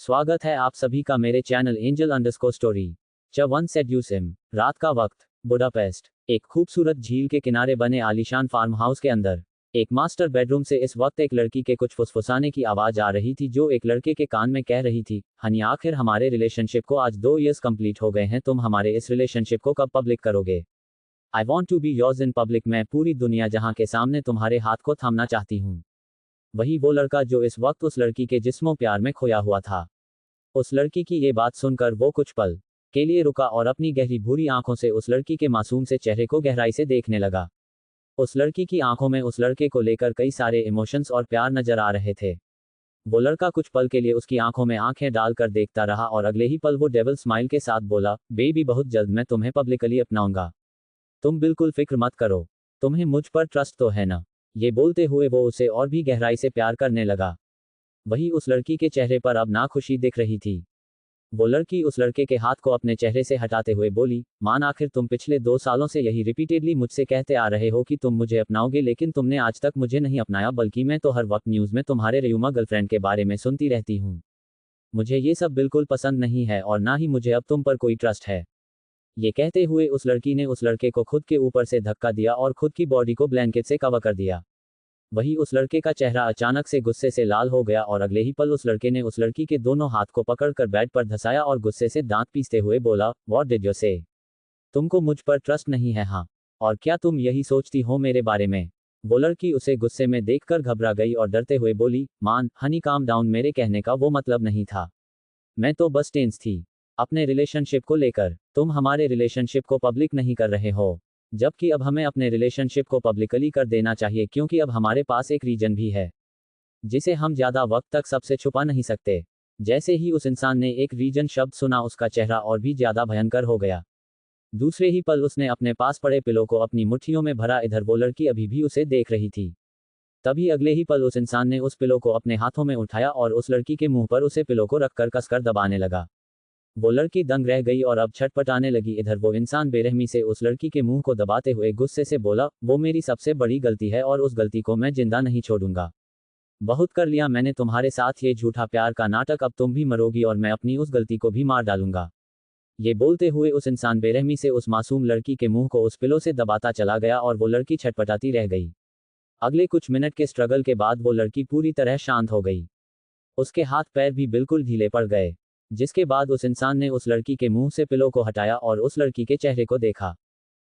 स्वागत है आप सभी का मेरे चैनल एंजल अंडरस्कोर स्टोरी। च वन सेड्यूस हिम। रात का वक्त, बुडापेस्ट। एक खूबसूरत झील के किनारे बने आलीशान फार्म हाउस के अंदर एक मास्टर बेडरूम से इस वक्त एक लड़की के कुछ फुसफुसाने की आवाज आ रही थी, जो एक लड़के के कान में कह रही थी, हनी आखिर हमारे रिलेशनशिप को आज 2 इयर्स कंप्लीट हो गए हैं, तुम हमारे इस रिलेशनशिप को कब पब्लिक करोगे? I want to be yours in public. मैं पूरी दुनिया जहां के सामने तुम्हारे हाथ को थामना चाहती हूँ। वही वो लड़का जो इस वक्त उस लड़की के जिस्मों प्यार में खोया हुआ था। उस लड़की की ये बात सुनकर वो कुछ पल के लिए रुका और अपनी गहरी भूरी आंखों से उस लड़की के मासूम से चेहरे को गहराई से देखने लगा। उस लड़की की आंखों में उस लड़के को लेकर कई सारे इमोशंस और प्यार नजर आ रहे थे। वो लड़का कुछ पल के लिए उसकी आंखों में आंखें डालकर देखता रहा और अगले ही पल वो डेविल स्माइल के साथ बोला, बेबी बहुत जल्द मैं तुम्हें पब्लिकली अपनाऊंगा। तुम बिल्कुल फिक्र मत करो, तुम्हें मुझ पर ट्रस्ट तो है ना? ये बोलते हुए वो उसे और भी गहराई से प्यार करने लगा। वही उस लड़की के चेहरे पर अब नाखुशी दिख रही थी। वो लड़की उस लड़के के हाथ को अपने चेहरे से हटाते हुए बोली, मान आखिर तुम पिछले 2 सालों से यही रिपीटेडली मुझसे कहते आ रहे हो कि तुम मुझे अपनाओगे, लेकिन तुमने आज तक मुझे नहीं अपनाया, बल्कि मैं तो हर वक्त न्यूज़ में तुम्हारे रेयुमा गर्लफ्रेंड के बारे में सुनती रहती हूँ। मुझे ये सब बिल्कुल पसंद नहीं है और ना ही मुझे अब तुम पर कोई ट्रस्ट है। ये कहते हुए उस लड़की ने उस लड़के को खुद के ऊपर से धक्का दिया और खुद की बॉडी को ब्लैंकेट से कवर कर दिया। वही उस लड़के का चेहरा अचानक से गुस्से से लाल हो गया और अगले ही पल उस लड़के ने उस लड़की के दोनों हाथ को पकड़कर बेड पर धंसाया और गुस्से से दांत पीसते हुए बोला, व्हाट डिड यू से? तुमको मुझ पर ट्रस्ट नहीं है हाँ? और क्या तुम यही सोचती हो मेरे बारे में? वो लड़की उसे गुस्से में देखकर घबरा गई और डरते हुए बोली, मान हनी काम डाउन, मेरे कहने का वो मतलब नहीं था। मैं तो बस टेंस थी अपने रिलेशनशिप को लेकर। तुम हमारे रिलेशनशिप को पब्लिक नहीं कर रहे हो, जबकि अब हमें अपने रिलेशनशिप को पब्लिकली कर देना चाहिए, क्योंकि अब हमारे पास एक रीजन भी है जिसे हम ज्यादा वक्त तक सबसे छुपा नहीं सकते। जैसे ही उस इंसान ने एक रीजन शब्द सुना, उसका चेहरा और भी ज्यादा भयंकर हो गया। दूसरे ही पल उसने अपने पास पड़े पिलो को अपनी मुट्ठियों में भरा। इधर वो लड़की अभी भी उसे देख रही थी। तभी अगले ही पल उस इंसान ने उस पिलो को अपने हाथों में उठाया और उस लड़की के मुंह पर उसे पिलो को रखकर कसकर दबाने लगा। वो लड़की दंग रह गई और अब छटपटाने लगी। इधर वो इंसान बेरहमी से उस लड़की के मुंह को दबाते हुए गुस्से से बोला, वो मेरी सबसे बड़ी गलती है और उस गलती को मैं जिंदा नहीं छोड़ूंगा। बहुत कर लिया मैंने तुम्हारे साथ ये झूठा प्यार का नाटक, अब तुम भी मरोगी और मैं अपनी उस गलती को भी मार डालूंगा। ये बोलते हुए उस इंसान बेरहमी से उस मासूम लड़की के मुंह को उस पिलो से दबाता चला गया और वो लड़की छटपटाती रह गई। अगले कुछ मिनट के स्ट्रगल के बाद वो लड़की पूरी तरह शांत हो गई। उसके हाथ पैर भी बिल्कुल ढीले पड़ गए, जिसके बाद उस इंसान ने उस लड़की के मुंह से पिलो को हटाया और उस लड़की के चेहरे को देखा।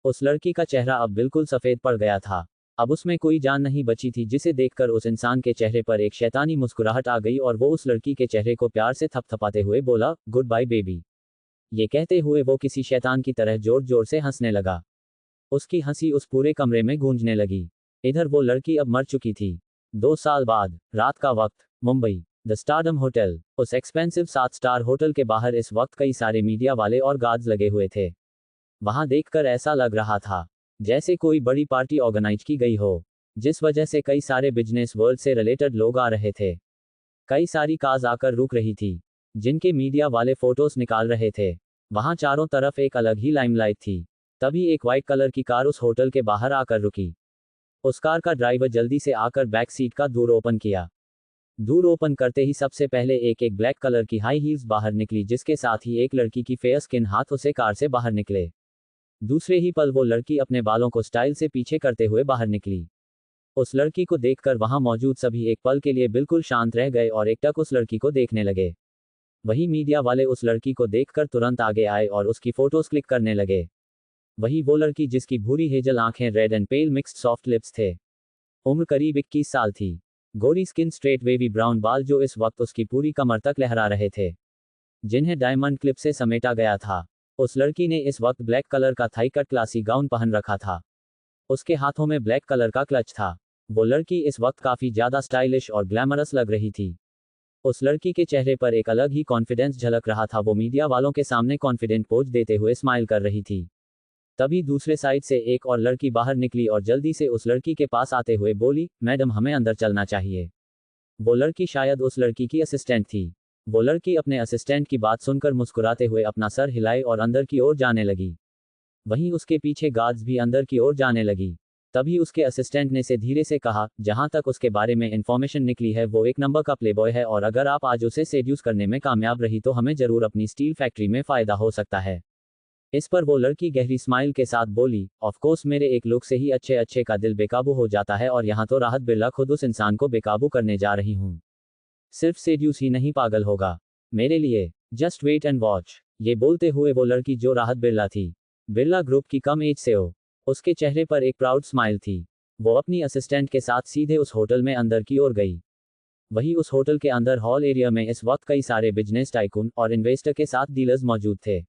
उस लड़की का चेहरा अब बिल्कुल सफेद पड़ गया था। अब उसमें कोई जान नहीं बची थी, जिसे देखकर उस इंसान के चेहरे पर एक शैतानी मुस्कुराहट आ गई और वो उस लड़की के चेहरे को प्यार से थपथपाते हुए बोला, गुड बाय बेबी। ये कहते हुए वो किसी शैतान की तरह जोर जोर से हंसने लगा। उसकी हंसी उस पूरे कमरे में गूंजने लगी। इधर वो लड़की अब मर चुकी थी। 2 साल बाद, रात का वक्त, मुंबई, द स्टारडम होटल। उस एक्सपेंसिव 7 स्टार होटल के बाहर इस वक्त कई सारे मीडिया वाले और गार्ड्स लगे हुए थे। वहां देखकर ऐसा लग रहा था जैसे कोई बड़ी पार्टी ऑर्गेनाइज की गई हो, जिस वजह से कई सारे बिजनेस वर्ल्ड से रिलेटेड लोग आ रहे थे। कई सारी कार्स आकर रुक रही थी, जिनके मीडिया वाले फोटोज निकाल रहे थे। वहां चारों तरफ एक अलग ही लाइमलाइट थी। तभी एक व्हाइट कलर की कार उस होटल के बाहर आकर रुकी। उस कार का ड्राइवर जल्दी से आकर बैक सीट का डोर ओपन किया। डोर ओपन करते ही सबसे पहले एक ब्लैक कलर की हाई हील्स बाहर निकली, जिसके साथ ही एक लड़की की फेयर स्किन हाथ उसे कार से बाहर निकले। दूसरे ही पल वो लड़की अपने बालों को स्टाइल से पीछे करते हुए बाहर निकली। उस लड़की को देखकर वहां मौजूद सभी एक पल के लिए बिल्कुल शांत रह गए और एकटक उस लड़की को देखने लगे। वही मीडिया वाले उस लड़की को देखकर तुरंत आगे आए और उसकी फोटोज क्लिक करने लगे। वही वो लड़की जिसकी भूरी हेजल आंखें, red and pale mixed soft lips थे। उम्र करीब 21 साल थी। गोरी स्किन, स्ट्रेट वेवी ब्राउन बाल जो इस वक्त उसकी पूरी कमर तक लहरा रहे थे, जिन्हें डायमंड क्लिप से समेटा गया था। उस लड़की ने इस वक्त ब्लैक कलर का थाई कट क्लासी गाउन पहन रखा था। उसके हाथों में ब्लैक कलर का क्लच था। वो लड़की इस वक्त काफी ज्यादा स्टाइलिश और ग्लैमरस लग रही थी। उस लड़की के चेहरे पर एक अलग ही कॉन्फिडेंस झलक रहा था। वो मीडिया वालों के सामने कॉन्फिडेंट पोज देते हुए स्माइल कर रही थी। तभी दूसरे साइड से एक और लड़की बाहर निकली और जल्दी से उस लड़की के पास आते हुए बोली, मैडम हमें अंदर चलना चाहिए। वो लड़की शायद उस लड़की की असिस्टेंट थी। वो लड़की अपने असिस्टेंट की बात सुनकर मुस्कुराते हुए अपना सर हिलाई और अंदर की ओर जाने लगी। वहीं उसके पीछे गार्ड्स भी अंदर की ओर जाने लगी। तभी उसके असिस्टेंट ने से धीरे से कहा, जहां तक उसके बारे में इंफॉर्मेशन निकली है वो एक नंबर का प्लेबॉय है और अगर आप आज उसे सेड्यूस करने में कामयाब रही तो हमें जरूर अपनी स्टील फैक्ट्री में फायदा हो सकता है। इस पर वो लड़की गहरी स्माइल के साथ बोली, ऑफ कोर्स मेरे एक लुक से ही अच्छे अच्छे का दिल बेकाबू हो जाता है और यहाँ तो राहत बिरला खुद उस इंसान को बेकाबू करने जा रही हूँ। सिर्फ सेड्यूस ही नहीं पागल होगा मेरे लिए, जस्ट वेट एंड वॉच। ये बोलते हुए वो लड़की जो राहत बिरला थी, बिरला ग्रुप की कम एज से हो, उसके चेहरे पर एक प्राउड स्माइल थी। वो अपनी असिस्टेंट के साथ सीधे उस होटल में अंदर की ओर गई। वही उस होटल के अंदर हॉल एरिया में इस वक्त कई सारे बिजनेस टाइकून और इन्वेस्टर के साथ डीलर्स मौजूद थे,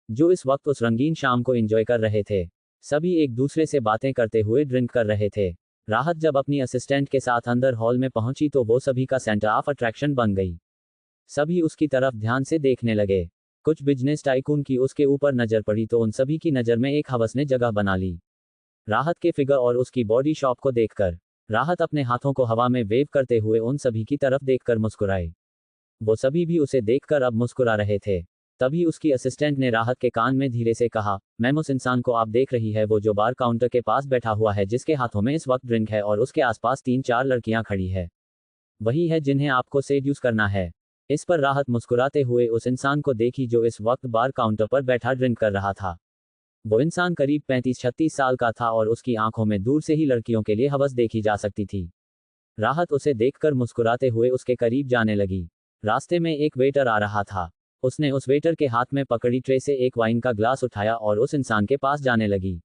जो इस वक्त उस रंगीन शाम को एंजॉय कर रहे थे। सभी एक दूसरे से बातें करते हुए ड्रिंक कर रहे थे। राहत जब अपनी असिस्टेंट के साथ अंदर हॉल में पहुंची तो वो सभी का सेंटर ऑफ अट्रैक्शन बन गई। सभी उसकी तरफ ध्यान से देखने लगे। कुछ बिजनेस टाइकून की उसके ऊपर नजर पड़ी तो उन सभी की नज़र में एक हवस ने जगह बना ली। राहत के फिगर और उसकी बॉडी शॉप को देखकर राहत अपने हाथों को हवा में वेव करते हुए उन सभी की तरफ देखकर मुस्कुराई। वो सभी भी उसे देखकर अब मुस्कुरा रहे थे। तभी उसकी असिस्टेंट ने राहत के कान में धीरे से कहा, मैम उस इंसान को आप देख रही है वो जो बार काउंटर के पास बैठा हुआ है जिसके हाथों में इस वक्त ड्रिंक है और उसके आसपास 3-4 लड़कियां खड़ी है, वही है जिन्हें आपको सेड्यूस करना है। इस पर राहत मुस्कुराते हुए उस इंसान को देखी जो इस वक्त बार काउंटर पर बैठा ड्रिंक कर रहा था। वो इंसान करीब 35-36 साल का था और उसकी आंखों में दूर से ही लड़कियों के लिए हवस देखी जा सकती थी। राहत उसे देखकर मुस्कुराते हुए उसके करीब जाने लगी। रास्ते में एक वेटर आ रहा था। उसने उस वेटर के हाथ में पकड़ी ट्रे से एक वाइन का ग्लास उठाया और उस इंसान के पास जाने लगी।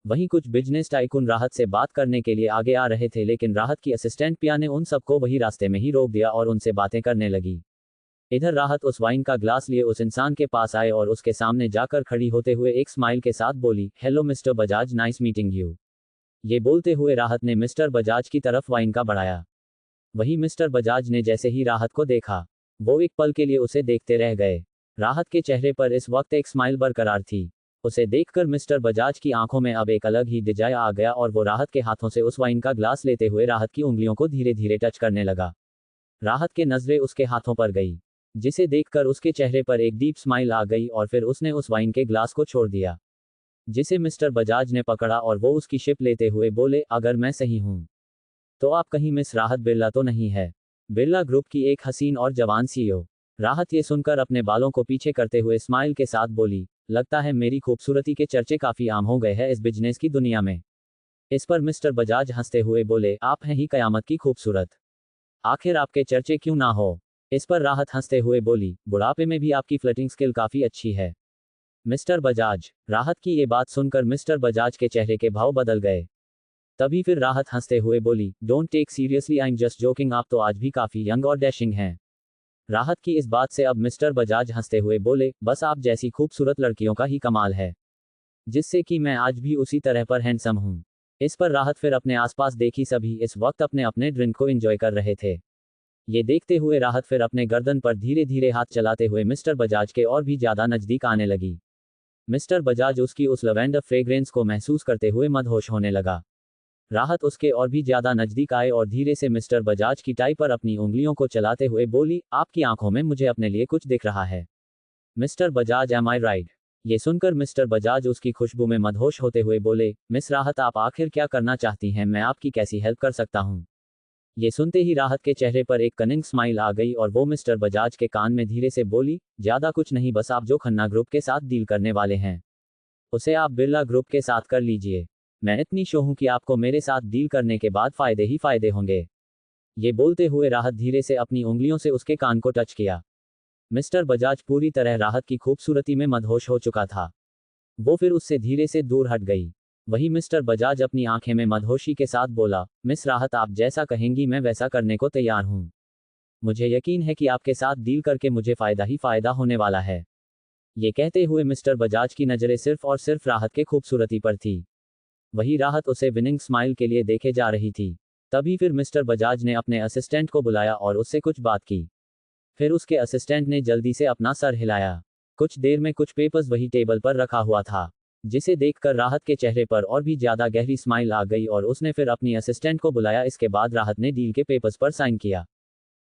वहीं कुछ बिजनेस टाइकून राहत से बात करने के लिए आगे आ रहे थे लेकिन राहत की असिस्टेंट पिया ने उन सबको वही रास्ते में ही रोक दिया और उनसे बातें करने लगी। इधर राहत उस वाइन का ग्लास लिए उस इंसान के पास आए और उसके सामने जाकर खड़ी होते हुए एक स्माइल के साथ बोली, hello mister Bajaj, nice meeting you. ये बोलते हुए राहत ने मिस्टर बजाज की तरफ वाइन का बढ़ाया। वही मिस्टर बजाज ने जैसे ही राहत को देखा, वो एक पल के लिए उसे देखते रह गए। राहत के चेहरे पर इस वक्त एक स्माइल बरकरार थी। उसे देखकर मिस्टर बजाज की आंखों में अब एक अलग ही डिजायर आ गया और वो राहत के हाथों से उस वाइन का ग्लास लेते हुए राहत की उंगलियों को धीरे धीरे टच करने लगा। राहत के नजरें उसके हाथों पर गई, जिसे देखकर उसके चेहरे पर एक डीप स्माइल आ गई और फिर उसने उस वाइन के ग्लास को छोड़ दिया, जिसे मिस्टर बजाज ने पकड़ा और वो उसकी शिप लेते हुए बोले, अगर मैं सही हूं तो आप कहीं मिस राहत बिरला तो नहीं है, बिरला ग्रुप की एक हसीन और जवान सीईओ। राहत ये सुनकर अपने बालों को पीछे करते हुए स्माइल के साथ बोली, लगता है मेरी खूबसूरती के चर्चे काफी आम हो गए हैं इस बिजनेस की दुनिया में। इस पर मिस्टर बजाज हंसते हुए बोले, आप हैं ही कयामत की खूबसूरत, आखिर आपके चर्चे क्यों ना हो। इस पर राहत हंसते हुए बोली, बुढ़ापे में भी आपकी फ्लर्टिंग स्किल काफी अच्छी है मिस्टर बजाज। राहत की ये बात सुनकर मिस्टर बजाज के चेहरे के भाव बदल गए। तभी फिर राहत हंसते हुए बोली, don't take seriously, I am just joking, आप तो आज भी काफी यंग और डैशिंग हैं। राहत की इस बात से अब मिस्टर बजाज हंसते हुए बोले, बस आप जैसी खूबसूरत लड़कियों का ही कमाल है, जिससे कि मैं आज भी उसी तरह पर हैंडसम हूँ। इस पर राहत फिर अपने आसपास देखी सभी इस वक्त अपने अपने ड्रिंक को एंजॉय कर रहे थे। ये देखते हुए राहत फिर अपने गर्दन पर धीरे धीरे हाथ चलाते हुए मिस्टर बजाज के और भी ज्यादा नजदीक आने लगी। मिस्टर बजाज उसकी उस लवेंडर फ्रेग्रेंस को महसूस करते हुए मदहोश होने लगा। राहत उसके और भी ज्यादा नजदीक आए और धीरे से मिस्टर बजाज की टाई पर अपनी उंगलियों को चलाते हुए बोली, आपकी आंखों में मुझे अपने लिए कुछ दिख रहा है मिस्टर बजाज, एम आई राइट। ये सुनकर मिस्टर बजाज उसकी खुशबू में मदहोश होते हुए बोले, मिस राहत आप आखिर क्या करना चाहती हैं, मैं आपकी कैसी हेल्प कर सकता हूँ। ये सुनते ही राहत के चेहरे पर एक कनिंग स्माइल आ गई और वो मिस्टर बजाज के कान में धीरे से बोली, ज्यादा कुछ नहीं, बस आप जो खन्ना ग्रुप के साथ डील करने वाले हैं उसे आप बिरला ग्रुप के साथ कर लीजिए। मैं इतनी श्योर हूं कि आपको मेरे साथ डील करने के बाद फायदे ही फायदे होंगे। ये बोलते हुए राहत धीरे से अपनी उंगलियों से उसके कान को टच किया। मिस्टर बजाज पूरी तरह राहत की खूबसूरती में मदहोश हो चुका था। वो फिर उससे धीरे से दूर हट गई। वही मिस्टर बजाज अपनी आंखें में मदहोशी के साथ बोला, मिस राहत आप जैसा कहेंगी मैं वैसा करने को तैयार हूं। मुझे यकीन है कि आपके साथ डील करके मुझे फायदा ही फायदा होने वाला है। ये कहते हुए मिस्टर बजाज की नजरें सिर्फ और सिर्फ राहत के खूबसूरती पर थी। वही राहत उसे विनिंग स्माइल के लिए देखे जा रही थी। तभी फिर मिस्टर बजाज ने अपने असिस्टेंट को बुलाया और उससे कुछ बात की। फिर उसके असिस्टेंट ने जल्दी से अपना सर हिलाया। कुछ देर में कुछ पेपर्स वही टेबल पर रखा हुआ था, जिसे देखकर राहत के चेहरे पर और भी ज्यादा गहरी स्माइल आ गई और उसने फिर अपनी असिस्टेंट को बुलाया। इसके बाद राहत ने डील के पेपर्स पर साइन किया।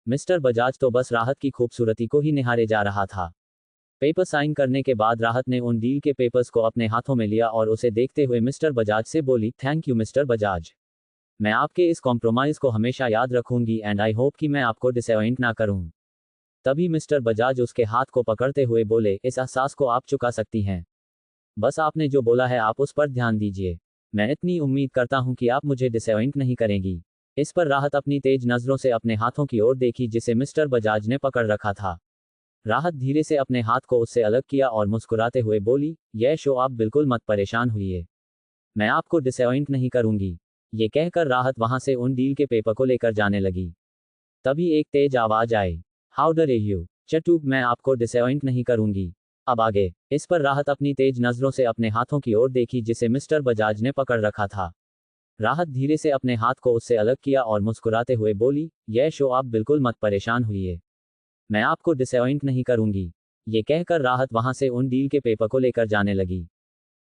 मिस्टर बजाज तो बस राहत की खूबसूरती को ही निहारे जा रहा था। पेपर साइन करने के बाद राहत ने उन डील के पेपर्स को अपने हाथों में लिया और उसे देखते हुए मिस्टर बजाज से बोली, थैंक यू मिस्टर बजाज। मैं आपके इस कॉम्प्रोमाइज़ को हमेशा याद रखूंगी एंड आई होप कि मैं आपको डिसअपॉइंट ना करूं। तभी मिस्टर बजाज उसके हाथ को पकड़ते हुए बोले, इस एहसास को आप चुका सकती हैं। बस आपने जो बोला है आप उस पर ध्यान दीजिए। मैं इतनी उम्मीद करता हूं कि आप मुझे डिसअपॉइंट नहीं करेंगी। इस पर राहत अपनी तेज नज़रों से अपने हाथों की ओर देखी जिसे मिस्टर बजाज ने पकड़ रखा था। राहत धीरे से अपने हाथ को उससे अलग किया और मुस्कुराते हुए बोली, यह शो आप बिल्कुल मत परेशान हुइए। मैं आपको डिसअपॉइंट नहीं करूंगी। ये कहकर राहत वहां से उन डील के पेपर को लेकर जाने लगी। तभी एक तेज आवाज आई, हाउ डरे यू चटू, मैं आपको डिसअपॉइंट नहीं करूंगी। अब आगे। इस पर राहत अपनी तेज नज़रों से अपने हाथों की ओर देखी जिसे मिस्टर बजाज ने पकड़ रखा था। राहत धीरे से अपने हाथ को उससे अलग किया और मुस्कुराते हुए बोली, यह शो आप बिल्कुल मत परेशान हुइए। मैं आपको डिसअपॉइंट नहीं करूंगी। ये कहकर राहत वहां से उन डील के पेपर को लेकर जाने लगी।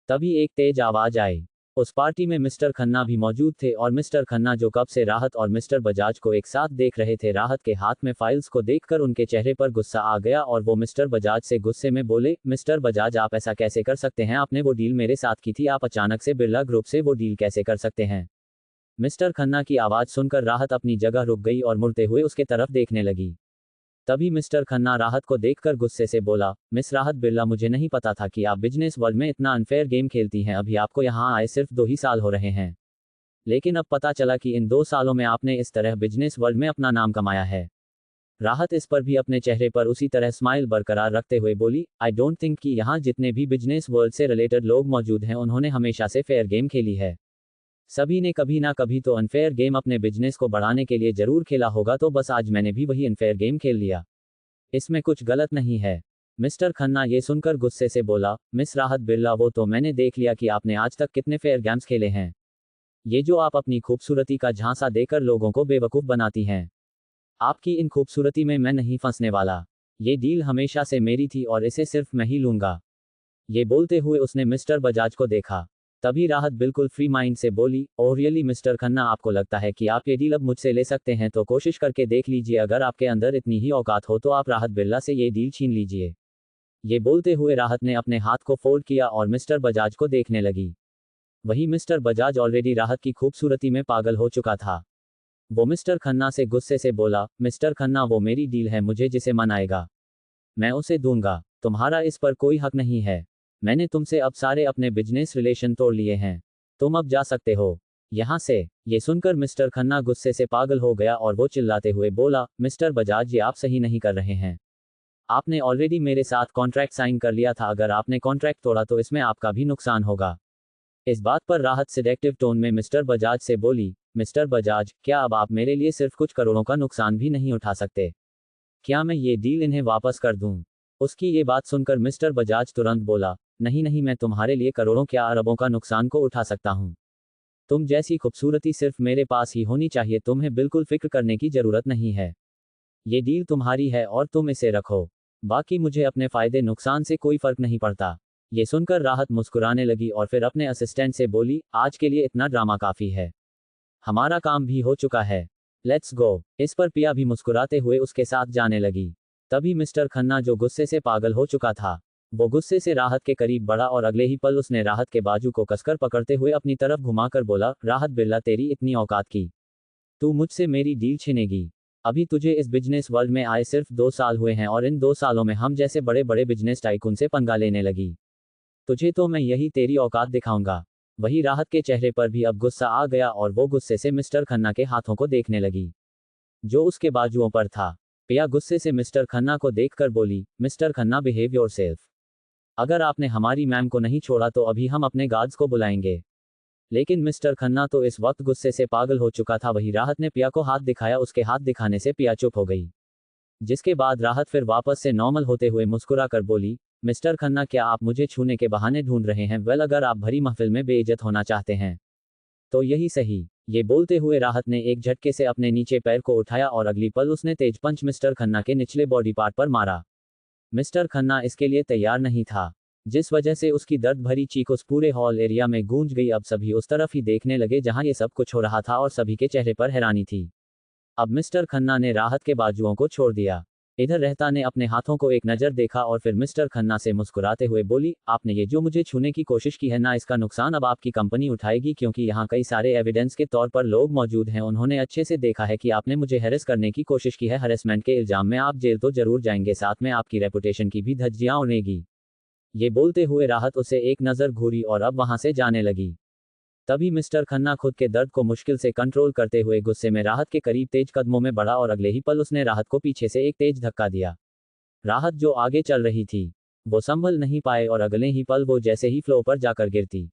तभी एक तेज आवाज आई। उस पार्टी में मिस्टर खन्ना भी मौजूद थे और मिस्टर खन्ना जो कब से राहत और मिस्टर बजाज को एक साथ देख रहे थे, राहत के हाथ में फाइल्स को देखकर उनके चेहरे पर गुस्सा आ गया और वो मिस्टर बजाज से गुस्से में बोले, मिस्टर बजाज आप ऐसा कैसे कर सकते हैं, आपने वो डील मेरे साथ की थी, आप अचानक से बिरला ग्रुप से वो डील कैसे कर सकते हैं। मिस्टर खन्ना की आवाज सुनकर राहत अपनी जगह रुक गई और मुड़ते हुए उसके तरफ देखने लगी। तभी मिस्टर खन्ना राहत को देखकर गुस्से से बोला, मिस राहत बिरला, मुझे नहीं पता था कि आप बिजनेस वर्ल्ड में इतना अनफेयर गेम खेलती हैं। अभी आपको यहाँ आए सिर्फ 2 ही साल हो रहे हैं, लेकिन अब पता चला कि इन 2 सालों में आपने इस तरह बिजनेस वर्ल्ड में अपना नाम कमाया है। राहत इस पर भी अपने चेहरे पर उसी तरह स्माइल बरकरार रखते हुए बोली, आई डोंट थिंक कि यहाँ जितने भी बिजनेस वर्ल्ड से रिलेटेड लोग मौजूद हैं उन्होंने हमेशा से फेयर गेम खेली है। सभी ने कभी ना कभी तो अनफेयर गेम अपने बिजनेस को बढ़ाने के लिए जरूर खेला होगा, तो बस आज मैंने भी वही अनफेयर गेम खेल लिया। इसमें कुछ गलत नहीं है। मिस्टर खन्ना ये सुनकर गुस्से से बोला, मिस राहत बिरला, वो तो मैंने देख लिया कि आपने आज तक कितने फेयर गेम्स खेले हैं। ये जो आप अपनी खूबसूरती का झांसा देकर लोगों को बेवकूफ़ बनाती हैं, आपकी इन खूबसूरती में मैं नहीं फंसने वाला। ये डील हमेशा से मेरी थी और इसे सिर्फ मैं ही लूंगा। ये बोलते हुए उसने मिस्टर बजाज को देखा। तभी राहत बिल्कुल फ्री माइंड से बोली, ओह रियली मिस्टर खन्ना, आपको लगता है कि आप ये डील अब मुझसे ले सकते हैं, तो कोशिश करके देख लीजिए। अगर आपके अंदर इतनी ही औकात हो तो आप राहत बिरला से ये डील छीन लीजिए। ये बोलते हुए राहत ने अपने हाथ को फोल्ड किया और मिस्टर बजाज को देखने लगी। वही मिस्टर बजाज ऑलरेडी राहत की खूबसूरती में पागल हो चुका था। वो मिस्टर खन्ना से गुस्से से बोला, मिस्टर खन्ना, वो मेरी डील है, मुझे जिसे मन आएगा मैं उसे दूंगा। तुम्हारा इस पर कोई हक नहीं है। मैंने तुमसे अब सारे अपने बिजनेस रिलेशन तोड़ लिए हैं। तुम अब जा सकते हो यहाँ से। ये सुनकर मिस्टर खन्ना गुस्से से पागल हो गया और वो चिल्लाते हुए बोला, मिस्टर बजाज, ये आप सही नहीं कर रहे हैं। आपने ऑलरेडी मेरे साथ कॉन्ट्रैक्ट साइन कर लिया था, अगर आपने कॉन्ट्रैक्ट तोड़ा तो इसमें आपका भी नुकसान होगा। इस बात पर राहत सिडेक्टिव टोन में मिस्टर बजाज से बोली, मिस्टर बजाज, क्या अब आप मेरे लिए सिर्फ कुछ करोड़ों का नुकसान भी नहीं उठा सकते? क्या मैं ये डील इन्हें वापस कर दूं? उसकी ये बात सुनकर मिस्टर बजाज तुरंत बोला, नहीं नहीं, मैं तुम्हारे लिए करोड़ों क्या अरबों का नुकसान को उठा सकता हूं। तुम जैसी खूबसूरती सिर्फ मेरे पास ही होनी चाहिए, तुम्हें बिल्कुल फिक्र करने की जरूरत नहीं है। ये डील तुम्हारी है और तुम इसे रखो। बाकी मुझे अपने फायदे नुकसान से कोई फर्क नहीं पड़ता। ये सुनकर राहत मुस्कुराने लगी और फिर अपने असिस्टेंट से बोली, आज के लिए इतना ड्रामा काफी है, हमारा काम भी हो चुका है, लेट्स गो। इस पर पिया भी मुस्कुराते हुए उसके साथ जाने लगी। तभी मिस्टर खन्ना जो गुस्से से पागल हो चुका था, वो गुस्से से राहत के करीब बढ़ा और अगले ही पल उसने राहत के बाजू को कसकर पकड़ते हुए अपनी तरफ घुमाकर बोला, राहत बिरला, तेरी इतनी औकात की तू मुझसे मेरी डील छीनेगी? अभी तुझे इस बिजनेस वर्ल्ड में आए सिर्फ 2 साल हुए हैं और इन 2 सालों में हम जैसे बड़े बड़े बिजनेस टाइकून से पंगा लेने लगी। तुझे तो मैं यही तेरी औकात दिखाऊंगा। वही राहत के चेहरे पर भी अब गुस्सा आ गया और वो गुस्से से मिस्टर खन्ना के हाथों को देखने लगी जो उसके बाजुओं पर था। पिया गुस्से से मिस्टर खन्ना को देखकर बोली, मिस्टर खन्ना, बिहेव योरसेल्फ। अगर आपने हमारी मैम को नहीं छोड़ा तो अभी हम अपने गार्ड्स को बुलाएंगे। लेकिन मिस्टर खन्ना तो इस वक्त गुस्से से पागल हो चुका था। वही राहत ने पिया को हाथ दिखाया, उसके हाथ दिखाने से पिया चुप हो गई, जिसके बाद राहत फिर वापस से नॉर्मल होते हुए मुस्कुरा कर बोली, मिस्टर खन्ना, क्या आप मुझे छूने के बहाने ढूंढ रहे हैं? वेल, अगर आप भरी महफिल में बेइज्जत होना चाहते हैं तो यही सही। ये बोलते हुए राहत ने एक झटके से अपने नीचे पैर को उठाया और अगली पल उसने तेज पंच मिस्टर खन्ना के निचले बॉडी पार्ट पर मारा। मिस्टर खन्ना इसके लिए तैयार नहीं था, जिस वजह से उसकी दर्द भरी चीख उस पूरे हॉल एरिया में गूंज गई। अब सभी उस तरफ ही देखने लगे जहां ये सब कुछ हो रहा था और सभी के चेहरे पर हैरानी थी। अब मिस्टर खन्ना ने राहत के बाजुओं को छोड़ दिया। इधर रहता ने अपने हाथों को एक नज़र देखा और फिर मिस्टर खन्ना से मुस्कुराते हुए बोली, आपने ये जो मुझे छूने की कोशिश की है ना, इसका नुकसान अब आपकी कंपनी उठाएगी, क्योंकि यहाँ कई सारे एविडेंस के तौर पर लोग मौजूद हैं। उन्होंने अच्छे से देखा है कि आपने मुझे हैरेस करने की कोशिश की है। हैरेसमेंट के इल्जाम में आप जेल तो जरूर जाएंगे, साथ में आपकी रेपुटेशन की भी धज्जियां उड़ेगी। ये बोलते हुए राहत उसे एक नज़र घूरी और अब वहां से जाने लगी। तभी मिस्टर खन्ना खुद के दर्द को मुश्किल से कंट्रोल करते हुए गुस्से में राहत के करीब तेज कदमों में बढ़ा और अगले ही पल उसने राहत को पीछे से एक तेज धक्का दिया। राहत जो आगे चल रही थी वो संभल नहीं पाए और अगले ही पल वो जैसे ही फ्लो पर जाकर गिरती,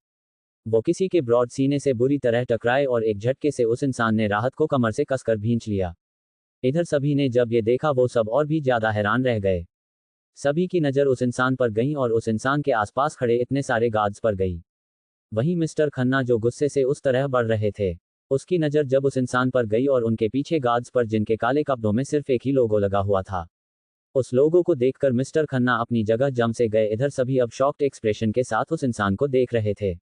वो किसी के ब्रॉड सीने से बुरी तरह टकराए और एक झटके से उस इंसान ने राहत को कमर से कसकर भींच लिया। इधर सभी ने जब ये देखा वो सब और भी ज्यादा हैरान रह गए। सभी की नज़र उस इंसान पर गई और उस इंसान के आसपास खड़े इतने सारे गार्ड्स पर गई। वहीं मिस्टर खन्ना जो गुस्से से उस तरह बढ़ रहे थे, उसकी नज़र जब उस इंसान पर गई और उनके पीछे गार्ड्स पर जिनके काले कपड़ों में सिर्फ एक ही लोगो लगा हुआ था, उस लोगों को देखकर मिस्टर खन्ना अपनी जगह जम से गए। इधर सभी अब शॉक्ड एक्सप्रेशन के साथ उस इंसान को देख रहे थे।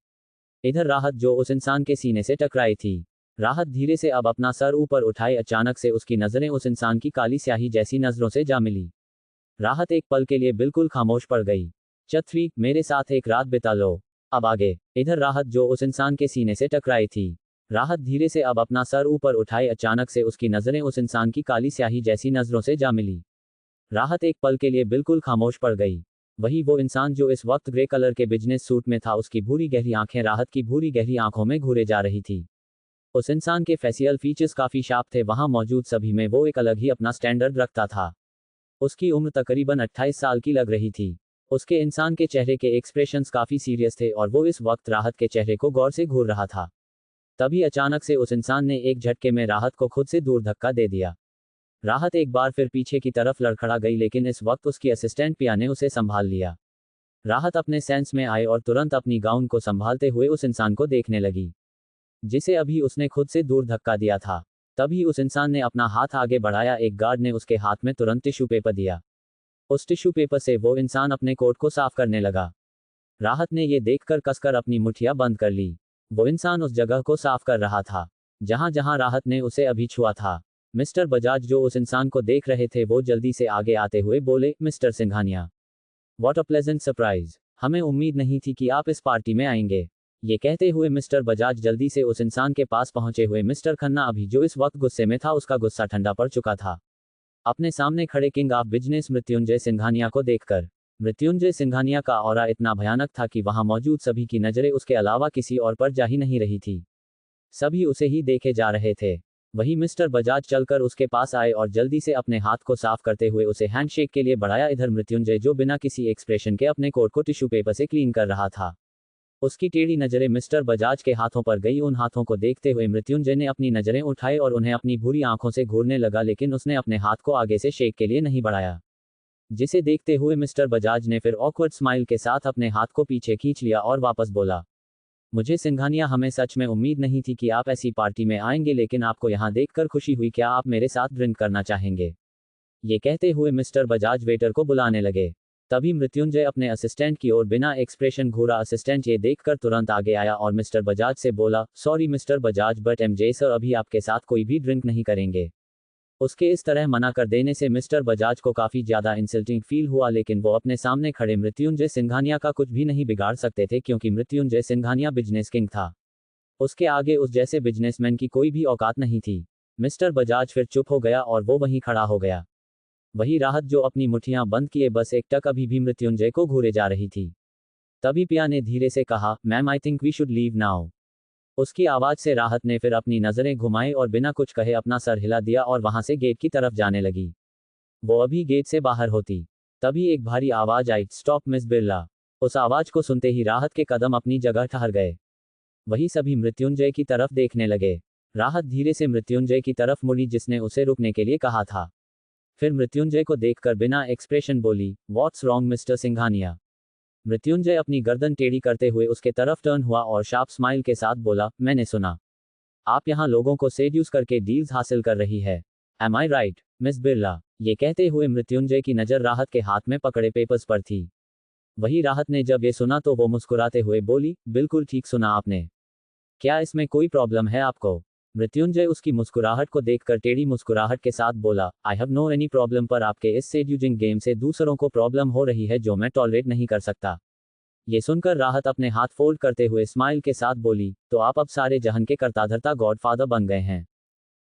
इधर राहत जो उस इंसान के सीने से टकराई थी, राहत धीरे से अब अपना सर ऊपर उठाए। अचानक से उसकी नज़रें उस इंसान की काली स्याही जैसी नज़रों से जा मिली। राहत एक पल के लिए बिल्कुल खामोश पड़ गई। चतरी, मेरे साथ एक रात बिता लो, अब आगे। इधर राहत जो उस इंसान के सीने से टकराई थी, राहत धीरे से अब अपना सर ऊपर उठाए। अचानक से उसकी नज़रें उस इंसान की काली स्याही जैसी नज़रों से जा मिली। राहत एक पल के लिए बिल्कुल खामोश पड़ गई। वही वो इंसान जो इस वक्त ग्रे कलर के बिजनेस सूट में था, उसकी भूरी गहरी आंखें राहत की भूरी गहरी आंखों में घूरे जा रही थी। उस इंसान के फेसियल फीचर्स काफ़ी शार्प थे, वहां मौजूद सभी में वो एक अलग ही अपना स्टैंडर्ड रखता था। उसकी उम्र तकरीबन 28 साल की लग रही थी। उसके इंसान के चेहरे के एक्सप्रेशंस काफ़ी सीरियस थे और वो इस वक्त राहत के चेहरे को गौर से घूर रहा था। तभी अचानक से उस इंसान ने एक झटके में राहत को खुद से दूर धक्का दे दिया। राहत एक बार फिर पीछे की तरफ लड़खड़ा गई, लेकिन इस वक्त उसकी असिस्टेंट पिया ने उसे संभाल लिया। राहत अपने सेंस में आए और तुरंत अपनी गाउन को संभालते हुए उस इंसान को देखने लगी जिसे अभी उसने खुद से दूर धक्का दिया था। तभी उस इंसान ने अपना हाथ आगे बढ़ाया। एक गार्ड ने उसके हाथ में तुरंत टिश्यू पेपर दिया। उस टिश्यू पेपर से वो इंसान अपने कोट को साफ करने लगा। राहत ने ये देखकर कसकर अपनी मुठ्ठियां बंद कर ली। वो इंसान उस जगह को साफ कर रहा था जहां जहां राहत ने उसे अभी छुआ था। मिस्टर बजाज जो उस इंसान को देख रहे थे, वो जल्दी से आगे आते हुए बोले, mister Singhania, what a pleasant surprise, हमें उम्मीद नहीं थी कि आप इस पार्टी में आएंगे। ये कहते हुए मिस्टर बजाज जल्दी से उस इंसान के पास पहुंचे हुए मिस्टर खन्ना अभी जो इस वक्त गुस्से में था, उसका गुस्सा ठंडा पड़ चुका था। अपने सामने खड़े king of business Mrityunjay Singhania को देखकर मृत्युंजय सिंघानिया का ऑरा इतना भयानक था कि वहां मौजूद सभी की नजरें उसके अलावा किसी और पर जा ही नहीं रही थी। सभी उसे ही देखे जा रहे थे। वही मिस्टर बजाज चलकर उसके पास आए और जल्दी से अपने हाथ को साफ करते हुए उसे हैंडशेक के लिए बढ़ाया। इधर मृत्युंजय जो बिना किसी एक्सप्रेशन के अपने कोट को टिश्यू पेपर से क्लीन कर रहा था, उसकी टेढ़ी नजरें मिस्टर बजाज के हाथों पर गई। उन हाथों को देखते हुए मृत्युंजय ने अपनी नजरें उठाई और उन्हें अपनी भूरी आंखों से घूरने लगा, लेकिन उसने अपने हाथ को आगे से शेक के लिए नहीं बढ़ाया, जिसे देखते हुए मिस्टर बजाज ने फिर ऑकवर्ड स्माइल के साथ अपने हाथ को पीछे खींच लिया और वापस बोला, मुझे सिंघानिया, हमें सच में उम्मीद नहीं थी कि आप ऐसी पार्टी में आएंगे, लेकिन आपको यहाँ देखकर खुशी हुई। क्या आप मेरे साथ ड्रिंक करना चाहेंगे? ये कहते हुए मिस्टर बजाज वेटर को बुलाने लगे। तभी मृत्युंजय अपने असिस्टेंट की ओर बिना एक्सप्रेशन घूरा। असिस्टेंट ये देखकर तुरंत आगे आया और मिस्टर बजाज से बोला, sorry mister Bajaj, but MJ sir अभी आपके साथ कोई भी ड्रिंक नहीं करेंगे। उसके इस तरह मना कर देने से मिस्टर बजाज को काफ़ी ज़्यादा इंसल्टिंग फील हुआ, लेकिन वो अपने सामने खड़े मृत्युंजय सिंघानिया का कुछ भी नहीं बिगाड़ सकते थे, क्योंकि मृत्युंजय सिंघानिया बिजनेस किंग था। उसके आगे उस जैसे बिजनेसमैन की कोई भी औकात नहीं थी। मिस्टर बजाज फिर चुप हो गया और वो वहीं खड़ा हो गया। वही राहत जो अपनी मुठ्ठियां बंद किए बस एक टक अभी भी मृत्युंजय को घूरे जा रही थी। तभी पिया ने धीरे से कहा, ma'am I think we should leave now. उसकी आवाज़ से राहत ने फिर अपनी नज़रें घुमाई और बिना कुछ कहे अपना सर हिला दिया और वहां से गेट की तरफ जाने लगी। वो अभी गेट से बाहर होती, तभी एक भारी आवाज़ आई, स्टॉप मिस बिरला। उस आवाज़ को सुनते ही राहत के कदम अपनी जगह ठहर गए। वही सभी मृत्युंजय की तरफ देखने लगे। राहत धीरे से मृत्युंजय की तरफ मुड़ी जिसने उसे रुकने के लिए कहा था। फिर मृत्युंजय को देखकर बिना एक्सप्रेशन बोली, what's wrong mister Singhania. Mrityunjay अपनी गर्दन टेढ़ी करते हुए उसके तरफ टर्न हुआ और शार्प स्माइल के साथ बोला, मैंने सुना आप यहाँ लोगों को सेड्यूस करके डील्स हासिल कर रही है, एम आई राइट मिस बिरला। ये कहते हुए मृत्युंजय की नज़र राहत के हाथ में पकड़े पेपर्स पर थी। वही राहत ने जब ये सुना तो वो मुस्कुराते हुए बोली, बिल्कुल ठीक सुना आपने, क्या इसमें कोई प्रॉब्लम है आपको? मृत्युंजय उसकी मुस्कुराहट को देखकर टेढ़ी मुस्कुराहट के साथ बोला, I have no any problem, पर आपके इस सेड्यूसिंग गेम से दूसरों को प्रॉब्लम हो रही है जो मैं टॉलरेट नहीं कर सकता। ये सुनकर राहत अपने हाथ फोल्ड करते हुए स्माइल के साथ बोली, तो आप अब सारे जहन के कर्ताधर्ता गॉडफादर बन गए हैं।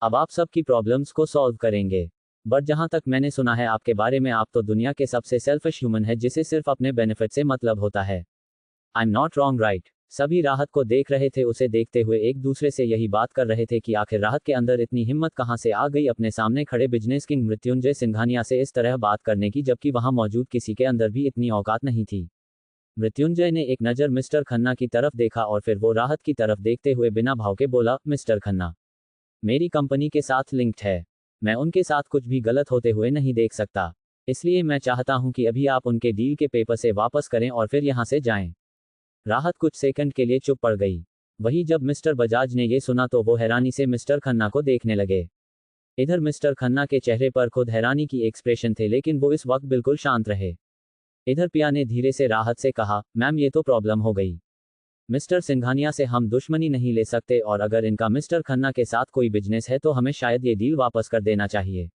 अब आप सबकी प्रॉब्लम्स को सॉल्व करेंगे। बट जहां तक मैंने सुना है आपके बारे में, आप तो दुनिया के सबसे सेल्फिश ह्यूमन है जिसे सिर्फ अपने बेनिफिट से मतलब होता है। आई एम नॉट रॉन्ग राइट। सभी राहत को देख रहे थे, उसे देखते हुए एक दूसरे से यही बात कर रहे थे कि आखिर राहत के अंदर इतनी हिम्मत कहां से आ गई अपने सामने खड़े बिजनेस किंग मृत्युंजय सिंघानिया से इस तरह बात करने की, जबकि वहां मौजूद किसी के अंदर भी इतनी औकात नहीं थी। मृत्युंजय ने एक नज़र मिस्टर खन्ना की तरफ देखा और फिर वो राहत की तरफ देखते हुए बिना भाव के बोला, मिस्टर खन्ना मेरी कंपनी के साथ लिंक्ड है। मैं उनके साथ कुछ भी गलत होते हुए नहीं देख सकता। इसलिए मैं चाहता हूं कि अभी आप उनके डील के पेपर से वापस करें और फिर यहां से जाएं। राहत कुछ सेकंड के लिए चुप पड़ गई। वही जब मिस्टर बजाज ने ये सुना तो वो हैरानी से मिस्टर खन्ना को देखने लगे। इधर मिस्टर खन्ना के चेहरे पर खुद हैरानी की एक्सप्रेशन थे, लेकिन वो इस वक्त बिल्कुल शांत रहे। इधर पिया ने धीरे से राहत से कहा, मैम ये तो प्रॉब्लम हो गई। मिस्टर सिंघानिया से हम दुश्मनी नहीं ले सकते, और अगर इनका मिस्टर खन्ना के साथ कोई बिजनेस है तो हमें शायद ये डील वापस कर देना चाहिए।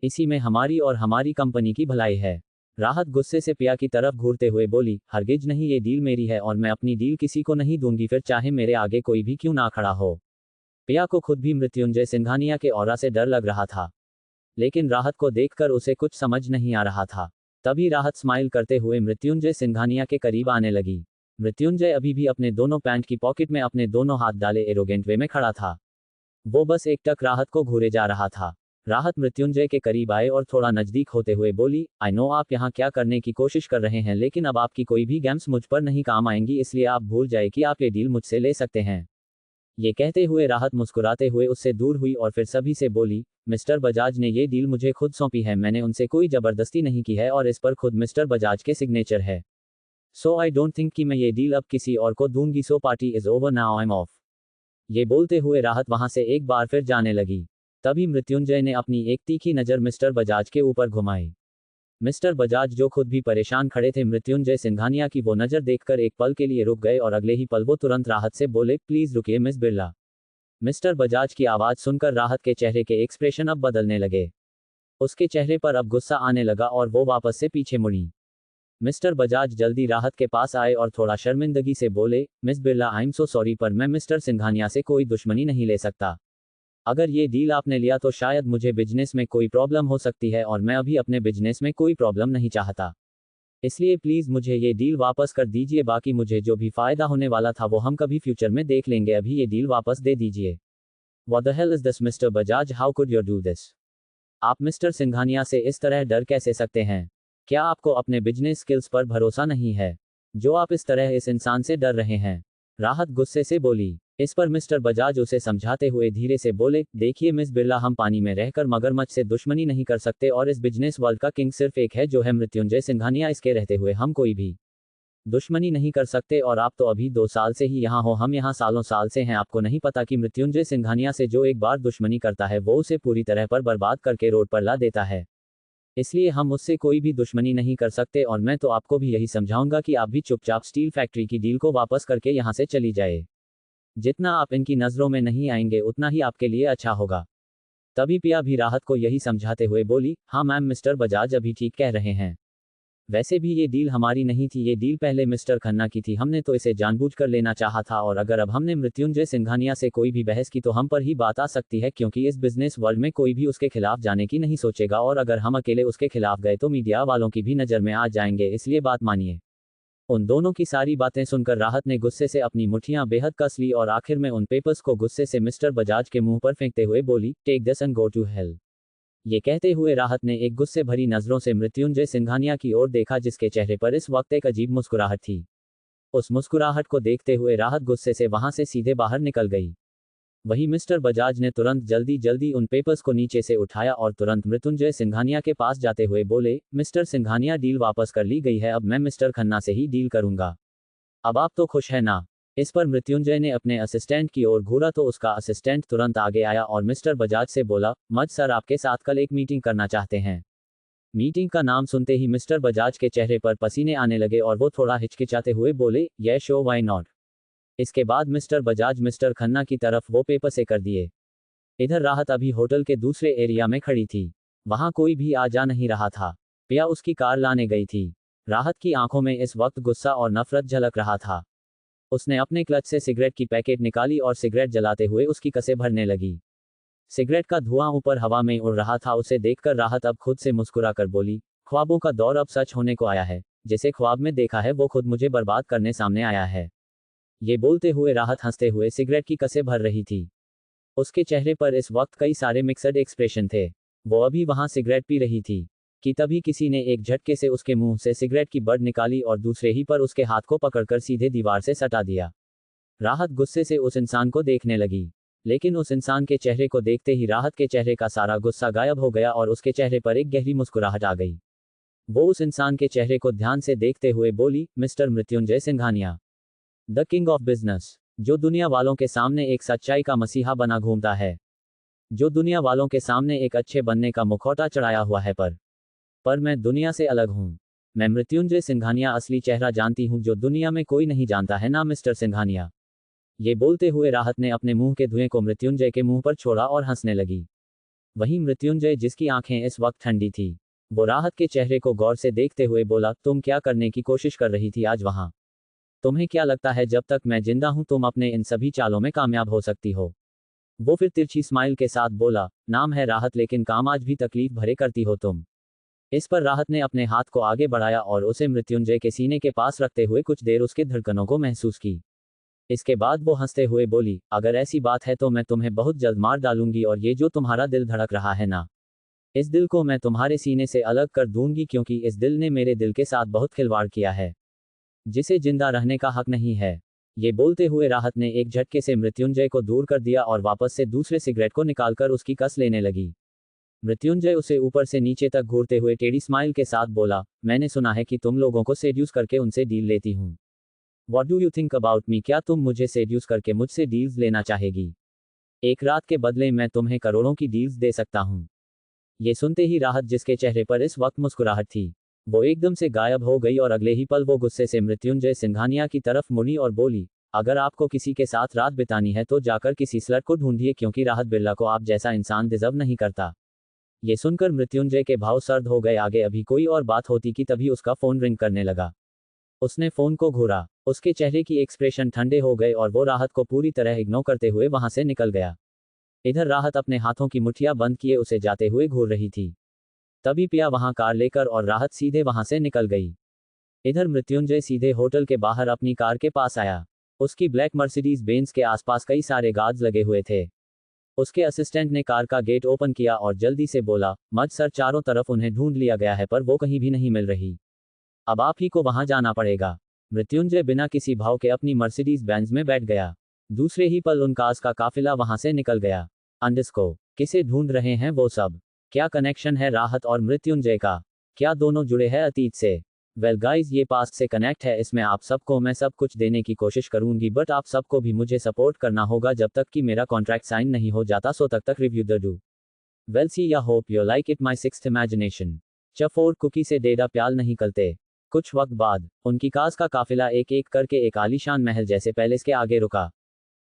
इसी में हमारी और हमारी कंपनी की भलाई है। राहत गुस्से से पिया की तरफ घूरते हुए बोली, हरगिज नहीं, ये डील मेरी है और मैं अपनी डील किसी को नहीं दूंगी, फिर चाहे मेरे आगे कोई भी क्यों ना खड़ा हो। पिया को खुद भी मृत्युंजय सिंघानिया के ऑरा से डर लग रहा था, लेकिन राहत को देखकर उसे कुछ समझ नहीं आ रहा था। तभी राहत स्माइल करते हुए मृत्युंजय सिंघानिया के करीब आने लगी। मृत्युंजय अभी भी अपने दोनों पैंट की पॉकेट में अपने दोनों हाथ डाले एरोगेंट वे में खड़ा था। वो बस एक टक राहत को घूरे जा रहा था। राहत मृत्युंजय के करीब आए और थोड़ा नजदीक होते हुए बोली, आई नो आप यहाँ क्या करने की कोशिश कर रहे हैं, लेकिन अब आपकी कोई भी गेम्स मुझ पर नहीं काम आएंगी, इसलिए आप भूल जाए कि आप ये डील मुझसे ले सकते हैं। ये कहते हुए राहत मुस्कुराते हुए उससे दूर हुई और फिर सभी से बोली, मिस्टर बजाज ने ये डील मुझे खुद सौंपी है, मैंने उनसे कोई जबरदस्ती नहीं की है और इस पर खुद मिस्टर बजाज के सिग्नेचर है। सो आई डोंट थिंक कि मैं ये डील अब किसी और को दूंगी, so party is over now, I am off. ये बोलते हुए राहत वहां से एक बार फिर जाने लगी। तभी मृत्युंजय ने अपनी एक तीखी नज़र मिस्टर बजाज के ऊपर घुमाई। मिस्टर बजाज जो खुद भी परेशान खड़े थे मृत्युंजय सिंघानिया की वो नज़र देखकर एक पल के लिए रुक गए और अगले ही पल वो तुरंत राहत से बोले, प्लीज रुकिए मिस बिरला। मिस्टर बजाज की आवाज़ सुनकर राहत के चेहरे के एक्सप्रेशन अब बदलने लगे। उसके चेहरे पर अब गुस्सा आने लगा और वो वापस से पीछे मुड़ी। मिस्टर बजाज जल्दी राहत के पास आए और थोड़ा शर्मिंदगी से बोले, miss Birla I am so sorry, पर मैं मिस्टर सिंघानिया से कोई दुश्मनी नहीं ले सकता। अगर ये डील आपने लिया तो शायद मुझे बिजनेस में कोई प्रॉब्लम हो सकती है और मैं अभी अपने बिजनेस में कोई प्रॉब्लम नहीं चाहता। इसलिए प्लीज़ मुझे ये डील वापस कर दीजिए, बाकी मुझे जो भी फ़ायदा होने वाला था वो हम कभी फ्यूचर में देख लेंगे, अभी ये डील वापस दे दीजिए। What the hell is this mister Bajaj, how could you do this? आप मिस्टर सिंघानिया से इस तरह डर कैसे सकते हैं? क्या आपको अपने बिजनेस स्किल्स पर भरोसा नहीं है, जो आप इस तरह इस इंसान से डर रहे हैं? राहत गुस्से से बोली। इस पर मिस्टर बजाज उसे समझाते हुए धीरे से बोले, देखिए मिस बिरला, हम पानी में रहकर मगरमच्छ से दुश्मनी नहीं कर सकते और इस बिजनेस वर्ल्ड का किंग सिर्फ एक है जो है मृत्युंजय सिंघानिया। इसके रहते हुए हम कोई भी दुश्मनी नहीं कर सकते और आप तो अभी 2 साल से ही यहाँ हो, हम यहाँ सालों साल से हैं। आपको नहीं पता कि मृत्युंजय सिंघानिया से जो एक बार दुश्मनी करता है वो उसे पूरी तरह पर बर्बाद करके रोड पर ला देता है। इसलिए हम उससे कोई भी दुश्मनी नहीं कर सकते और मैं तो आपको भी यही समझाऊंगा कि आप भी चुपचाप स्टील फैक्ट्री की डील को वापस करके यहाँ से चली जाए। जितना आप इनकी नज़रों में नहीं आएंगे उतना ही आपके लिए अच्छा होगा। तभी पिया भी राहत को यही समझाते हुए बोली, हाँ मैम, मिस्टर बजाज अभी ठीक कह रहे हैं। वैसे भी ये डील हमारी नहीं थी, ये डील पहले मिस्टर खन्ना की थी, हमने तो इसे जानबूझकर लेना चाहा था और अगर अब हमने मृत्युंजय सिंघानिया से कोई भी बहस की तो हम पर ही बात आ सकती है, क्योंकि इस बिजनेस वर्ल्ड में कोई भी उसके खिलाफ जाने की नहीं सोचेगा और अगर हम अकेले उसके खिलाफ गए तो मीडिया वालों की भी नज़र में आ जाएंगे, इसलिए बात मानिए। उन दोनों की सारी बातें सुनकर राहत ने गुस्से से अपनी मुठ्ठियां बेहद कस ली और आखिर में उन पेपर्स को गुस्से से मिस्टर बजाज के मुंह पर फेंकते हुए बोली, take this and go to hell. ये कहते हुए राहत ने एक गुस्से भरी नज़रों से मृत्युंजय सिंघानिया की ओर देखा, जिसके चेहरे पर इस वक्त एक अजीब मुस्कुराहट थी। उस मुस्कुराहट को देखते हुए राहत गुस्से से वहां से सीधे बाहर निकल गई। वही मिस्टर बजाज ने तुरंत जल्दी जल्दी उन पेपर्स को नीचे से उठाया और तुरंत मृत्युंजय सिंघानिया के पास जाते हुए बोले, मिस्टर सिंघानिया, डील वापस कर ली गई है, अब मैं मिस्टर खन्ना से ही डील करूंगा। अब आप तो खुश है ना? इस पर मृत्युंजय ने अपने असिस्टेंट की ओर घूरा तो उसका असिस्टेंट तुरंत आगे आया और मिस्टर बजाज से बोला, मज सर आपके साथ कल एक मीटिंग करना चाहते हैं। मीटिंग का नाम सुनते ही मिस्टर बजाज के चेहरे पर पसीने आने लगे और वो थोड़ा हिचकिचाते हुए बोले, यह शो वाई नॉट। इसके बाद मिस्टर बजाज मिस्टर खन्ना की तरफ वो पेपर से कर दिए। इधर राहत अभी होटल के दूसरे एरिया में खड़ी थी। वहां कोई भी आ जा नहीं रहा था। पिया उसकी कार लाने गई थी। राहत की आंखों में इस वक्त गुस्सा और नफरत झलक रहा था। उसने अपने क्लच से सिगरेट की पैकेट निकाली और सिगरेट जलाते हुए उसकी कसे भरने लगी। सिगरेट का धुआं ऊपर हवा में उड़ रहा था। उसे देखकर राहत अब खुद से मुस्कुराकर बोली, ख्वाबों का दौर अब सच होने को आया है। जिसे ख्वाब में देखा है वो खुद मुझे बर्बाद करने सामने आया है। ये बोलते हुए राहत हंसते हुए सिगरेट की कसे भर रही थी। उसके चेहरे पर इस वक्त कई सारे मिक्सड एक्सप्रेशन थे। वो अभी वहां सिगरेट पी रही थी कि तभी किसी ने एक झटके से उसके मुंह से सिगरेट की बड निकाली और दूसरे ही पर उसके हाथ को पकड़कर सीधे दीवार से सटा दिया। राहत गुस्से से उस इंसान को देखने लगी, लेकिन उस इंसान के चेहरे को देखते ही राहत के चेहरे का सारा गुस्सा गायब हो गया और उसके चेहरे पर एक गहरी मुस्कुराहट आ गई। वो उस इंसान के चेहरे को ध्यान से देखते हुए बोली, mister Mrityunjay Singhania, the king of business, जो दुनिया वालों के सामने एक सच्चाई का मसीहा बना घूमता है, जो दुनिया वालों के सामने एक अच्छे बनने का मुखौटा चढ़ाया हुआ है, पर मैं दुनिया से अलग हूं। मैं मृत्युंजय सिंघानिया असली चेहरा जानती हूं जो दुनिया में कोई नहीं जानता है, ना मिस्टर सिंघानिया। ये बोलते हुए राहत ने अपने मुंह के धुएं को मृत्युंजय के मुंह पर छोड़ा और हंसने लगी। वहीं मृत्युंजय, जिसकी आंखें इस वक्त ठंडी थी, वो राहत के चेहरे को गौर से देखते हुए बोला, तुम क्या करने की कोशिश कर रही थी आज वहां? तुम्हें क्या लगता है जब तक मैं जिंदा हूं तुम अपने इन सभी चालों में कामयाब हो सकती हो? वो फिर तिरछी स्माइल के साथ बोला, नाम है राहत लेकिन काम आज भी तकलीफ भरे करती हो तुम। इस पर राहत ने अपने हाथ को आगे बढ़ाया और उसे मृत्युंजय के सीने के पास रखते हुए कुछ देर उसके धड़कनों को महसूस की। इसके बाद वो हंसते हुए बोली, अगर ऐसी बात है तो मैं तुम्हें बहुत जल्द मार डालूंगी और ये जो तुम्हारा दिल धड़क रहा है ना, इस दिल को मैं तुम्हारे सीने से अलग कर दूंगी, क्योंकि इस दिल ने मेरे दिल के साथ बहुत खिलवाड़ किया है, जिसे जिंदा रहने का हक नहीं है। ये बोलते हुए राहत ने एक झटके से मृत्युंजय को दूर कर दिया और वापस से दूसरे सिगरेट को निकालकर उसकी कस लेने लगी। मृत्युंजय उसे ऊपर से नीचे तक घूरते हुए टेढ़ी स्माइल के साथ बोला, मैंने सुना है कि तुम लोगों को सेड्यूस करके उनसे डील लेती हूँ। What do you think about me? क्या तुम मुझे सेड्यूस करके मुझसे डील्स लेना चाहेगी? एक रात के बदले मैं तुम्हें करोड़ों की डील्स दे सकता हूँ। ये सुनते ही राहत, जिसके चेहरे पर इस वक्त मुस्कुराहट थी, वो एकदम से गायब हो गई और अगले ही पल वो गुस्से से मृत्युंजय सिंघानिया की तरफ मुड़ी और बोली, अगर आपको किसी के साथ रात बितानी है तो जाकर किसी स्लट को ढूंढिए, क्योंकि राहत बिरला को आप जैसा इंसान डिजर्व नहीं करता। ये सुनकर मृत्युंजय के भाव सर्द हो गए। आगे अभी कोई और बात होती कि तभी उसका फोन रिंग करने लगा। उसने फोन को घूरा, उसके चेहरे की एक्सप्रेशन ठंडे हो गए और वो राहत को पूरी तरह इग्नोर करते हुए वहां से निकल गया। इधर राहत अपने हाथों की मुठ्ठियां बंद किए उसे जाते हुए घूर रही थी। तभी पिया वहां कार लेकर और राहत सीधे वहां से निकल गई। इधर मृत्युंजय सीधे होटल के बाहर अपनी कार के पास आया। उसकी ब्लैक मर्सिडीज बेंज के आसपास कई सारे गार्ड्स लगे हुए थे। उसके असिस्टेंट ने कार का गेट ओपन किया और जल्दी से बोला, मज सर, चारों तरफ उन्हें ढूंढ लिया गया है पर वो कहीं भी नहीं मिल रही। अब आप ही को वहां जाना पड़ेगा। मृत्युंजय बिना किसी भाव के अपनी मर्सिडीज बेंज में बैठ गया। दूसरे ही पल उन कार्स का काफिला वहां से निकल गया। अंडस्को, किसे ढूंढ रहे हैं वो सब? क्या कनेक्शन है राहत और मृत्युंजय का? क्या दोनों जुड़े हैं अतीत से? वेल गाइज, ये पास्ट से कनेक्ट है। इसमें आप सबको मैं सब कुछ देने की कोशिश करूंगी, बट आप सबको भी मुझे सपोर्ट करना होगा जब तक कि मेरा कॉन्ट्रैक्ट साइन नहीं हो जाता, सो तक review the do well see या hope you like it my sixth imagination. चफोर कुकी से डेढ़ा प्याल नहीं कलते। कुछ वक्त बाद उनकी कार्स का काफिला एक एक करके एक आलीशान महल जैसे पैलेस के आगे रुका।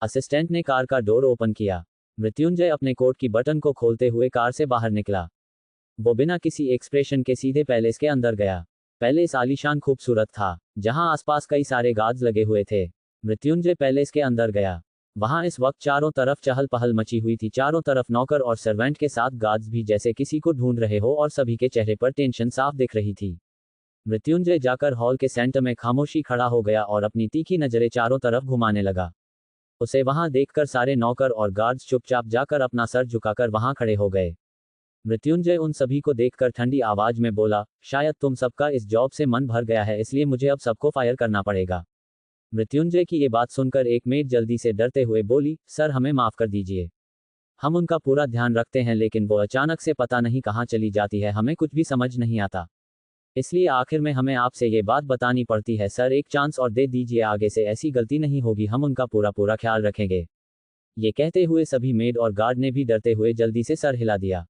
असिस्टेंट ने कार का डोर ओपन किया। मृत्युंजय अपने कोट की बटन को खोलते हुए कार से बाहर निकला। वो बिना किसी एक्सप्रेशन के सीधे पैलेस के अंदर गया। पैलेस आलीशान खूबसूरत था, जहां आसपास कई सारे गार्ड्स लगे हुए थे। मृत्युंजय पैलेस के अंदर गया। वहां इस वक्त चारों तरफ चहल पहल मची हुई थी। चारों तरफ नौकर और सर्वेंट के साथ गार्ड्स भी जैसे किसी को ढूंढ रहे हो और सभी के चेहरे पर टेंशन साफ दिख रही थी। मृत्युंजय जाकर हॉल के सेंटर में खामोशी खड़ा हो गया और अपनी तीखी नजरें चारों तरफ घुमाने लगा। उसे वहां देखकर सारे नौकर और गार्ड्स चुपचाप जाकर अपना सर झुकाकर वहां खड़े हो गए। मृत्युंजय उन सभी को देखकर ठंडी आवाज में बोला, शायद तुम सबका इस जॉब से मन भर गया है, इसलिए मुझे अब सबको फायर करना पड़ेगा। मृत्युंजय की ये बात सुनकर एक मेड जल्दी से डरते हुए बोली, सर हमें माफ कर दीजिए, हम उनका पूरा ध्यान रखते हैं, लेकिन वो अचानक से पता नहीं कहाँ चली जाती है, हमें कुछ भी समझ नहीं आता, इसलिए आखिर में हमें आपसे ये बात बतानी पड़ती है। सर एक चांस और दे दीजिए, आगे से ऐसी गलती नहीं होगी, हम उनका पूरा पूरा ख्याल रखेंगे। ये कहते हुए सभी मेड और गार्ड ने भी डरते हुए जल्दी से सर हिला दिया।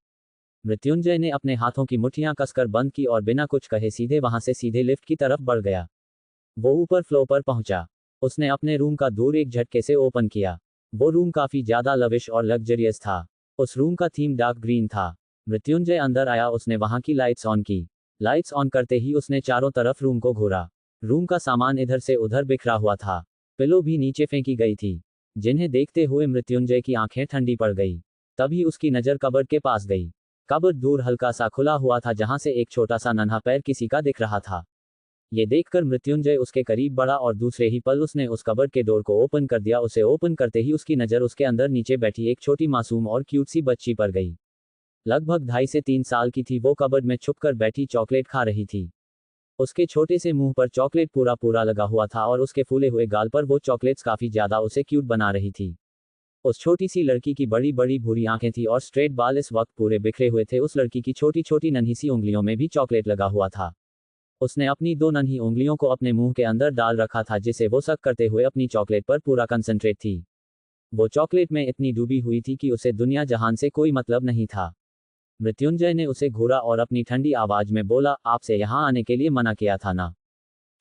मृत्युंजय ने अपने हाथों की मुट्ठियां कसकर बंद की और बिना कुछ कहे सीधे वहां से सीधे लिफ्ट की तरफ बढ़ गया। वो ऊपर फ्लोर पर पहुंचा। उसने अपने रूम का दूर एक झटके से ओपन किया। वो रूम काफी ज्यादा लविश और लग्जरियस था। उस रूम का थीम डार्क ग्रीन था। मृत्युंजय अंदर आया, उसने वहां की लाइट्स ऑन की। लाइट्स ऑन करते ही उसने चारों तरफ रूम को घूरा। रूम का सामान इधर से उधर बिखरा हुआ था। पिलो भी नीचे फेंकी गई थी, जिन्हें देखते हुए मृत्युंजय की आंखें ठंडी पड़ गई। तभी उसकी नज़र कबर्ड के पास गई। कबर्ड दूर हल्का सा खुला हुआ था, जहां से एक छोटा सा नन्हा पैर किसी का दिख रहा था। ये देखकर मृत्युंजय उसके करीब बढ़ा और दूसरे ही पल उसने उस कबर्ड के डोर को ओपन कर दिया। उसे ओपन करते ही उसकी नज़र उसके अंदर नीचे बैठी एक छोटी मासूम और क्यूट सी बच्ची पर गई। लगभग 2.5 से 3 साल की थी वो। कबर्ड में छुपकर बैठी चॉकलेट खा रही थी। उसके छोटे से मुंह पर चॉकलेट पूरा पूरा लगा हुआ था और उसके फूले हुए गाल पर वो चॉकलेट्स काफी ज्यादा उसे क्यूट बना रही थी। उस छोटी सी लड़की की बड़ी बड़ी भूरी आंखें थी और स्ट्रेट बाल इस वक्त पूरे बिखरे हुए थे। उस लड़की की छोटी छोटी नन्ही सी उंगलियों में भी चॉकलेट लगा हुआ था। उसने अपनी 2 नन्ही उंगलियों को अपने मुंह के अंदर डाल रखा था, जिसे वो सक करते हुए अपनी चॉकलेट पर पूरा कंसंट्रेट थी। वो चॉकलेट में इतनी डूबी हुई थी कि उसे दुनिया जहान से कोई मतलब नहीं था। मृत्युंजय ने उसे घूरा और अपनी ठंडी आवाज में बोला, आपसे यहाँ आने के लिए मना किया था ना?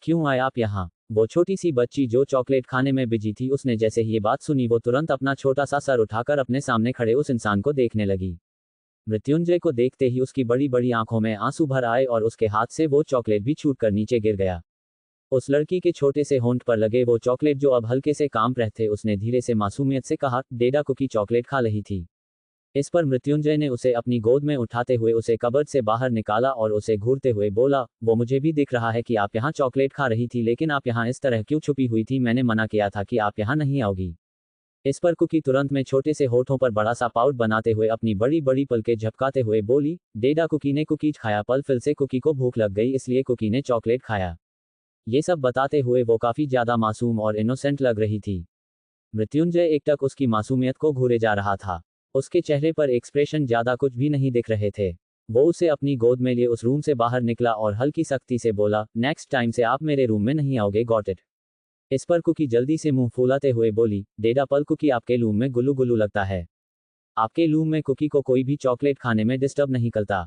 क्यों आए आप यहाँ? वो छोटी सी बच्ची जो चॉकलेट खाने में बिजी थी, उसने जैसे ही ये बात सुनी वो तुरंत अपना छोटा सा सर उठाकर अपने सामने खड़े उस इंसान को देखने लगी। मृत्युंजय को देखते ही उसकी बड़ी बड़ी आंखों में आंसू भर आए और उसके हाथ से वो चॉकलेट भी छूट कर नीचे गिर गया। उस लड़की के छोटे से होंठ पर लगे वो चॉकलेट जो अब हल्के से कांप रहे थे, उसने धीरे से मासूमियत से कहा, डेडा कुकी चॉकलेट खा रही थी। इस पर मृत्युंजय ने उसे अपनी गोद में उठाते हुए उसे कबर्ड से बाहर निकाला और उसे घूरते हुए बोला, वो मुझे भी दिख रहा है कि आप यहाँ चॉकलेट खा रही थी, लेकिन आप यहाँ इस तरह क्यों छुपी हुई थी? मैंने मना किया था कि आप यहाँ नहीं आओगी। इस पर कुकी तुरंत में छोटे से होठों पर बड़ा सा पाउट बनाते हुए अपनी बड़ी बड़ी पलकें झपकाते हुए बोली, डेडा कुकी ने कुकीज खाया। पल फिर से कुकी को भूख लग गई, इसलिए कुकी ने चॉकलेट खाया। ये सब बताते हुए वो काफी ज्यादा मासूम और इनोसेंट लग रही थी। मृत्युंजय एकटक उसकी मासूमियत को घूरे जा रहा था। उसके चेहरे पर एक्सप्रेशन ज्यादा कुछ भी नहीं दिख रहे थे। वो उसे अपनी गोद में लिए उस रूम से बाहर निकला और हल्की सख्ती से बोला, नेक्स्ट टाइम से आप मेरे रूम में नहीं आओगे, गॉट इट? इस पर कुकी जल्दी से मुंह फुलाते हुए बोली, डेडा पल कुकी आपके रूम में गुल्लू गुल्लू लगता है। आपके रूम में कुकी को कोई भी चॉकलेट खाने में डिस्टर्ब नहीं करता।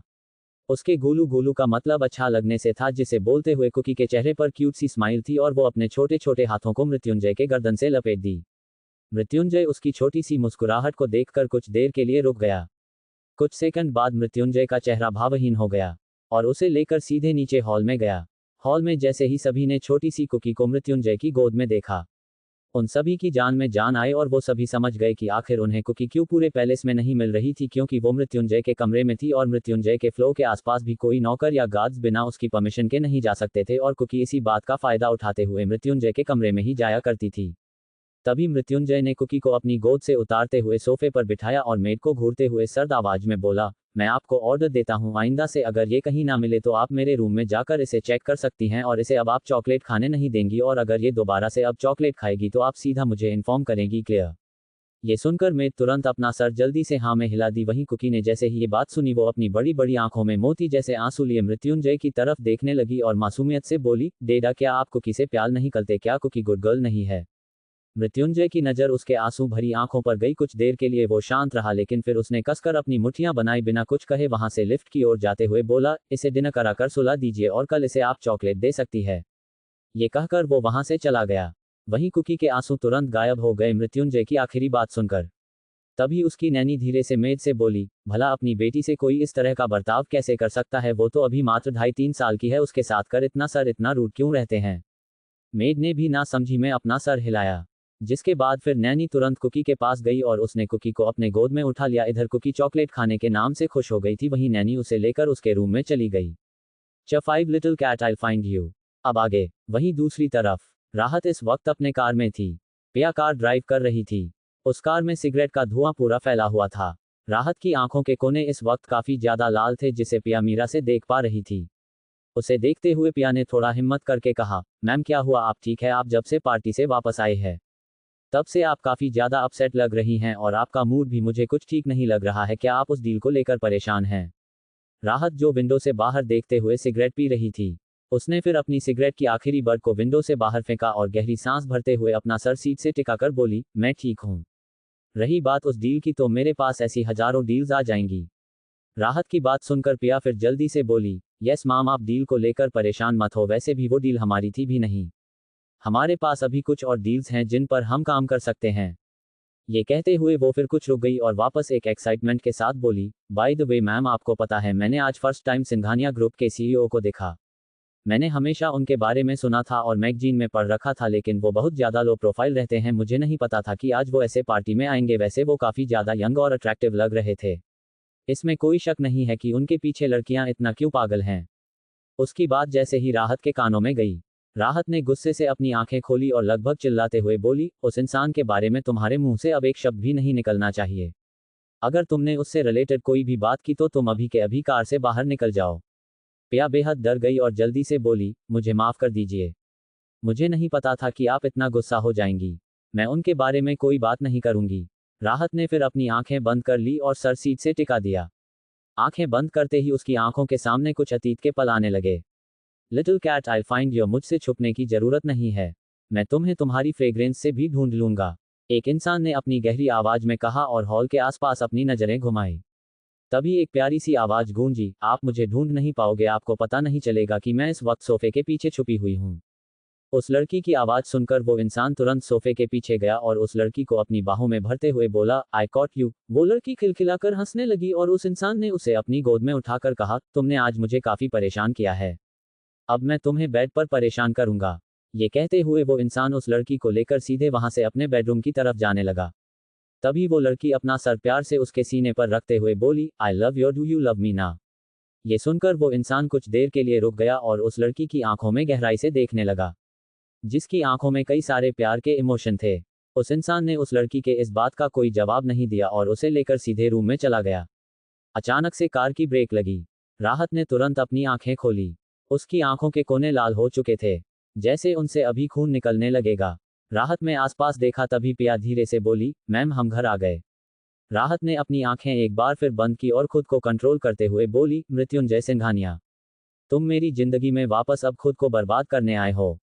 उसके गोलू गोलू का मतलब अच्छा लगने से था, जिसे बोलते हुए कुकी के चेहरे पर क्यूट सी स्माइल थी और वो अपने छोटे छोटे हाथों को मृत्युंजय के गर्दन से लपेट दी। मृत्युंजय उसकी छोटी सी मुस्कुराहट को देखकर कुछ देर के लिए रुक गया। कुछ सेकंड बाद मृत्युंजय का चेहरा भावहीन हो गया और उसे लेकर सीधे नीचे हॉल में गया। हॉल में जैसे ही सभी ने छोटी सी कुकी को मृत्युंजय की गोद में देखा, उन सभी की जान में जान आई और वो सभी समझ गए कि आखिर उन्हें कुकी क्यों पूरे पैलेस में नहीं मिल रही थी, क्योंकि वो मृत्युंजय के कमरे में थी और मृत्युंजय के फ्लो के आसपास भी कोई नौकर या गार्ड्स बिना उसकी परमिशन के नहीं जा सकते थे और कुकी इसी बात का फायदा उठाते हुए मृत्युंजय के कमरे में ही जाया करती थी। तभी मृत्युंजय ने कुकी को अपनी गोद से उतारते हुए सोफे पर बिठाया और मेड को घूरते हुए सर्द आवाज में बोला, मैं आपको ऑर्डर देता हूँ, आइंदा से अगर ये कहीं ना मिले तो आप मेरे रूम में जाकर इसे चेक कर सकती हैं और इसे अब आप चॉकलेट खाने नहीं देंगी, और अगर ये दोबारा से अब चॉकलेट खाएगी तो आप सीधा मुझे इन्फॉर्म करेंगी, क्लियर? ये सुनकर मेड तुरंत अपना सर जल्दी से हाँ में हिला दी। वहीं कुकी ने जैसे ही ये बात सुनी वो अपनी बड़ी बड़ी आंखों में मोती जैसे आंसू लिए मृत्युंजय की तरफ देखने लगी और मासूमियत से बोली, डेडा क्या आप कुकी से प्यार नहीं करते? क्या कुकी गुड गर्ल नहीं है? मृत्युंजय की नज़र उसके आंसू भरी आंखों पर गई। कुछ देर के लिए वो शांत रहा, लेकिन फिर उसने कसकर अपनी मुट्ठियां बनाई बिना कुछ कहे वहां से लिफ्ट की ओर जाते हुए बोला, इसे डिनर कराकर सुला दीजिए और कल इसे आप चॉकलेट दे सकती है। ये कहकर वो वहां से चला गया। वहीं कुकी के आंसू तुरंत गायब हो गए मृत्युंजय की आखिरी बात सुनकर। तभी उसकी नैनी धीरे से मेड से बोली, भला अपनी बेटी से कोई इस तरह का बर्ताव कैसे कर सकता है? वो तो अभी मात्र 2.5-3 साल की है, उसके साथ कर इतना सर इतना रूड क्यों रहते हैं? मेड ने भी ना समझी में अपना सर हिलाया, जिसके बाद फिर नैनी तुरंत कुकी के पास गई और उसने कुकी को अपने गोद में उठा लिया। इधर कुकी चॉकलेट खाने के नाम से खुश हो गई थी, वहीं नैनी उसे लेकर उसके रूम में चली गई। च 5 little cat I find you. अब आगे। वहीं दूसरी तरफ राहत इस वक्त अपने कार में थी। पिया कार ड्राइव कर रही थी। उस कार में सिगरेट का धुआं पूरा फैला हुआ था। राहत की आंखों के कोने इस वक्त काफी ज्यादा लाल थे, जिसे पिया मीरा से देख पा रही थी। उसे देखते हुए पिया ने थोड़ा हिम्मत करके कहा, मैम क्या हुआ, आप ठीक है? आप जब से पार्टी से वापस आए हैं तब से आप काफी ज्यादा अपसेट लग रही हैं और आपका मूड भी मुझे कुछ ठीक नहीं लग रहा है। क्या आप उस डील को लेकर परेशान हैं? राहत जो विंडो से बाहर देखते हुए सिगरेट पी रही थी, उसने फिर अपनी सिगरेट की आखिरी बर्ड को विंडो से बाहर फेंका और गहरी सांस भरते हुए अपना सर सीट से टिकाकर बोली, मैं ठीक हूँ। रही बात उस डील की, तो मेरे पास ऐसी हजारों डील्स आ जाएंगी। राहत की बात सुनकर पिया फिर जल्दी से बोली, यस माम, आप डील को लेकर परेशान मत हो, वैसे भी वो डील हमारी थी भी नहीं। हमारे पास अभी कुछ और डील्स हैं जिन पर हम काम कर सकते हैं। ये कहते हुए वो फिर कुछ रुक गई और वापस एक एक्साइटमेंट के साथ बोली, बाय द वे मैम, आपको पता है मैंने आज फर्स्ट टाइम सिंघानिया ग्रुप के सीईओ को देखा। मैंने हमेशा उनके बारे में सुना था और मैगजीन में पढ़ रखा था, लेकिन वो बहुत ज़्यादा लो प्रोफाइल रहते हैं। मुझे नहीं पता था कि आज वो ऐसे पार्टी में आएंगे। वैसे वो काफ़ी ज़्यादा यंग और अट्रैक्टिव लग रहे थे। इसमें कोई शक नहीं है कि उनके पीछे लड़कियां इतना क्यों पागल हैं। उसकी बात जैसे ही राहत के कानों में गई, राहत ने गुस्से से अपनी आंखें खोली और लगभग चिल्लाते हुए बोली, उस इंसान के बारे में तुम्हारे मुंह से अब एक शब्द भी नहीं निकलना चाहिए। अगर तुमने उससे रिलेटेड कोई भी बात की तो तुम अभी के अभी कार से बाहर निकल जाओ। पिया बेहद डर गई और जल्दी से बोली, मुझे माफ़ कर दीजिए। मुझे नहीं पता था कि आप इतना गुस्सा हो जाएंगी। मैं उनके बारे में कोई बात नहीं करूंगी। राहत ने फिर अपनी आंखें बंद कर ली और सर सीट से टिका दिया। आंखें बंद करते ही उसकी आंखों के सामने कुछ अतीत के पल आने लगे। Little cat, I find you, मुझसे छुपने की जरूरत नहीं है। मैं तुम्हें तुम्हारी फ्रेग्रेंस से भी ढूंढ लूंगा। एक इंसान ने अपनी गहरी आवाज में कहा और हॉल के आसपास अपनी नजरें घुमाई। तभी एक प्यारी सी आवाज गूंजी, आप मुझे ढूंढ नहीं पाओगे, आपको पता नहीं चलेगा कि मैं इस वक्त सोफे के पीछे छुपी हुई हूँ। उस लड़की की आवाज सुनकर वो इंसान तुरंत सोफे के पीछे गया और उस लड़की को अपनी बाहों में भरते हुए बोला, आई कॉट यू। वो लड़की खिलखिलाकर हंसने लगी और उस इंसान ने उसे अपनी गोद में उठाकर कहा, तुमने आज मुझे काफी परेशान किया है। अब मैं तुम्हें बेड पर परेशान करूंगा। ये कहते हुए वो इंसान उस लड़की को लेकर सीधे वहां से अपने बेडरूम की तरफ जाने लगा। तभी वो लड़की अपना सर प्यार से उसके सीने पर रखते हुए बोली, I love you, do you love me ना। ये सुनकर वो इंसान कुछ देर के लिए रुक गया और उस लड़की की आंखों में गहराई से देखने लगा, जिसकी आंखों में कई सारे प्यार के इमोशन थे। उस इंसान ने उस लड़की के इस बात का कोई जवाब नहीं दिया और उसे लेकर सीधे रूम में चला गया। अचानक से कार की ब्रेक लगी। राहत ने तुरंत अपनी आंखें खोली। उसकी आंखों के कोने लाल हो चुके थे, जैसे उनसे अभी खून निकलने लगेगा। राहत में आसपास देखा तभी पिया धीरे से बोली, मैम हम घर आ गए। राहत ने अपनी आंखें एक बार फिर बंद की और खुद को कंट्रोल करते हुए बोली, मृत्युंजय सिंघानिया, तुम मेरी जिंदगी में वापस अब खुद को बर्बाद करने आए हो।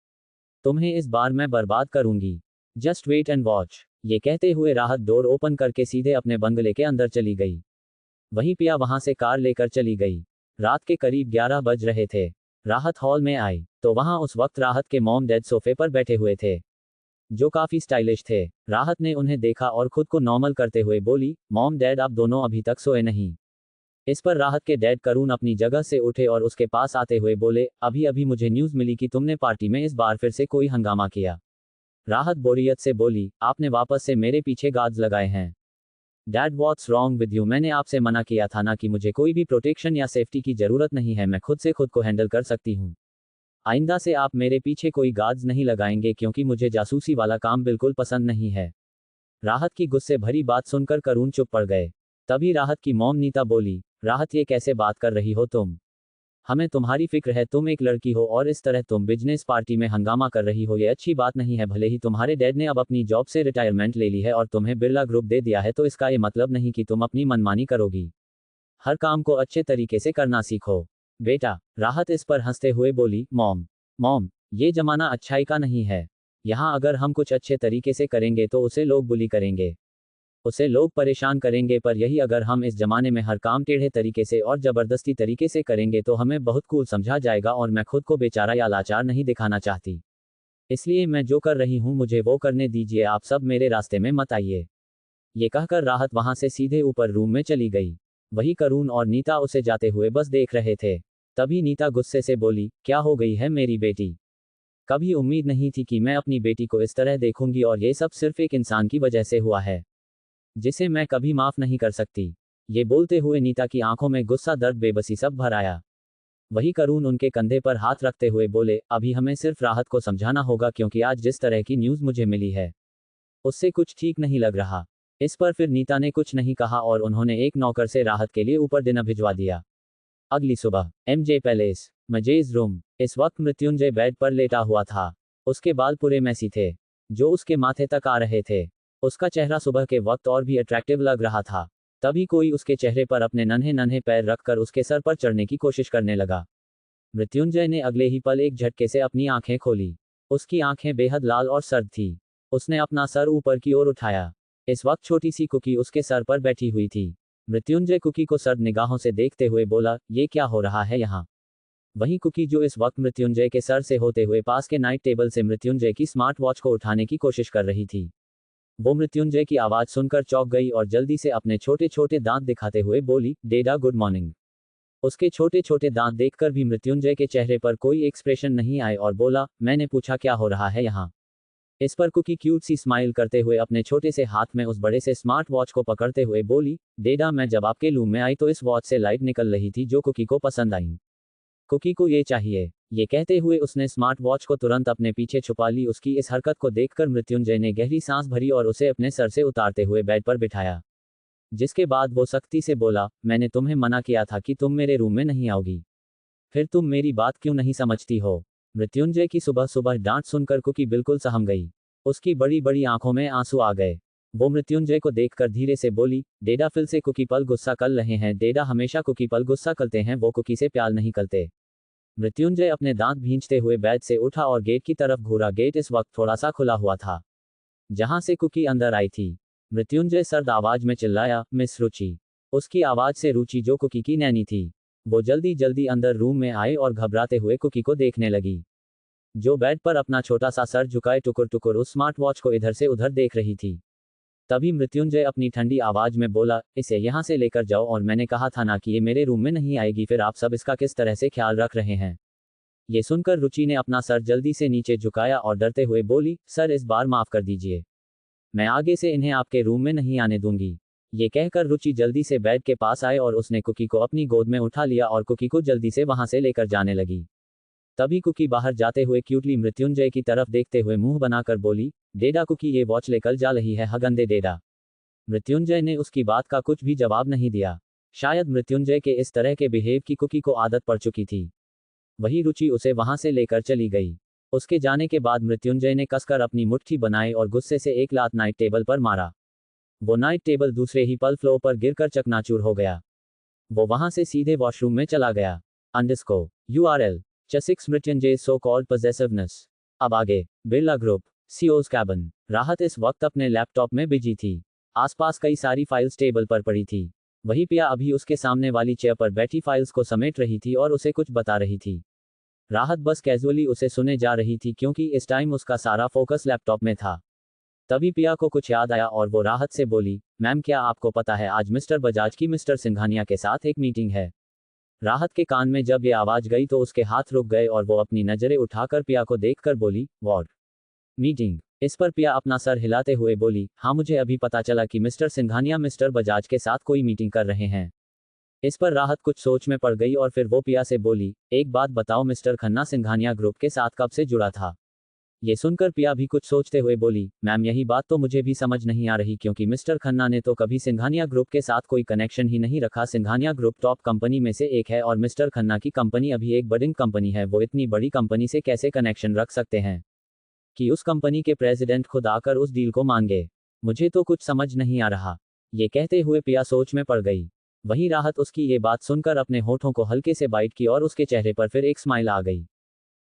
तुम्हें इस बार मैं बर्बाद करूंगी। Just wait and watch. ये कहते हुए राहत डोर ओपन करके सीधे अपने बंगले के अंदर चली गई। वहीं पिया वहां से कार लेकर चली गई। रात के करीब 11 बज रहे थे। राहत हॉल में आई तो वहां उस वक्त राहत के मॉम डैड सोफे पर बैठे हुए थे, जो काफी स्टाइलिश थे। राहत ने उन्हें देखा और खुद को नॉर्मल करते हुए बोली, मॉम डैड आप दोनों अभी तक सोए नहीं। इस पर राहत के डैड करुण अपनी जगह से उठे और उसके पास आते हुए बोले, अभी अभी मुझे न्यूज़ मिली कि तुमने पार्टी में इस बार फिर से कोई हंगामा किया। राहत बोरियत से बोली, आपने वापस से मेरे पीछे गार्ड्स लगाए हैं। Dad what's wrong with you, मैंने आपसे मना किया था ना कि मुझे कोई भी प्रोटेक्शन या सेफ्टी की जरूरत नहीं है, मैं खुद से खुद को हैंडल कर सकती हूँ। आइंदा से आप मेरे पीछे कोई गार्ड्स नहीं लगाएंगे क्योंकि मुझे जासूसी वाला काम बिल्कुल पसंद नहीं है। राहत की गुस्से भरी बात सुनकर करुण चुप पड़ गए। तभी राहत की मॉम नीता बोली, राहत ये कैसे बात कर रही हो तुम? हमें तुम्हारी फिक्र है, तुम एक लड़की हो और इस तरह तुम बिजनेस पार्टी में हंगामा कर रही हो, ये अच्छी बात नहीं है। भले ही तुम्हारे डैड ने अब अपनी जॉब से रिटायरमेंट ले ली है और तुम्हें बिरला ग्रुप दे दिया है, तो इसका ये मतलब नहीं कि तुम अपनी मनमानी करोगी। हर काम को अच्छे तरीके से करना सीखो बेटा। राहत इस पर हंसते हुए बोली, मॉम, ये जमाना अच्छाई का नहीं है। यहाँ अगर हम कुछ अच्छे तरीके से करेंगे तो उसे लोग बुली करेंगे, उसे लोग परेशान करेंगे, पर यही अगर हम इस जमाने में हर काम टेढ़े तरीके से और जबरदस्ती तरीके से करेंगे तो हमें बहुत कूल समझा जाएगा और मैं खुद को बेचारा या लाचार नहीं दिखाना चाहती। इसलिए मैं जो कर रही हूँ मुझे वो करने दीजिए, आप सब मेरे रास्ते में मत आइए। ये कहकर राहत वहां से सीधे ऊपर रूम में चली गई। वही करुण और नीता उसे जाते हुए बस देख रहे थे। तभी नीता गुस्से से बोली, क्या हो गई है मेरी बेटी? कभी उम्मीद नहीं थी कि मैं अपनी बेटी को इस तरह देखूंगी और ये सब सिर्फ एक इंसान की वजह से हुआ है, जिसे मैं कभी माफ नहीं कर सकती। ये बोलते हुए नीता की आंखों में गुस्सा, दर्द, बेबसी सब भर आया। वही करुण उनके कंधे पर हाथ रखते हुए बोले, अभी हमें सिर्फ राहत को समझाना होगा क्योंकि आज जिस तरह की न्यूज़ मुझे मिली है उससे कुछ ठीक नहीं लग रहा। इस पर फिर नीता ने कुछ नहीं कहा और उन्होंने एक नौकर से राहत के लिए ऊपर डिनर भिजवा दिया। अगली सुबह एमजे पैलेस, मजेज रूम। इस वक्त मृत्युंजय बेड पर लेटा हुआ था। उसके बाल पूरे मैसी थे, जो उसके माथे तक आ रहे थे। उसका चेहरा सुबह के वक्त और भी अट्रैक्टिव लग रहा था। तभी कोई उसके चेहरे पर अपने नन्हे नन्हे पैर रखकर उसके सर पर चढ़ने की कोशिश करने लगा। मृत्युंजय ने अगले ही पल एक झटके से अपनी आंखें खोली। उसकी आंखें बेहद लाल और सर्द थी। उसने अपना सर ऊपर की ओर उठाया। इस वक्त छोटी सी कुकी उसके सर पर बैठी हुई थी। मृत्युंजय कुकी को सर्द निगाहों से देखते हुए बोला, ये क्या हो रहा है यहाँ? वही कुकी जो इस वक्त मृत्युंजय के सर से होते हुए पास के नाइट टेबल से मृत्युंजय की स्मार्ट वॉच को उठाने की कोशिश कर रही थी। वो मृत्युंजय की आवाज सुनकर चौंक गई और जल्दी से अपने छोटे छोटे दांत दिखाते हुए बोली, डेडा गुड मॉर्निंग। उसके छोटे छोटे दांत देखकर भी मृत्युंजय के चेहरे पर कोई एक्सप्रेशन नहीं आए और बोला, मैंने पूछा क्या हो रहा है यहाँ। इस पर कुकी क्यूट सी स्माइल करते हुए अपने छोटे से हाथ में उस बड़े से स्मार्ट वॉच को पकड़ते हुए बोली, डेडा मैं जब आपके रूम में आई तो इस वॉच से लाइट निकल रही थी जो कुकी को पसंद आई। कुकी को ये चाहिए। ये कहते हुए उसने स्मार्ट वॉच को तुरंत अपने पीछे छुपा ली। उसकी इस हरकत को देखकर मृत्युंजय ने गहरी सांस भरी और उसे अपने सर से उतारते हुए बेड पर बिठाया। जिसके बाद वो सख्ती से बोला, मैंने तुम्हें मना किया था कि तुम मेरे रूम में नहीं आओगी, फिर तुम मेरी बात क्यों नहीं समझती हो। मृत्युंजय की सुबह सुबह डांट सुनकर कुकी बिल्कुल सहम गई। उसकी बड़ी बड़ी आंखों में आंसू आ गए। वो मृत्युंजय को देखकर धीरे से बोली, डेडा फिर से कुकी पल गुस्सा कर रहे हैं। डेडा हमेशा कुकी पल गुस्सा करते हैं, वो कुकी से प्यार नहीं करते। मृत्युंजय अपने दांत भींचते हुए बेड से उठा और गेट की तरफ घूरा। गेट इस वक्त थोड़ा सा खुला हुआ था जहां से कुकी अंदर आई थी। मृत्युंजय सर्द आवाज में चिल्लाया, मिस रुचि। उसकी आवाज से रुचि जो कुकी की नैनी थी वो जल्दी जल्दी अंदर रूम में आए और घबराते हुए कुकी को देखने लगी, जो बेड पर अपना छोटा सा सर झुकाए टुकुर टुकुर उस स्मार्ट वॉच को इधर से उधर देख रही थी। तभी मृत्युंजय अपनी ठंडी आवाज में बोला, इसे यहाँ से लेकर जाओ, और मैंने कहा था ना कि ये मेरे रूम में नहीं आएगी, फिर आप सब इसका किस तरह से ख्याल रख रहे हैं। ये सुनकर रुचि ने अपना सर जल्दी से नीचे झुकाया और डरते हुए बोली, सर इस बार माफ कर दीजिए, मैं आगे से इन्हें आपके रूम में नहीं आने दूंगी। ये कहकर रुचि जल्दी से बेड के पास आए और उसने कुकी को अपनी गोद में उठा लिया और कुकी को जल्दी से वहां से लेकर जाने लगी। तभी कुकी बाहर जाते हुए क्यूटली मृत्युंजय की तरफ देखते हुए मुंह बनाकर बोली, डेडा कुकी ये वॉच लेकर जा रही है हगंदे डेडा। मृत्युंजय ने उसकी बात का कुछ भी जवाब नहीं दिया। शायद मृत्युंजय के इस तरह के बिहेव की कुकी को आदत पड़ चुकी थी। वही रुचि उसे वहां से लेकर चली गई। उसके जाने के बाद मृत्युंजय ने कसकर अपनी मुट्ठी बनाई और गुस्से से एक लात नाइट टेबल पर मारा। वो नाइट टेबल दूसरे ही पल फ्लोर पर गिरकर चकनाचूर हो गया। वो वहां से सीधे वॉशरूम में चला गया। अंडरस्को URL च6 मृत्युंजय सो कॉल्ड पजेसिवनेस। अब आगे, बिरला ग्रुप CEO's कैबिन। राहत इस वक्त अपने लैपटॉप में बिजी थी। आसपास कई सारी फाइल्स टेबल पर पड़ी थी। वही पिया अभी उसके सामने वाली चेयर पर बैठी फाइल्स को समेट रही थी और उसे कुछ बता रही थी। राहत बस कैजुअली उसे सुने जा रही थी क्योंकि इस टाइम उसका सारा फोकस लैपटॉप में था। तभी पिया को कुछ याद आया और वो राहत से बोली, मैम क्या आपको पता है आज मिस्टर बजाज की मिस्टर सिंघानिया के साथ एक मीटिंग है। राहत के कान में जब ये आवाज गई तो उसके हाथ रुक गए और वो अपनी नजरें उठाकर पिया को देखकर बोली, व्हाट मीटिंग। इस पर पिया अपना सर हिलाते हुए बोली, हाँ मुझे अभी पता चला कि मिस्टर सिंघानिया मिस्टर बजाज के साथ कोई मीटिंग कर रहे हैं। इस पर राहत कुछ सोच में पड़ गई और फिर वो पिया से बोली, एक बात बताओ मिस्टर खन्ना सिंघानिया ग्रुप के साथ कब से जुड़ा था। ये सुनकर पिया भी कुछ सोचते हुए बोली, मैम यही बात तो मुझे भी समझ नहीं आ रही क्योंकि मिस्टर खन्ना ने तो कभी सिंघानिया ग्रुप के साथ कोई कनेक्शन ही नहीं रखा। सिंघानिया ग्रुप टॉप कंपनी में से एक है और मिस्टर खन्ना की कंपनी अभी एक बडिंग कंपनी है। वो इतनी बड़ी कंपनी से कैसे कनेक्शन रख सकते हैं कि उस कंपनी के प्रेसिडेंट खुद आकर उस डील को मांगे। मुझे तो कुछ समझ नहीं आ रहा। ये कहते हुए पिया सोच में पड़ गई। वहीं राहत उसकी ये बात सुनकर अपने होठों को हल्के से बाइट की और उसके चेहरे पर फिर एक स्माइल आ गई।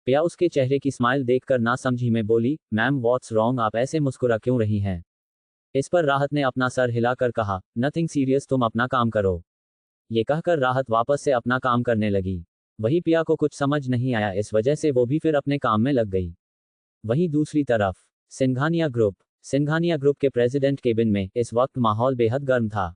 पिया उसके चेहरे की स्माइल देखकर ना समझी में बोली, मैम व्हाट्स रॉन्ग, आप ऐसे मुस्कुरा क्यों रही हैं। इस पर राहत ने अपना सर हिलाकर कहा, नथिंग सीरियस, तुम अपना काम करो। ये कहकर राहत वापस से अपना काम करने लगी। वही पिया को कुछ समझ नहीं आया, इस वजह से वो भी फिर अपने काम में लग गई। वहीं दूसरी तरफ सिंघानिया ग्रुप के प्रेसिडेंट केबिन में इस वक्त माहौल बेहद गर्म था।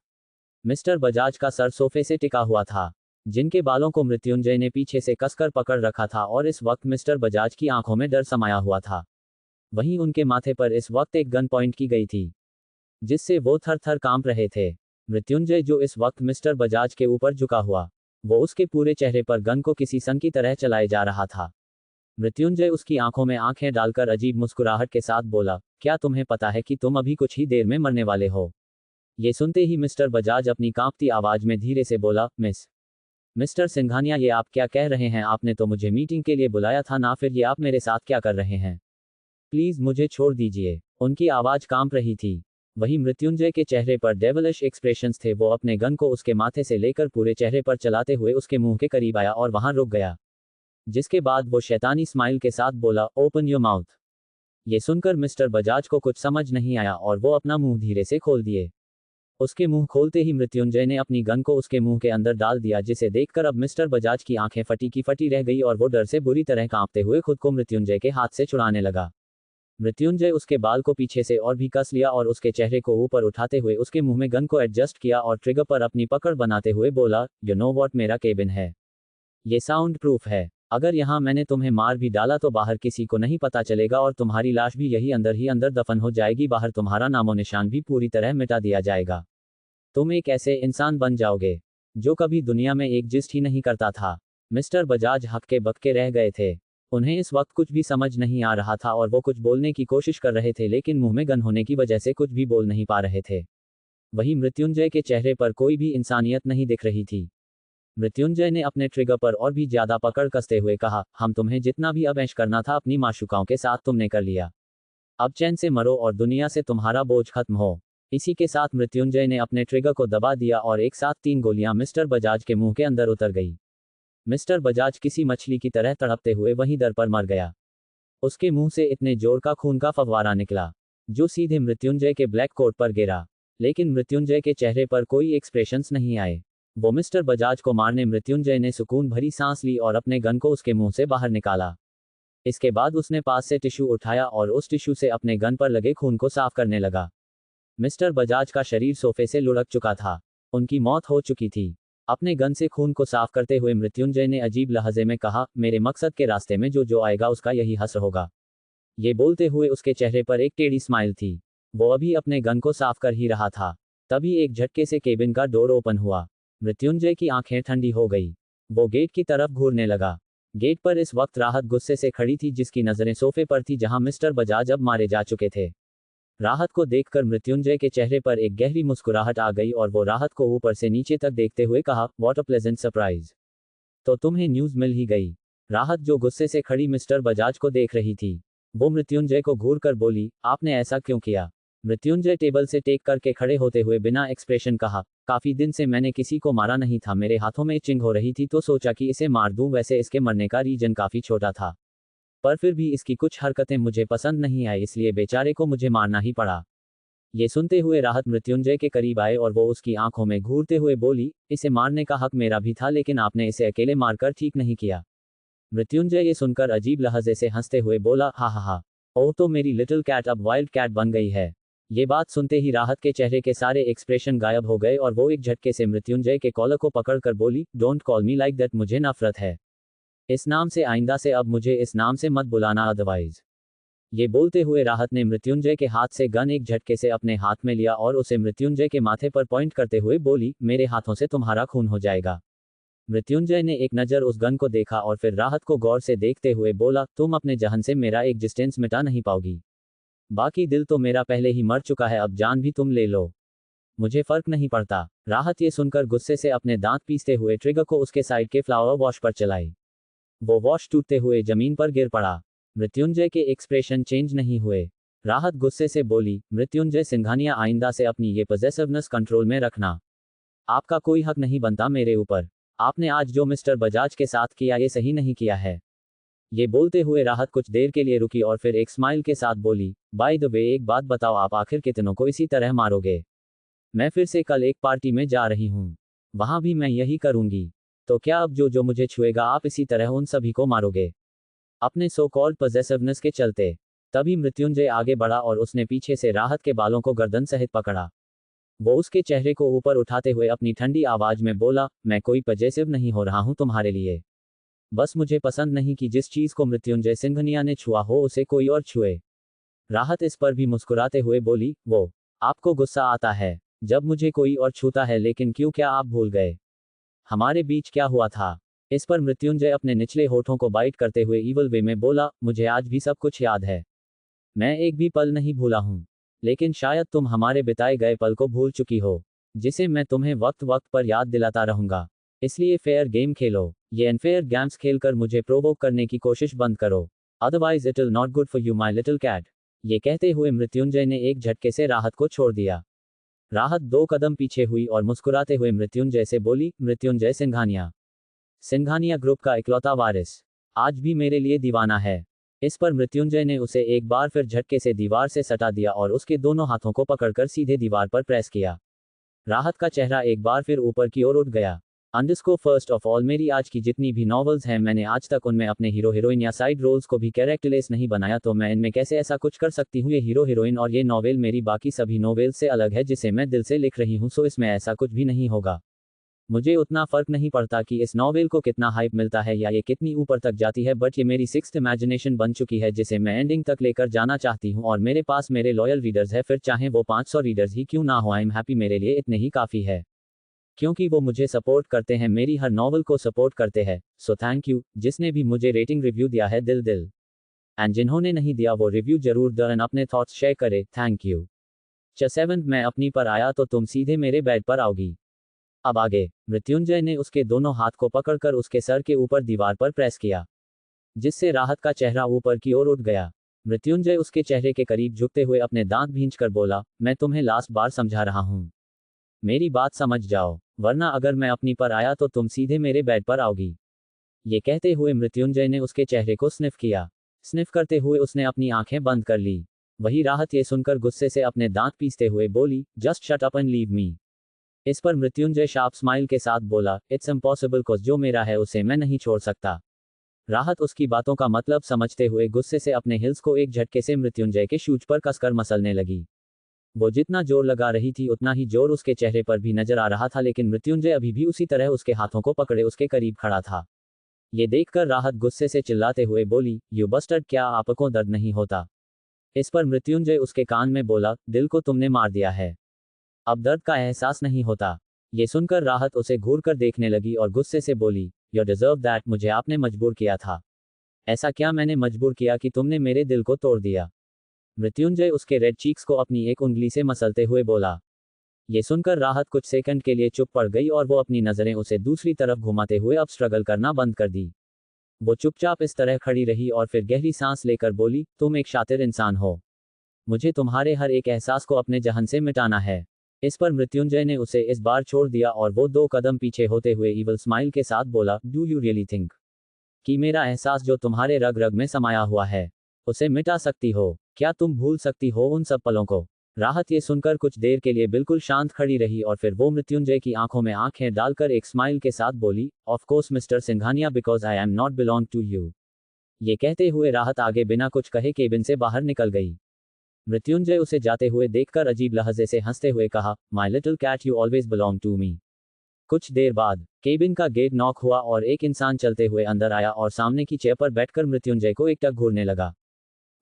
मिस्टर बजाज का सर सोफे से टिका हुआ था, जिनके बालों को मृत्युंजय ने पीछे से कसकर पकड़ रखा था और इस वक्त मिस्टर बजाज की आंखों में डर समाया हुआ था। वहीं उनके माथे पर इस वक्त एक गन पॉइंट की गई थी, जिससे वो थर थर कांप रहे थे। मृत्युंजय जो इस वक्त मिस्टर बजाज के ऊपर झुका हुआ, वो उसके पूरे चेहरे पर गन को किसी सन की तरह चलाए जा रहा था। मृत्युंजय उसकी आंखों में आंखें डालकर अजीब मुस्कुराहट के साथ बोला, क्या तुम्हें पता है कि तुम अभी कुछ ही देर में मरने वाले हो। ये सुनते ही मिस्टर बजाज अपनी कांपती आवाज में धीरे से बोला, मिस्टर सिंघानिया ये आप क्या कह रहे हैं, आपने तो मुझे मीटिंग के लिए बुलाया था ना, फिर ये आप मेरे साथ क्या कर रहे हैं, प्लीज मुझे छोड़ दीजिए। उनकी आवाज कांप रही थी। वहीं मृत्युंजय के चेहरे पर डेविलिश एक्सप्रेशंस थे। वो अपने गन को उसके माथे से लेकर पूरे चेहरे पर चलाते हुए उसके मुंह के करीब आया और वहां रुक गया, जिसके बाद वो शैतानी स्माइल के साथ बोला, ओपन योर माउथ। ये सुनकर मिस्टर बजाज को कुछ समझ नहीं आया और वो अपना मुंह धीरे से खोल दिए। उसके मुंह खोलते ही मृत्युंजय ने अपनी गन को उसके मुंह के अंदर डाल दिया, जिसे देखकर अब मिस्टर बजाज की आंखें फटी की फटी रह गई और वो डर से बुरी तरह कांपते हुए खुद को मृत्युंजय के हाथ से छुड़ाने लगा। मृत्युंजय उसके बाल को पीछे से और भी कस लिया और उसके चेहरे को ऊपर उठाते हुए उसके मुंह में गन को एडजस्ट किया और ट्रिगर पर अपनी पकड़ बनाते हुए बोला, यू नो वॉट, मेरा केबिन है, ये साउंड प्रूफ है। अगर यहाँ मैंने तुम्हें मार भी डाला तो बाहर किसी को नहीं पता चलेगा और तुम्हारी लाश भी यही अंदर दफन हो जाएगी। बाहर तुम्हारा नामो निशान भी पूरी तरह मिटा दिया जाएगा। तुम एक ऐसे इंसान बन जाओगे जो कभी दुनिया में एग्जिस्ट ही नहीं करता था। मिस्टर बजाज हक्के बक्के रह गए थे। उन्हें इस वक्त कुछ भी समझ नहीं आ रहा था और वो कुछ बोलने की कोशिश कर रहे थे लेकिन मुंह में गन होने की वजह से कुछ भी बोल नहीं पा रहे थे। वहीं मृत्युंजय के चेहरे पर कोई भी इंसानियत नहीं दिख रही थी। मृत्युंजय ने अपने ट्रिगर पर और भी ज्यादा पकड़ कसते हुए कहा, हम तुम्हें जितना भी अब ऐश करना था अपनी माशूकाओं के साथ तुमने कर लिया। अब चैन से मरो और दुनिया से तुम्हारा बोझ खत्म हो। इसी के साथ मृत्युंजय ने अपने ट्रिगर को दबा दिया और एक साथ 3 गोलियां मिस्टर बजाज के मुंह के अंदर उतर गई। मिस्टर बजाज किसी मछली की तरह तड़पते हुए वहीं दर पर मर गया। उसके मुंह से इतने जोर का खून का फव्वारा निकला जो सीधे मृत्युंजय के ब्लैक कोट पर गिरा, लेकिन मृत्युंजय के चेहरे पर कोई एक्सप्रेशंस नहीं आए। वो मिस्टर बजाज को मारने मृत्युंजय ने सुकून भरी सांस ली और अपने गन को उसके मुंह से बाहर निकाला। इसके बाद उसने पास से टिश्यू उठाया और उस टिश्यू से अपने गन पर लगे खून को साफ करने लगा। मिस्टर बजाज का शरीर सोफे से लुढ़क चुका था। उनकी मौत हो चुकी थी। अपने गन से खून को साफ करते हुए मृत्युंजय ने अजीब लहजे में कहा, मेरे मकसद के रास्ते में जो जो आएगा उसका यही हश्र होगा। ये बोलते हुए उसके चेहरे पर एक टेढ़ी स्माइल थी। वो अभी अपने गन को साफ कर ही रहा था, तभी एक झटके से केबिन का डोर ओपन हुआ। मृत्युंजय की आंखें ठंडी हो गई। वो गेट की तरफ घूरने लगा। गेट पर इस वक्त राहत गुस्से से खड़ी थी जिसकी नजरें सोफे पर थी जहां मिस्टर बजाज अब मारे जा चुके थे। राहत को देखकर मृत्युंजय के चेहरे पर एक गहरी मुस्कुराहट आ गई और वो राहत को ऊपर से नीचे तक देखते हुए कहा, व्हाट अ प्लेजेंट सरप्राइज। तो तुम्हें न्यूज़ मिल ही गई। राहत जो गुस्से से खड़ी मिस्टर बजाज को देख रही थी, वो मृत्युंजय को घूर कर बोली, आपने ऐसा क्यों किया। मृत्युंजय टेबल से टेक करके खड़े होते हुए बिना एक्सप्रेशन कहा, काफी दिन से मैंने किसी को मारा नहीं था, मेरे हाथों में चिंग हो रही थी तो सोचा कि इसे मार दूं। वैसे इसके मरने का रीजन काफी छोटा था, पर फिर भी इसकी कुछ हरकतें मुझे पसंद नहीं आई, इसलिए बेचारे को मुझे मारना ही पड़ा। ये सुनते हुए राहत मृत्युंजय के करीब आए और वो उसकी आंखों में घूरते हुए बोली, इसे मारने का हक मेरा भी था लेकिन आपने इसे अकेले मारकर ठीक नहीं किया। मृत्युंजय ये सुनकर अजीब लहजे से हंसते हुए बोला, हा हा हा, ओह तो मेरी लिटिल कैट अब वाइल्ड कैट बन गई है। ये बात सुनते ही राहत के चेहरे के सारे एक्सप्रेशन गायब हो गए और वो एक झटके से मृत्युंजय के कॉलर को पकड़कर बोली, don't call me like that, मुझे नफरत है इस नाम से, आइंदा से अब मुझे इस नाम से मत बुलाना अदरवाइज। ये बोलते हुए राहत ने मृत्युंजय के हाथ से गन एक झटके से अपने हाथ में लिया और उसे मृत्युंजय के माथे पर पॉइंट करते हुए बोली, मेरे हाथों से तुम्हारा खून हो जाएगा। मृत्युंजय ने एक नज़र उस गन को देखा और फिर राहत को गौर से देखते हुए बोला, तुम अपने जहन से मेरा एग्जिस्टेंस मिटा नहीं पाओगी। बाकी दिल तो मेरा पहले ही मर चुका है, अब जान भी तुम ले लो, मुझे फर्क नहीं पड़ता। राहत ये सुनकर गुस्से से अपने दांत पीसते हुए ट्रिगर को उसके साइड के फ्लावर वॉश पर चलाई। वो वॉश टूटते हुए जमीन पर गिर पड़ा। मृत्युंजय के एक्सप्रेशन चेंज नहीं हुए। राहत गुस्से से बोली, मृत्युंजय सिंघानिया, आइंदा से अपनी ये पॉसेसिवनेस कंट्रोल में रखना। आपका कोई हक नहीं बनता मेरे ऊपर। आपने आज जो मिस्टर बजाज के साथ किया ये सही नहीं किया है। ये बोलते हुए राहत कुछ देर के लिए रुकी और फिर एक स्माइल के साथ बोली, बाय द वे एक बात बताओ, आप आखिर कितनों को इसी तरह मारोगे। मैं फिर से कल एक पार्टी में जा रही हूँ, वहां भी मैं यही करूंगी। तो क्या अब जो जो मुझे छुएगा आप इसी तरह उन सभी को मारोगे अपने सो कॉल्ड पॉसेसिवनेस के चलते। तभी मृत्युंजय आगे बढ़ा और उसने पीछे से राहत के बालों को गर्दन सहित पकड़ा। वो उसके चेहरे को ऊपर उठाते हुए अपनी ठंडी आवाज में बोला, मैं कोई पॉसेसिव नहीं हो रहा हूं तुम्हारे लिए, बस मुझे पसंद नहीं कि जिस चीज को मृत्युंजय सिंघनिया ने छुआ हो उसे कोई और छुए। राहत इस पर भी मुस्कुराते हुए बोली, वो आपको गुस्सा आता है जब मुझे कोई और छूता है, लेकिन क्यों, क्या आप भूल गए हमारे बीच क्या हुआ था। इस पर मृत्युंजय अपने निचले होठों को बाइट करते हुए ईवल वे में बोला, मुझे आज भी सब कुछ याद है, मैं एक भी पल नहीं भूला हूं, लेकिन शायद तुम हमारे बिताए गए पल को भूल चुकी हो, जिसे मैं तुम्हें वक्त वक्त पर याद दिलाता रहूंगा। इसलिए फेयर गेम खेलो, ये अनफेयर गेम्स खेलकर मुझे प्रोवोक करने की कोशिश बंद करो, otherwise it will not good for you my little cat. ये कहते हुए मृत्युंजय ने एक झटके से राहत को छोड़ दिया। राहत 2 कदम पीछे हुई और मुस्कुराते हुए मृत्युंजय से बोली, मृत्युंजय सिंघानिया, सिंघानिया ग्रुप का इकलौता वारिस, आज भी मेरे लिए दीवाना है। इस पर मृत्युंजय ने उसे एक बार फिर झटके से दीवार से सटा दिया और उसके दोनों हाथों को पकड़कर सीधे दीवार पर प्रेस किया। राहत का चेहरा एक बार फिर ऊपर की ओर उठ गया। अंडरस्कोर फर्स्ट ऑफ ऑल, मेरी आज की जितनी भी नॉवेल्स हैं मैंने आज तक उनमें अपने हीरो हीरोइन या साइड रोल्स को भी कैरेक्टरलेस नहीं बनाया, तो मैं इनमें कैसे ऐसा कुछ कर सकती हूँ। ये हीरो हीरोइन और ये नॉवेल मेरी बाकी सभी नॉवेल्स से अलग है जिसे मैं दिल से लिख रही हूँ, सो इसमें ऐसा कुछ भी नहीं होगा। मुझे उतना फर्क नहीं पड़ता कि इस नॉवेल को कितना हाइप मिलता है या ये कितनी ऊपर तक जाती है, बट ये मेरी सिक्स्थ इमेजिनेशन बन चुकी है जिसे मैं एंडिंग तक लेकर जाना चाहती हूँ और मेरे पास मेरे लॉयल रीडर्स है, फिर चाहे वो 500 रीडर्स ही क्यों ना हो। आई एम हैप्पी, मेरे लिए इतने ही काफ़ी है क्योंकि वो मुझे सपोर्ट करते हैं, मेरी हर नॉवल को सपोर्ट करते हैं। सो थैंक यू जिसने भी मुझे रेटिंग रिव्यू दिया है, दिल दिल, एंड जिन्होंने नहीं दिया वो रिव्यू जरूर दें, अपने थॉट्स शेयर करे। Thank you. 7 मैं अपनी पर आया तो तुम सीधे मेरे बेड पर आओगी। अब आगे। मृत्युंजय ने उसके दोनों हाथ को पकड़कर उसके सर के ऊपर दीवार पर प्रेस किया, जिससे राहत का चेहरा ऊपर की ओर उठ गया। मृत्युंजय उसके चेहरे के करीब झुकते हुए अपने दांत भींचकर बोला, मैं तुम्हें लास्ट बार समझा रहा हूं, मेरी बात समझ जाओ, वरना अगर मैं अपनी पर आया तो तुम सीधे मेरे बेड पर आओगी। ये कहते हुए मृत्युंजय ने उसके चेहरे को स्निफ किया। स्निफ करते हुए उसने अपनी आंखें बंद कर ली। वही राहत ये सुनकर गुस्से से अपने दांत पीसते हुए बोली, just shut up and leave me. इस पर मृत्युंजय शार्प स्माइल के साथ बोला, इट्स इम्पॉसिबल कोस जो मेरा है उसे मैं नहीं छोड़ सकता। राहत उसकी बातों का मतलब समझते हुए गुस्से से अपने हिल्स को एक झटके से मृत्युंजय के शूज पर कसकर मसलने लगी। वो जितना जोर लगा रही थी उतना ही जोर उसके चेहरे पर भी नजर आ रहा था, लेकिन मृत्युंजय अभी भी उसी तरह उसके हाथों को पकड़े उसके करीब खड़ा था। ये देखकर राहत गुस्से से चिल्लाते हुए बोली, यू बस्टर्ड, क्या आपको दर्द नहीं होता? इस पर मृत्युंजय उसके कान में बोला, दिल को तुमने मार दिया है, अब दर्द का एहसास नहीं होता। ये सुनकर राहत उसे घूर कर देखने लगी और गुस्से से बोली, यू डिजर्व दैट, मुझे आपने मजबूर किया था। ऐसा क्या मैंने मजबूर किया कि तुमने मेरे दिल को तोड़ दिया? मृत्युंजय उसके रेड चीक्स को अपनी एक उंगली से मसलते हुए बोला। ये सुनकर राहत कुछ सेकंड के लिए चुप पड़ गई और वो अपनी नजरें उसे दूसरी तरफ घुमाते हुए अब स्ट्रगल करना बंद कर दी। वो चुपचाप इस तरह खड़ी रही और फिर गहरी सांस लेकर बोली, तुम एक शातिर इंसान हो, मुझे तुम्हारे हर एक एहसास को अपने जहन से मिटाना है। इस पर मृत्युंजय ने उसे इस बार छोड़ दिया और वो 2 कदम पीछे होते हुए ईवल स्माइल के साथ बोला, डू यू रियली थिंक कि मेरा एहसास जो तुम्हारे रग रग में समाया हुआ है उसे मिटा सकती हो? क्या तुम भूल सकती हो उन सब पलों को? राहत ये सुनकर कुछ देर के लिए बिल्कुल शांत खड़ी रही और फिर वो मृत्युंजय की आंखों में आंखें डालकर एक स्माइल के साथ बोली, of course mister Singhania, because I am not belong to you. ये कहते हुए राहत आगे बिना कुछ कहे केबिन से बाहर निकल गई। मृत्युंजय उसे जाते हुए देखकर अजीब लहजे से हंसते हुए कहा, my little cat, you always belong to me. कुछ देर बाद केबिन का गेट नॉक हुआ और एक इंसान चलते हुए अंदर आया और सामने की चेयर पर बैठकर मृत्युंजय को एकटक घूरने लगा।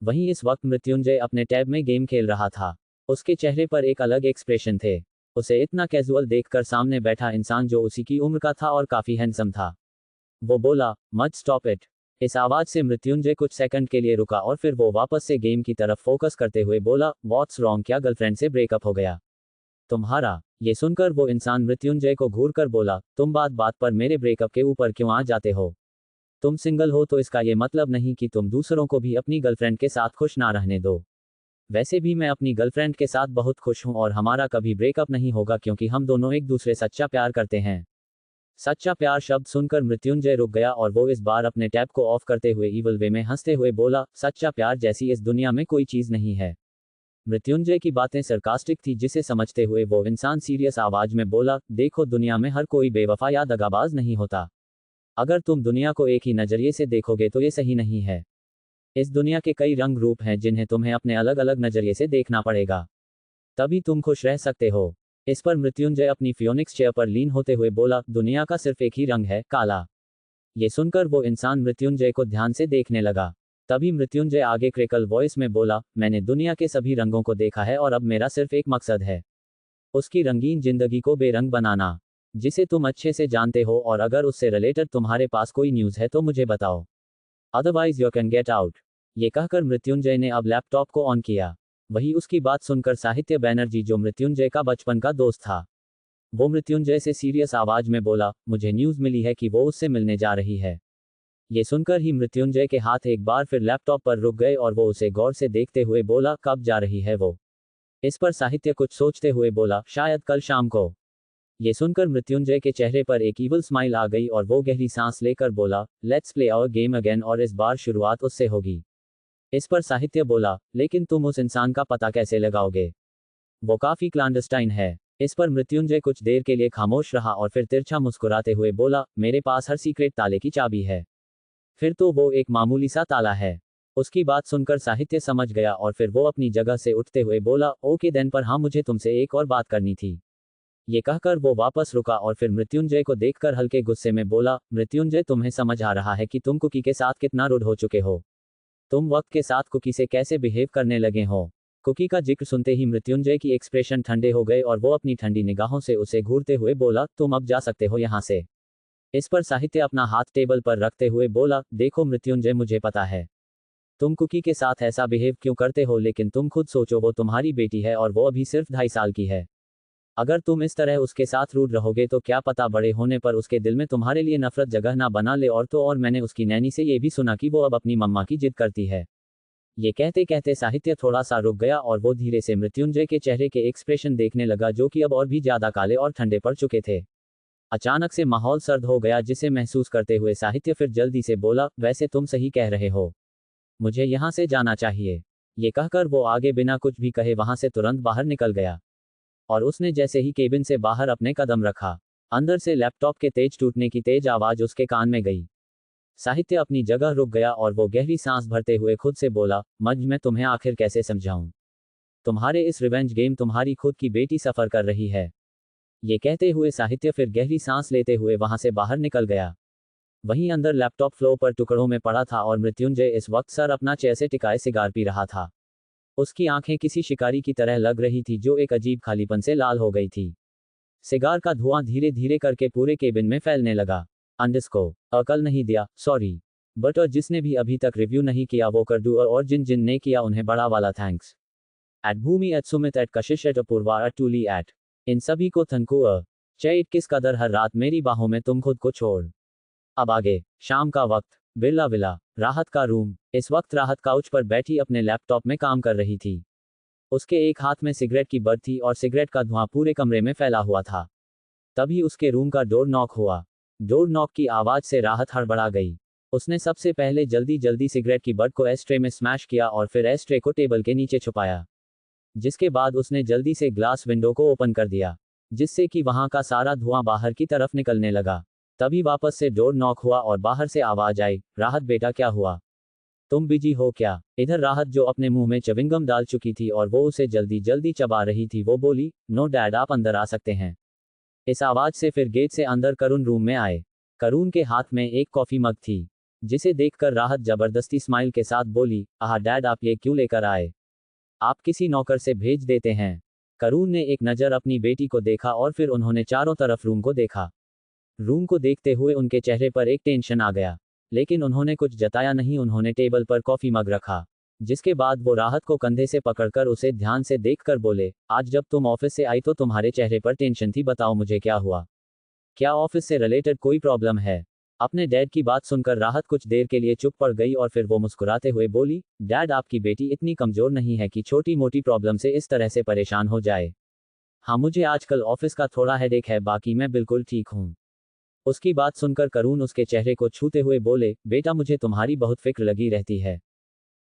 वहीं इस वक्त मृत्युंजय अपने टैब में गेम खेल रहा था। उसके चेहरे पर एक अलग एक्सप्रेशन थे। उसे इतना कैजुअल देखकर सामने बैठा इंसान जो उसी की उम्र का था और काफी हैंडसम था। वो बोला, मच स्टॉप इट। इस आवाज से मृत्युंजय कुछ सेकंड के लिए रुका और फिर वो वापस से गेम की तरफ फोकस करते हुए बोला, व्हाट्स रॉन्ग, क्या गर्लफ्रेंड से ब्रेकअप हो गया तुम्हारा? ये सुनकर वो इंसान मृत्युंजय को घूर कर बोला, तुम बात बात पर मेरे ब्रेकअप के ऊपर क्यों आ जाते हो? तुम सिंगल हो तो इसका ये मतलब नहीं कि तुम दूसरों को भी अपनी गर्लफ्रेंड के साथ खुश ना रहने दो। वैसे भी मैं अपनी गर्लफ्रेंड के साथ बहुत खुश हूं और हमारा कभी ब्रेकअप नहीं होगा क्योंकि हम दोनों एक दूसरे सच्चा प्यार करते हैं। सच्चा प्यार शब्द सुनकर मृत्युंजय रुक गया और वो इस बार अपने टैब को ऑफ करते हुए ईवल वे में हंसते हुए बोला, सच्चा प्यार जैसी इस दुनिया में कोई चीज नहीं है। मृत्युंजय की बातें सरकास्टिक थी जिसे समझते हुए वो इंसान सीरियस आवाज में बोला, देखो दुनिया में हर कोई बेवफा या दगाबाज नहीं होता। अगर तुम दुनिया को एक ही नजरिए से देखोगे तो ये सही नहीं है। इस दुनिया के कई रंग रूप हैं जिन्हें तुम्हें अपने अलग अलग नजरिए से देखना पड़ेगा, तभी तुम खुश रह सकते हो। इस पर मृत्युंजय अपनी फियोनिक्स चेयर पर लीन होते हुए बोला, दुनिया का सिर्फ एक ही रंग है, काला। ये सुनकर वो इंसान मृत्युंजय को ध्यान से देखने लगा। तभी मृत्युंजय आगे क्रेकल वॉइस में बोला, मैंने दुनिया के सभी रंगों को देखा है और अब मेरा सिर्फ एक मकसद है, उसकी रंगीन जिंदगी को बेरंग बनाना, जिसे तुम अच्छे से जानते हो, और अगर उससे रिलेटेड तुम्हारे पास कोई न्यूज़ है तो मुझे बताओ, otherwise you can get out. ये कहकर मृत्युंजय ने अब लैपटॉप को ऑन किया। वही उसकी बात सुनकर साहित्य बैनर्जी, जो मृत्युंजय का बचपन का दोस्त था, वो मृत्युंजय से सीरियस आवाज में बोला, मुझे न्यूज़ मिली है कि वो उससे मिलने जा रही है। ये सुनकर ही मृत्युंजय के हाथ एक बार फिर लैपटॉप पर रुक गए और वो उसे गौर से देखते हुए बोला, कब जा रही है वो? इस पर साहित्य कुछ सोचते हुए बोला, शायद कल शाम को। ये सुनकर मृत्युंजय के चेहरे पर एक ईवल स्माइल आ गई और वो गहरी सांस लेकर बोला, let's play our game again, और इस बार शुरुआत उससे होगी। इस पर साहित्य बोला, लेकिन तुम उस इंसान का पता कैसे लगाओगे? वो काफी क्लैंडस्टाइन है। इस पर मृत्युंजय कुछ देर के लिए खामोश रहा और फिर तिरछा मुस्कुराते हुए बोला, मेरे पास हर सीक्रेट ताले की चाबी है। फिर तो वो एक मामूली सा ताला है। उसकी बात सुनकर साहित्य समझ गया और फिर वो अपनी जगह से उठते हुए बोला, ओके देन, पर हाँ मुझे तुमसे एक और बात करनी थी। ये कहकर वो वापस रुका और फिर मृत्युंजय को देखकर हल्के गुस्से में बोला, मृत्युंजय तुम्हें समझ आ रहा है कि तुम कुकी के साथ कितना रूड हो चुके हो? तुम वक्त के साथ कुकी से कैसे बिहेव करने लगे हो? कुकी का जिक्र सुनते ही मृत्युंजय की एक्सप्रेशन ठंडे हो गए और वो अपनी ठंडी निगाहों से उसे घूरते हुए बोला, तुम अब जा सकते हो यहाँ से। इस पर साहित्य अपना हाथ टेबल पर रखते हुए बोला, देखो मृत्युंजय, मुझे पता है तुम कुकी के साथ ऐसा बिहेव क्यों करते हो, लेकिन तुम खुद सोचो, वो तुम्हारी बेटी है और वो अभी सिर्फ 2.5 साल की है। अगर तुम इस तरह उसके साथ रूड रहोगे तो क्या पता बड़े होने पर उसके दिल में तुम्हारे लिए नफरत जगह ना बना ले। और तो और मैंने उसकी नैनी से ये भी सुना कि वो अब अपनी मम्मा की जिद करती है। ये कहते कहते साहित्य थोड़ा सा रुक गया और वो धीरे से मृत्युंजय के चेहरे के एक्सप्रेशन देखने लगा, जो कि अब और भी ज्यादा काले और ठंडे पड़ चुके थे। अचानक से माहौल सर्द हो गया, जिसे महसूस करते हुए साहित्य फिर जल्दी से बोला, वैसे तुम सही कह रहे हो, मुझे यहाँ से जाना चाहिए। ये कहकर वो आगे बिना कुछ भी कहे वहां से तुरंत बाहर निकल गया। और उसने जैसे ही केबिन से बाहर अपने कदम रखा, अंदर से लैपटॉप के तेज टूटने की तेज आवाज उसके कान में गई। साहित्य अपनी जगह रुक गया और वो गहरी सांस भरते हुए खुद से बोला, मज, मैं तुम्हें आखिर कैसे समझाऊं? तुम्हारे इस रिवेंज गेम तुम्हारी खुद की बेटी सफर कर रही है। ये कहते हुए साहित्य फिर गहरी सांस लेते हुए वहां से बाहर निकल गया। वहीं अंदर लैपटॉप फ्लोर पर टुकड़ों में पड़ा था और मृत्युंजय इस वक्त सर अपना चेयर से टिकाए सिगार पी रहा था। उसकी आंखें किसी शिकारी की तरह लग रही थी, जो एक अजीब खालीपन से लाल हो गई थी। सिगार का धुआं धीरे धीरे करके पूरे केबिन में फैलने लगा। अंडरस्को अकल नहीं दिया, सॉरी, बट और जिसने भी अभी तक रिव्यू नहीं किया वो कर दू, और जिन जिन ने किया उन्हें बड़ा वाला थैंक्स। एट भूमि, एट सुमित, एट कशिश, एट अपूर्वा, एट टूली, एट इन सभी को थनकू चैट किस कदर हर रात मेरी बाहों में तुम खुद को छोड़। अब आगे। शाम का वक्त। बिरला विला। राहत का रूम। इस वक्त राहत काउच पर बैठी अपने लैपटॉप में काम कर रही थी। उसके एक हाथ में सिगरेट की बट थी और सिगरेट का धुआं पूरे कमरे में फैला हुआ था। तभी उसके रूम का डोर नॉक हुआ। डोर नॉक की आवाज से राहत हड़बड़ा गई। उसने सबसे पहले जल्दी जल्दी सिगरेट की बट को एस्ट्रे में स्मैश किया और फिर एस्ट्रे को टेबल के नीचे छुपाया। जिसके बाद उसने जल्दी से ग्लास विंडो को ओपन कर दिया, जिससे कि वहां का सारा धुआं बाहर की तरफ निकलने लगा। तभी वापस से डोर नॉक हुआ और बाहर से आवाज आई, राहत बेटा क्या हुआ? तुम बिजी हो क्या? इधर राहत, जो अपने मुंह में च्युइंगम डाल चुकी थी और वो उसे जल्दी जल्दी चबा रही थी, वो बोली, नो डैड, आप अंदर आ सकते हैं। इस आवाज से फिर गेट से अंदर करुण रूम में आए। करुण के हाथ में एक कॉफी मग थी, जिसे देखकर राहत जबरदस्ती स्माइल के साथ बोली, आह डैड, आप ये क्यों लेकर आए? आप किसी नौकर से भेज देते हैं। करुण ने एक नज़र अपनी बेटी को देखा और फिर उन्होंने चारों तरफ रूम को देखा। रूम को देखते हुए उनके चेहरे पर एक टेंशन आ गया, लेकिन उन्होंने कुछ जताया नहीं। उन्होंने टेबल पर कॉफी मग रखा, जिसके बाद वो राहत को कंधे से पकड़कर उसे ध्यान से देखकर बोले, आज जब तुम ऑफिस से आई तो तुम्हारे चेहरे पर टेंशन थी, बताओ मुझे क्या हुआ? क्या ऑफिस से रिलेटेड कोई प्रॉब्लम है? अपने डैड की बात सुनकर राहत कुछ देर के लिए चुप पड़ गई और फिर वो मुस्कुराते हुए बोली, डैड, आपकी बेटी इतनी कमजोर नहीं है कि छोटी मोटी प्रॉब्लम से इस तरह से परेशान हो जाए। हाँ, मुझे आजकल ऑफिस का थोड़ा हेडेक है, बाकी मैं बिल्कुल ठीक हूँ। उसकी बात सुनकर करुण उसके चेहरे को छूते हुए बोले, बेटा, मुझे तुम्हारी बहुत फिक्र लगी रहती है।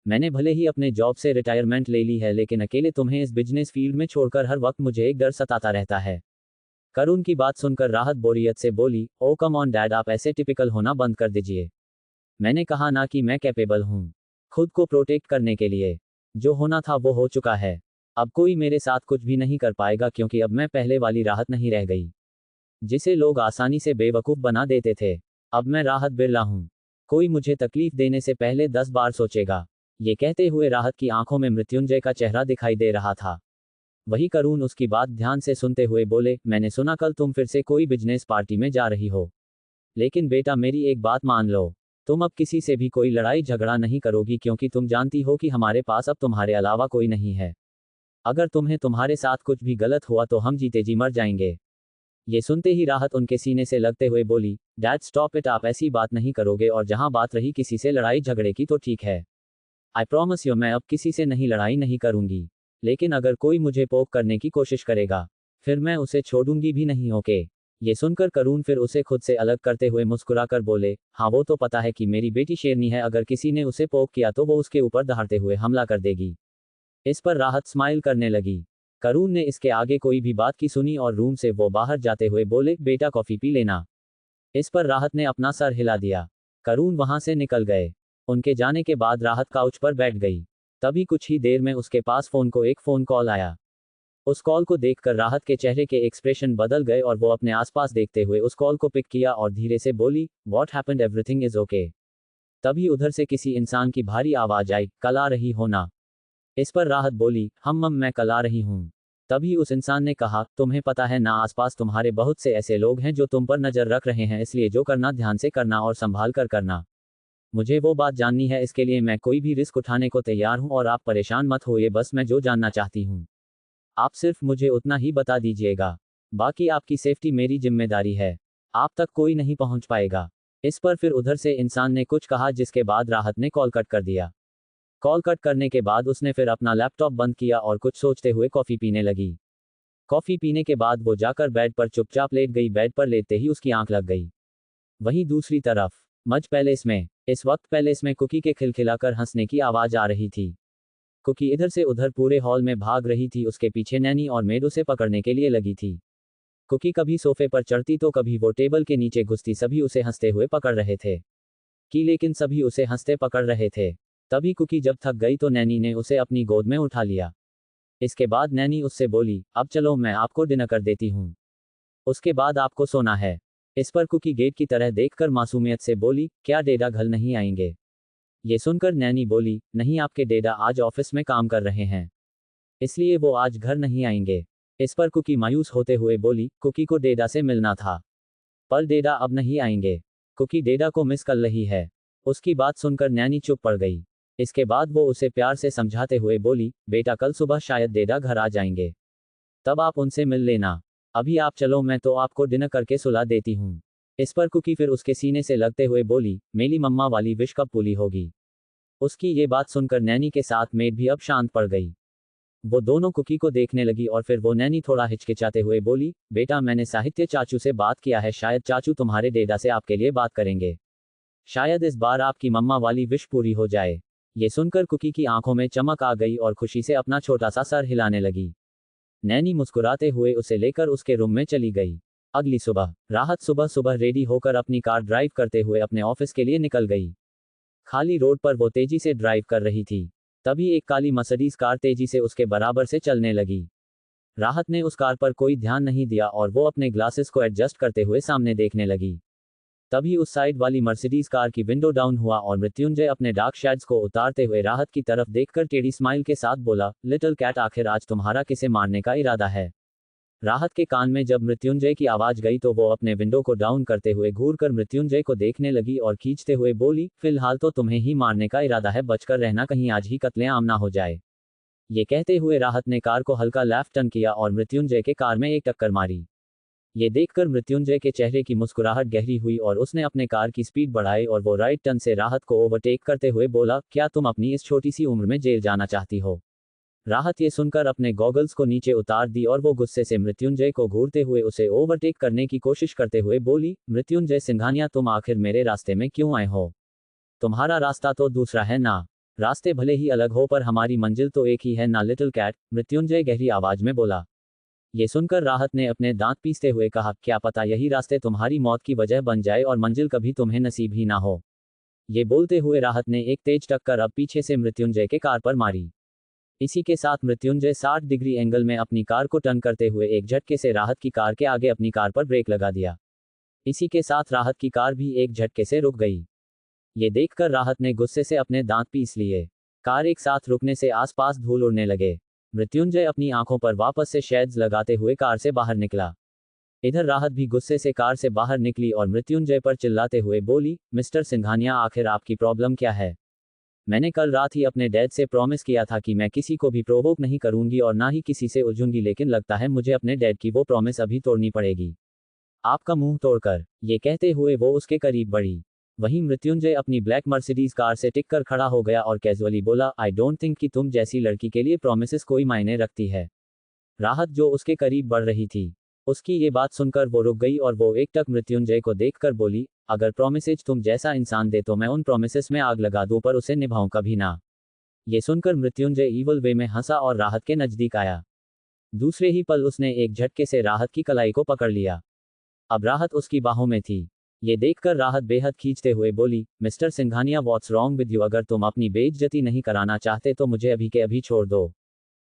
मैंने भले ही अपने जॉब से रिटायरमेंट ले ली है, लेकिन अकेले तुम्हें इस बिजनेस फील्ड में छोड़कर हर वक्त मुझे एक डर सताता रहता है। करुण की बात सुनकर राहत बोरियत से बोली, ओ कम ऑन डैड, आप ऐसे टिपिकल होना बंद कर दीजिए। मैंने कहा ना कि मैं कैपेबल हूँ खुद को प्रोटेक्ट करने के लिए। जो होना था वो हो चुका है। अब कोई मेरे साथ कुछ भी नहीं कर पाएगा, क्योंकि अब मैं पहले वाली राहत नहीं रह गई, जिसे लोग आसानी से बेवकूफ़ बना देते थे। अब मैं राहत बिरला हूँ। कोई मुझे तकलीफ देने से पहले 10 बार सोचेगा। ये कहते हुए राहत की आंखों में मृत्युंजय का चेहरा दिखाई दे रहा था। वही करुण उसकी बात ध्यान से सुनते हुए बोले, मैंने सुना कल तुम फिर से कोई बिजनेस पार्टी में जा रही हो। लेकिन बेटा, मेरी एक बात मान लो, तुम अब किसी से भी कोई लड़ाई झगड़ा नहीं करोगी, क्योंकि तुम जानती हो कि हमारे पास अब तुम्हारे अलावा कोई नहीं है। अगर तुम्हें तुम्हारे साथ कुछ भी गलत हुआ तो हम जीते जी मर जाएंगे। ये सुनते ही राहत उनके सीने से लगते हुए बोली, डैड स्टॉप इट, आप ऐसी बात नहीं करोगे। और जहां बात रही किसी से लड़ाई झगड़े की तो ठीक है, आई प्रॉमिस यू, मैं अब किसी से लड़ाई नहीं करूंगी। लेकिन अगर कोई मुझे पोक करने की कोशिश करेगा, फिर मैं उसे छोड़ूंगी भी नहीं, ओके? ये सुनकर करुण फिर उसे खुद से अलग करते हुए मुस्कुराकर बोले, हाँ वो तो पता है कि मेरी बेटी शेरनी है, अगर किसी ने उसे पोक किया तो वो उसके ऊपर दहाड़ते हुए हमला कर देगी। इस पर राहत स्माइल करने लगी। करून ने इसके आगे कोई भी बात की सुनी और रूम से वो बाहर जाते हुए बोले, बेटा कॉफी पी लेना। इस पर राहत ने अपना सर हिला दिया। करून वहां से निकल गए। उनके जाने के बाद राहत काउच पर बैठ गई। तभी कुछ ही देर में उसके पास फोन को एक फोन कॉल आया। उस कॉल को देखकर राहत के चेहरे के एक्सप्रेशन बदल गए और वो अपने आसपास देखते हुए उस कॉल को पिक किया और धीरे से बोली, what happened, everything is okay. तभी उधर से किसी इंसान की भारी आवाज आई, कल आ रही हो ना। इस पर राहत बोली, मम मैं कल आ रही हूँ। तभी उस इंसान ने कहा, तुम्हें पता है ना आसपास तुम्हारे बहुत से ऐसे लोग हैं जो तुम पर नजर रख रहे हैं, इसलिए जो करना ध्यान से करना और संभाल कर करना। मुझे वो बात जाननी है, इसके लिए मैं कोई भी रिस्क उठाने को तैयार हूँ और आप परेशान मत होइए, बस मैं जो जानना चाहती हूँ आप सिर्फ मुझे उतना ही बता दीजिएगा। बाकी आपकी सेफ्टी मेरी जिम्मेदारी है। आप तक कोई नहीं पहुंच पाएगा। इस पर फिर उधर से इंसान ने कुछ कहा जिसके बाद राहत ने कॉल कट कर दिया। कॉल कट करने के बाद उसने फिर अपना लैपटॉप बंद किया और कुछ सोचते हुए कॉफी पीने लगी। कॉफी पीने के बाद वो जाकर बेड पर चुपचाप लेट गई। बेड पर लेटते ही उसकी आंख लग गई। वहीं दूसरी तरफ मज पैलेस में इस वक्त पैलेस में कुकी के खिलखिलाकर हंसने की आवाज आ रही थी। कुकी इधर से उधर पूरे हॉल में भाग रही थी। उसके पीछे नैनी और मेड उसे पकड़ने के लिए लगी थी। कुकी कभी सोफे पर चढ़ती तो कभी वो टेबल के नीचे घुसती। सभी उसे हंसते हुए पकड़ रहे थे लेकिन सभी उसे हंसते पकड़ रहे थे। तभी कुकी जब थक गई तो नैनी ने उसे अपनी गोद में उठा लिया। इसके बाद नैनी उससे बोली, अब चलो मैं आपको डिनर कर देती हूँ, उसके बाद आपको सोना है। इस पर कुकी गेट की तरह देखकर मासूमियत से बोली, क्या डेडा घर नहीं आएंगे। ये सुनकर नैनी बोली, नहीं आपके डेडा आज ऑफिस में काम कर रहे हैं, इसलिए वो आज घर नहीं आएंगे। इस पर कुकी मायूस होते हुए बोली, कुकी को डेडा से मिलना था, पर डेडा अब नहीं आएंगे। कुकी डेडा को मिस कर रही है। उसकी बात सुनकर नैनी चुप पड़ गई। इसके बाद वो उसे प्यार से समझाते हुए बोली, बेटा कल सुबह शायद डेडा घर आ जाएंगे, तब आप उनसे मिल लेना। अभी आप चलो, मैं तो आपको डिनर करके सुला देती हूँ। इस पर कुकी फिर उसके सीने से लगते हुए बोली, मेरी मम्मा वाली विश कब पूरी होगी। उसकी ये बात सुनकर नैनी के साथ मेड भी अब शांत पड़ गई। वो दोनों कुकी को देखने लगी और फिर वो नैनी थोड़ा हिचकिचाते हुए बोली, बेटा मैंने साहित्य चाचू से बात किया है, शायद चाचू तुम्हारे डेडा से आपके लिए बात करेंगे, शायद इस बार आपकी मम्मा वाली विश पूरी हो जाए। ये सुनकर कुकी की आंखों में चमक आ गई और खुशी से अपना छोटा सा सर हिलाने लगी। नैनी मुस्कुराते हुए उसे लेकर उसके रूम में चली गई। अगली सुबह राहत सुबह सुबह रेडी होकर अपनी कार ड्राइव करते हुए अपने ऑफिस के लिए निकल गई। खाली रोड पर वो तेजी से ड्राइव कर रही थी। तभी एक काली मर्सिडीज कार तेजी से उसके बराबर से चलने लगी। राहत ने उस कार पर कोई ध्यान नहीं दिया और वो अपने ग्लासेस को एडजस्ट करते हुए सामने देखने लगी। तभी उस साइड वाली मर्सिडीज कार की विंडो डाउन हुआ और मृत्युंजय अपने डार्क शेड्स को उतारते हुए राहत की तरफ देखकर टेढ़ी स्माइल के साथ बोला, लिटिल कैट आखिर आज तुम्हारा किसे मारने का इरादा है। राहत के कान में जब मृत्युंजय की आवाज गई तो वो अपने विंडो को डाउन करते हुए घूरकर मृत्युंजय को देखने लगी और खींचते हुए बोली, फिलहाल तो तुम्हें ही मारने का इरादा है, बचकर रहना कहीं आज ही कत्लेआम ना हो जाए। ये कहते हुए राहत ने कार को हल्का लेफ्ट टर्न किया और मृत्युंजय के कार में एक टक्कर मारी। ये देखकर मृत्युंजय के चेहरे की मुस्कुराहट गहरी हुई और उसने अपने कार की स्पीड बढ़ाई और वो राइट टर्न से राहत को ओवरटेक करते हुए बोला, क्या तुम अपनी इस छोटी सी उम्र में जेल जाना चाहती हो। राहत ये सुनकर अपने गॉगल्स को नीचे उतार दी और वो गुस्से से मृत्युंजय को घूरते हुए उसे ओवरटेक करने की कोशिश करते हुए बोली, मृत्युंजय सिंघानिया तुम आखिर मेरे रास्ते में क्यों आए हो। तुम्हारा रास्ता तो दूसरा है ना। रास्ते भले ही अलग हो पर हमारी मंजिल तो एक ही है ना लिटिल कैट, मृत्युंजय गहरी आवाज में बोला। ये सुनकर राहत ने अपने दांत पीसते हुए कहा, क्या पता यही रास्ते तुम्हारी मौत की वजह बन जाए और मंजिल कभी तुम्हें नसीब ही ना हो। ये बोलते हुए राहत ने एक तेज टक्कर अब पीछे से मृत्युंजय के कार पर मारी। इसी के साथ मृत्युंजय 60 डिग्री एंगल में अपनी कार को टर्न करते हुए एक झटके से राहत की कार के आगे अपनी कार पर ब्रेक लगा दिया। इसी के साथ राहत की कार भी एक झटके से रुक गई। ये देखकर राहत ने गुस्से से अपने दांत पीस लिए। कार एक साथ रुकने से आसपास धूल उड़ने लगे। मृत्युंजय अपनी आंखों पर वापस से शेड्स लगाते हुए कार से बाहर निकला। इधर राहत भी गुस्से से कार से बाहर निकली और मृत्युंजय पर चिल्लाते हुए बोली, मिस्टर सिंघानिया आखिर आपकी प्रॉब्लम क्या है। मैंने कल रात ही अपने डैड से प्रॉमिस किया था कि मैं किसी को भी प्रोवोक नहीं करूंगी और ना ही किसी से उलझूंगी, लेकिन लगता है मुझे अपने डैड की वो प्रॉमिस अभी तोड़नी पड़ेगी। आपका मुंह तोड़कर। ये कहते हुए वो उसके करीब बढ़ी। वहीं मृत्युंजय अपनी ब्लैक मर्सिडीज कार से टिककर खड़ा हो गया और कैजुअली बोला, आई डोंट थिंक कि तुम जैसी लड़की के लिए प्रॉमिसेस कोई मायने रखती है। राहत जो उसके करीब बढ़ रही थी, उसकी ये बात सुनकर वो रुक गई और वो एकटक मृत्युंजय को देखकर बोली, अगर प्रॉमिसेज तुम जैसा इंसान दे तो मैं उन प्रॉमिसेस में आग लगा दूं पर उसे निभाऊं कभी ना। ये सुनकर मृत्युंजय ईवल वे में हंसा और राहत के नजदीक आया। दूसरे ही पल उसने एक झटके से राहत की कलाई को पकड़ लिया। अब राहत उसकी बाहों में थी। ये देखकर राहत बेहद खींचते हुए बोली, mister Singhania, what's wrong with you? अगर तुम अपनी बेइज्जती नहीं कराना चाहते तो मुझे अभी के अभी छोड़ दो।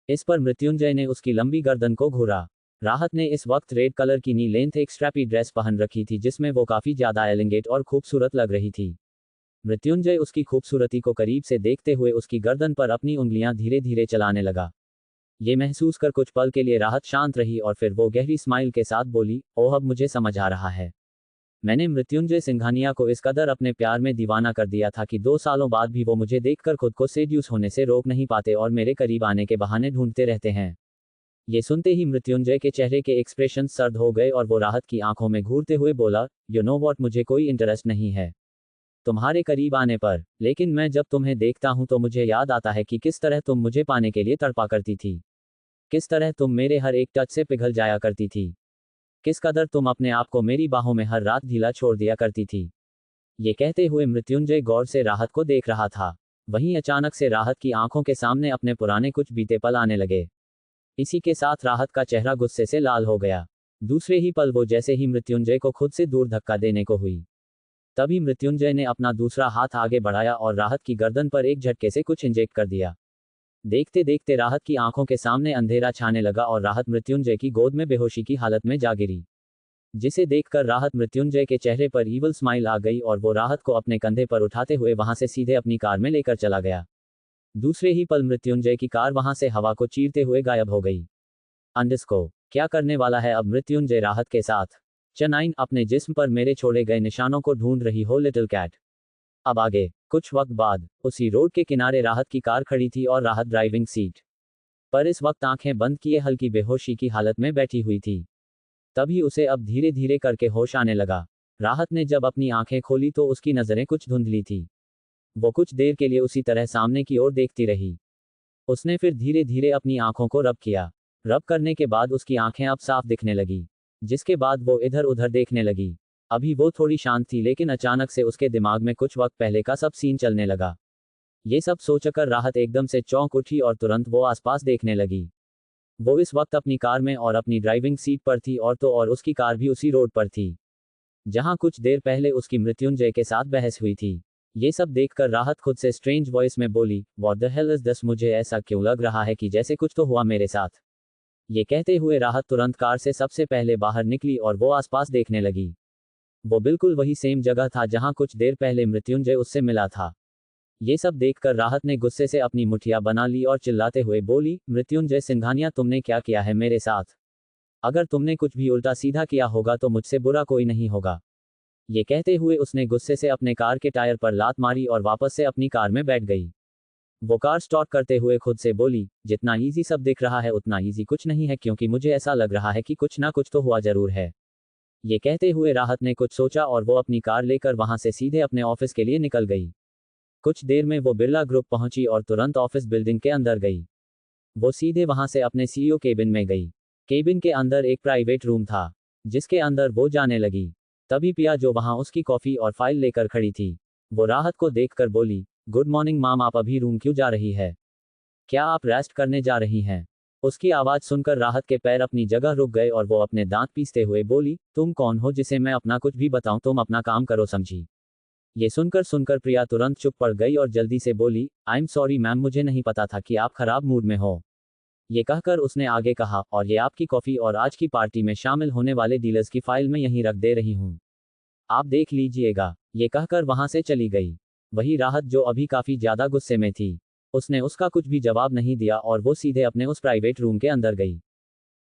इस पर मृत्युंजय ने उसकी लंबी गर्दन को घूरा। राहत ने इस वक्त रेड कलर की नी लेंथ एक स्ट्रैपी ड्रेस पहन रखी थी जिसमें वो काफी ज्यादा एलिगेंट और खूबसूरत लग रही थी। मृत्युंजय उसकी खूबसूरती को करीब से देखते हुए उसकी गर्दन पर अपनी उंगलियां धीरे धीरे चलाने लगा। ये महसूस कर कुछ पल के लिए राहत शांत रही और फिर वो गहरी स्माइल के साथ बोली, ओह, अब मुझे समझ आ रहा है। मैंने मृत्युंजय सिंघानिया को इस कदर अपने प्यार में दीवाना कर दिया था कि 2 सालों बाद भी वो मुझे देखकर खुद को सेड्यूस होने से रोक नहीं पाते और मेरे करीब आने के बहाने ढूंढते रहते हैं। ये सुनते ही मृत्युंजय के चेहरे के एक्सप्रेशन सर्द हो गए और वो राहत की आंखों में घूरते हुए बोला, यू नो वॉट, मुझे कोई इंटरेस्ट नहीं है तुम्हारे करीब आने पर, लेकिन मैं जब तुम्हें देखता हूं तो मुझे याद आता है कि किस तरह तुम मुझे पाने के लिए तड़पा करती थी, किस तरह तुम मेरे हर एक टच से पिघल जाया करती थी, किस कदर तुम अपने आप को मेरी बाहों में हर रात ढीला छोड़ दिया करती थी। ये कहते हुए मृत्युंजय गौर से राहत को देख रहा था। वहीं अचानक से राहत की आंखों के सामने अपने पुराने कुछ बीते पल आने लगे। इसी के साथ राहत का चेहरा गुस्से से लाल हो गया। दूसरे ही पल वो जैसे ही मृत्युंजय को खुद से दूर धक्का देने को हुई, तभी मृत्युंजय ने अपना दूसरा हाथ आगे बढ़ाया और राहत की गर्दन पर एक झटके से कुछ इंजेक्ट कर दिया। देखते देखते राहत की आंखों के सामने अंधेरा छाने लगा और राहत मृत्युंजय की गोद में बेहोशी की हालत में जा गिरी, जिसे देखकर राहत मृत्युंजय के चेहरे पर ईवल स्माइल आ गई और वो राहत को अपने कंधे पर उठाते हुए वहां से सीधे अपनी कार में लेकर चला गया। दूसरे ही पल मृत्युंजय की कार वहां से हवा को चीरते हुए गायब हो गई। अंडरस्को क्या करने वाला है अब मृत्युंजय राहत के साथ? चनाइन, अपने जिस्म पर मेरे छोड़े गए निशानों को ढूंढ रही हो लिटिल कैट। अब आगे कुछ वक्त बाद उसी रोड के किनारे राहत की कार खड़ी थी और राहत ड्राइविंग सीट पर इस वक्त आंखें बंद किए हल्की बेहोशी की हालत में बैठी हुई थी। तभी उसे अब धीरे धीरे करके होश आने लगा। राहत ने जब अपनी आंखें खोली तो उसकी नजरें कुछ धुंधली थी। वो कुछ देर के लिए उसी तरह सामने की ओर देखती रही। उसने फिर धीरे धीरे अपनी आंखों को रब किया। रब करने के बाद उसकी आंखें अब साफ दिखने लगी, जिसके बाद वो इधर उधर देखने लगी। अभी वो थोड़ी शांत थी लेकिन अचानक से उसके दिमाग में कुछ वक्त पहले का सब सीन चलने लगा। ये सब सोचकर राहत एकदम से चौंक उठी और तुरंत वो आसपास देखने लगी। वो इस वक्त अपनी कार में और अपनी ड्राइविंग सीट पर थी और उसकी कार भी उसी रोड पर थी जहां कुछ देर पहले उसकी मृत्युंजय के साथ बहस हुई थी। ये सब देखकर राहत खुद से स्ट्रेंज वॉइस में बोली, what the hell is this? मुझे ऐसा क्यों लग रहा है कि जैसे कुछ तो हुआ मेरे साथ। ये कहते हुए राहत तुरंत कार से सबसे पहले बाहर निकली और वो आसपास देखने लगी। वो बिल्कुल वही सेम जगह था जहां कुछ देर पहले मृत्युंजय उससे मिला था। ये सब देखकर राहत ने गुस्से से अपनी मुठियां बना ली और चिल्लाते हुए बोली, मृत्युंजय सिंघानिया, तुमने क्या किया है मेरे साथ? अगर तुमने कुछ भी उल्टा सीधा किया होगा तो मुझसे बुरा कोई नहीं होगा। ये कहते हुए उसने गुस्से से अपने कार के टायर पर लात मारी और वापस से अपनी कार में बैठ गई। वो कार स्टार्ट करते हुए खुद से बोली, जितना इजी सब दिख रहा है उतना इजी कुछ नहीं है, क्योंकि मुझे ऐसा लग रहा है कि कुछ ना कुछ तो हुआ जरूर है। ये कहते हुए राहत ने कुछ सोचा और वो अपनी कार लेकर वहां से सीधे अपने ऑफिस के लिए निकल गई। कुछ देर में वो बिरला ग्रुप पहुंची और तुरंत ऑफिस बिल्डिंग के अंदर गई। वो सीधे वहां से अपने सीईओ केबिन में गई। केबिन के अंदर एक प्राइवेट रूम था जिसके अंदर वो जाने लगी। तभी पिया, जो वहां उसकी कॉफी और फाइल लेकर खड़ी थी, वो राहत को देखकर बोली, गुड मॉर्निंग माम, आप अभी रूम क्यों जा रही है? क्या आप रेस्ट करने जा रही हैं? उसकी आवाज सुनकर राहत के पैर अपनी जगह रुक गए और वो अपने दांत पीसते हुए बोली, तुम कौन हो जिसे मैं अपना कुछ भी बताऊं? तुम अपना काम करो, समझी? ये सुनकर प्रिया तुरंत चुप पड़ गई और जल्दी से बोली, आई एम सॉरी मैम, मुझे नहीं पता था कि आप खराब मूड में हो। ये कहकर उसने आगे कहा, और ये आपकी कॉफी और आज की पार्टी में शामिल होने वाले डीलर्स की फाइल में यहीं रख दे रही हूँ, आप देख लीजिएगा। ये कहकर वहां से चली गई। वही राहत, जो अभी काफी ज्यादा गुस्से में थी, उसने उसका कुछ भी जवाब नहीं दिया और वो सीधे अपने उस प्राइवेट रूम के अंदर गई।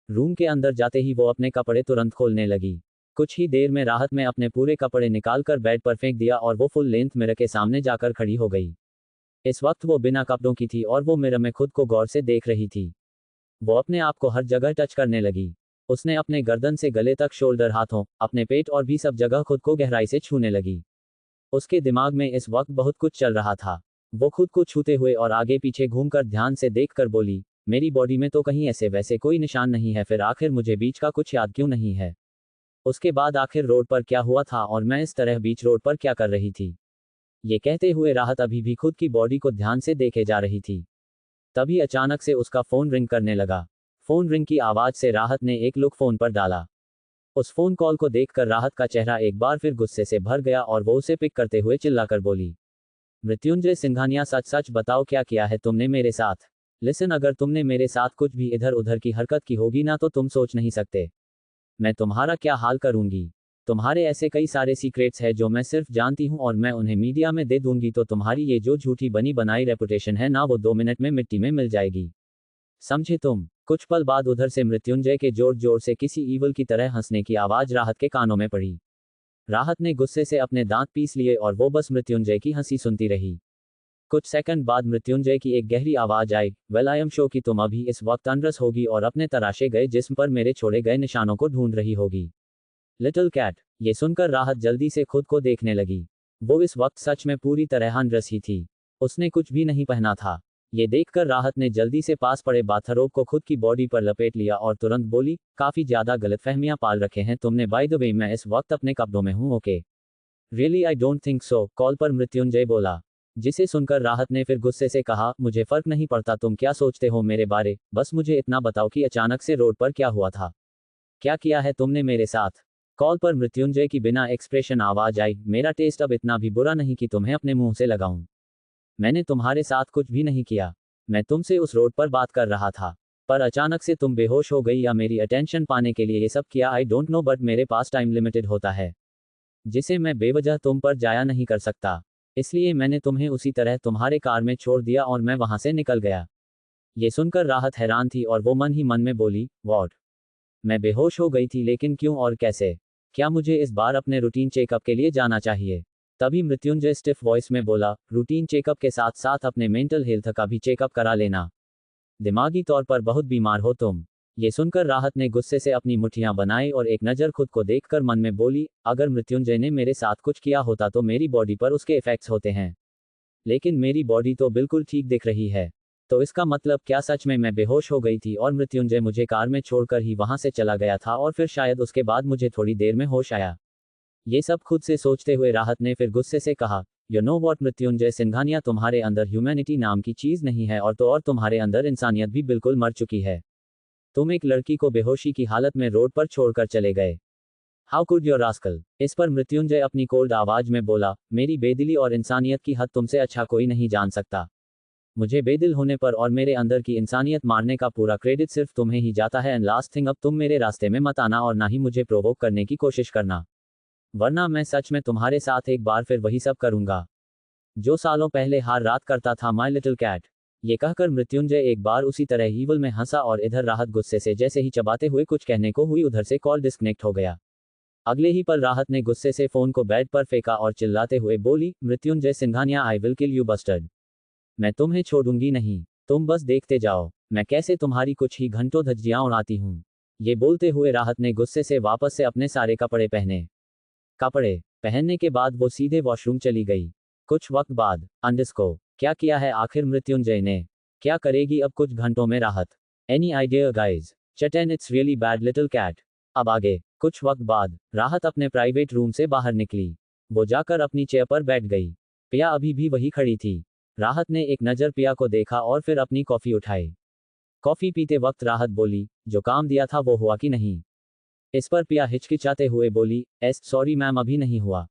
रूम के अंदर जाते ही वो अपने कपड़े तुरंत खोलने लगी। कुछ ही देर में राहत में अपने पूरे कपड़े निकालकर बेड पर फेंक दिया और वो फुल लेंथ मिरर के सामने जाकर खड़ी हो गई। इस वक्त वो बिना कपड़ों की थी और वो मिरर में खुद को गौर से देख रही थी। वो अपने आप को हर जगह टच करने लगी। उसने अपने गर्दन से गले तक, शोल्डर, हाथों, अपने पेट और भी सब जगह खुद को गहराई से छूने लगी। उसके दिमाग में इस वक्त बहुत कुछ चल रहा था। वो खुद को छूते हुए और आगे पीछे घूमकर ध्यान से देखकर बोली, मेरी बॉडी में तो कहीं ऐसे वैसे कोई निशान नहीं है, फिर आखिर मुझे बीच का कुछ याद क्यों नहीं है? उसके बाद आखिर रोड पर क्या हुआ था और मैं इस तरह बीच रोड पर क्या कर रही थी? ये कहते हुए राहत अभी भी खुद की बॉडी को ध्यान से देखे जा रही थी। तभी अचानक से उसका फोन रिंग करने लगा। फोन रिंग की आवाज से राहत ने एक लुक फोन पर डाला। उस फोन कॉल को देखकर राहत का चेहरा एक बार फिर गुस्से से भर गया और वो उसे पिक करते हुए चिल्लाकर बोली, मृत्युंजय सिंघानिया, सच सच बताओ, क्या किया है तुमने मेरे साथ? लिसन, अगर तुमने मेरे साथ कुछ भी इधर उधर की हरकत की होगी ना तो तुम सोच नहीं सकते मैं तुम्हारा क्या हाल करूंगी। तुम्हारे ऐसे कई सारे सीक्रेट्स हैं जो मैं सिर्फ जानती हूं और मैं उन्हें मीडिया में दे दूंगी तो तुम्हारी ये जो झूठी बनी बनाई रेपुटेशन है ना वो 2 मिनट में मिट्टी में मिल जाएगी। समझे तुम? कुछ पल बाद उधर से मृत्युंजय के जोर जोर से किसी ईवल की तरह हंसने की आवाज राहत के कानों में पड़ी। राहत ने गुस्से से अपने दांत पीस लिए और वो बस मृत्युंजय की हंसी सुनती रही। कुछ सेकंड बाद मृत्युंजय की एक गहरी आवाज आई, वेल आई एम श्योर कि तुम अभी इस वक्त अनरस होगी और अपने तराशे गए जिस्म पर मेरे छोड़े गए निशानों को ढूंढ रही होगी। Little cat. ये सुनकर राहत जल्दी से खुद को देखने लगी। वो इस वक्त सच में पूरी तरह अनरस ही थी। उसने कुछ भी नहीं पहना था। ये देखकर राहत ने जल्दी से पास पड़े बाथरोब को खुद की बॉडी पर लपेट लिया और तुरंत बोली, काफी ज्यादा गलतफहमियां पाल रखे हैं तुमने, बाय द वे मैं इस वक्त अपने कपड़ों में हूं, okay? Really I don't think so, call पर मृत्युंजय बोला। जिसे सुनकर राहत ने फिर गुस्से से कहा, मुझे फर्क नहीं पड़ता तुम क्या सोचते हो मेरे बारे, बस मुझे इतना बताओ कि अचानक से रोड पर क्या हुआ था? क्या किया है तुमने मेरे साथ? कॉल पर मृत्युंजय की बिना एक्सप्रेशन आवाज आई, मेरा टेस्ट अब इतना भी बुरा नहीं कि तुम्हें अपने मुंह से लगाऊं। मैंने तुम्हारे साथ कुछ भी नहीं किया। मैं तुमसे उस रोड पर बात कर रहा था पर अचानक से तुम बेहोश हो गई या मेरी अटेंशन पाने के लिए ये सब किया, आई डोंट नो, बट मेरे पास टाइम लिमिटेड होता है जिसे मैं बेवजह तुम पर जाया नहीं कर सकता। इसलिए मैंने तुम्हें उसी तरह तुम्हारे कार में छोड़ दिया और मैं वहां से निकल गया। ये सुनकर राहत हैरान थी और वो मन ही मन में बोली, व्हाट? मैं बेहोश हो गई थी, लेकिन क्यों और कैसे? क्या मुझे इस बार अपने रूटीन चेकअप के लिए जाना चाहिए? तभी मृत्युंजय स्टिफ वॉइस में बोला, रूटीन चेकअप के साथ साथ अपने मेंटल हेल्थ का भी चेकअप करा लेना। दिमागी तौर पर बहुत बीमार हो तुम। ये सुनकर राहत ने गुस्से से अपनी मुट्ठियां बनाई और एक नज़र खुद को देखकर मन में बोली, अगर मृत्युंजय ने मेरे साथ कुछ किया होता तो मेरी बॉडी पर उसके इफेक्ट्स होते हैं, लेकिन मेरी बॉडी तो बिल्कुल ठीक दिख रही है। तो इसका मतलब क्या सच में मैं बेहोश हो गई थी और मृत्युंजय मुझे कार में छोड़कर ही वहां से चला गया था और फिर शायद उसके बाद मुझे थोड़ी देर में होश आया? ये सब खुद से सोचते हुए राहत ने फिर गुस्से से कहा, you know what Mrityunjay Singhania, तुम्हारे अंदर ह्यूमैनिटी नाम की चीज नहीं है और तुम्हारे अंदर इंसानियत भी बिल्कुल मर चुकी है। तुम एक लड़की को बेहोशी की हालत में रोड पर छोड़कर चले गए। How could your rascal? इस पर मृत्युंजय अपनी कोल्ड आवाज में बोला, मेरी बेदिली और इंसानियत की हद तुमसे अच्छा कोई नहीं जान सकता। मुझे बेदिल होने पर और मेरे अंदर की इंसानियत मारने का पूरा क्रेडिट सिर्फ तुम्हें ही जाता है। एंड लास्ट थिंग, अब तुम मेरे रास्ते में मत आना और ना ही मुझे प्रोवोक करने की कोशिश करना, वरना मैं सच में तुम्हारे साथ एक बार फिर वही सब करूंगा जो सालों पहले हर रात करता था, माय लिटिल कैट। ये कहकर मृत्युंजय एक बार उसी तरह ईवल में हंसा और इधर राहत गुस्से से जैसे ही चबाते हुए कुछ कहने को हुई उधर से कॉल डिस्कनेक्ट हो गया। अगले ही पल राहत ने गुस्से से फोन को बेड पर फेंका और चिल्लाते हुए बोली, Mrityunjay Singhania, I will kill you bustard. मैं तुम्हें छोड़ूंगी नहीं, तुम बस देखते जाओ मैं कैसे तुम्हारी कुछ ही घंटों धज्जियां उड़ाती हूं। ये बोलते हुए राहत ने गुस्से से वापस से अपने सारे कपड़े पहनने के बाद वो सीधे वॉशरूम चली गई। कुछ वक्त बाद अंडरस्को क्या किया है आखिर मृत्युंजय ने? क्या करेगी अब कुछ घंटों में राहत? Any idea guys? चट and it's really bad little cat. अब आगे। कुछ वक्त बाद राहत अपने प्राइवेट रूम से बाहर निकली। वो जाकर अपनी चेयर पर बैठ गई। पिया अभी भी वही खड़ी थी। राहत ने एक नज़र पिया को देखा और फिर अपनी कॉफी उठाई। कॉफी पीते वक्त राहत बोली, जो काम दिया था वो हुआ कि नहीं? इस पर पिया हिचकिचाते हुए बोली, सॉरी मैम, अभी नहीं हुआ।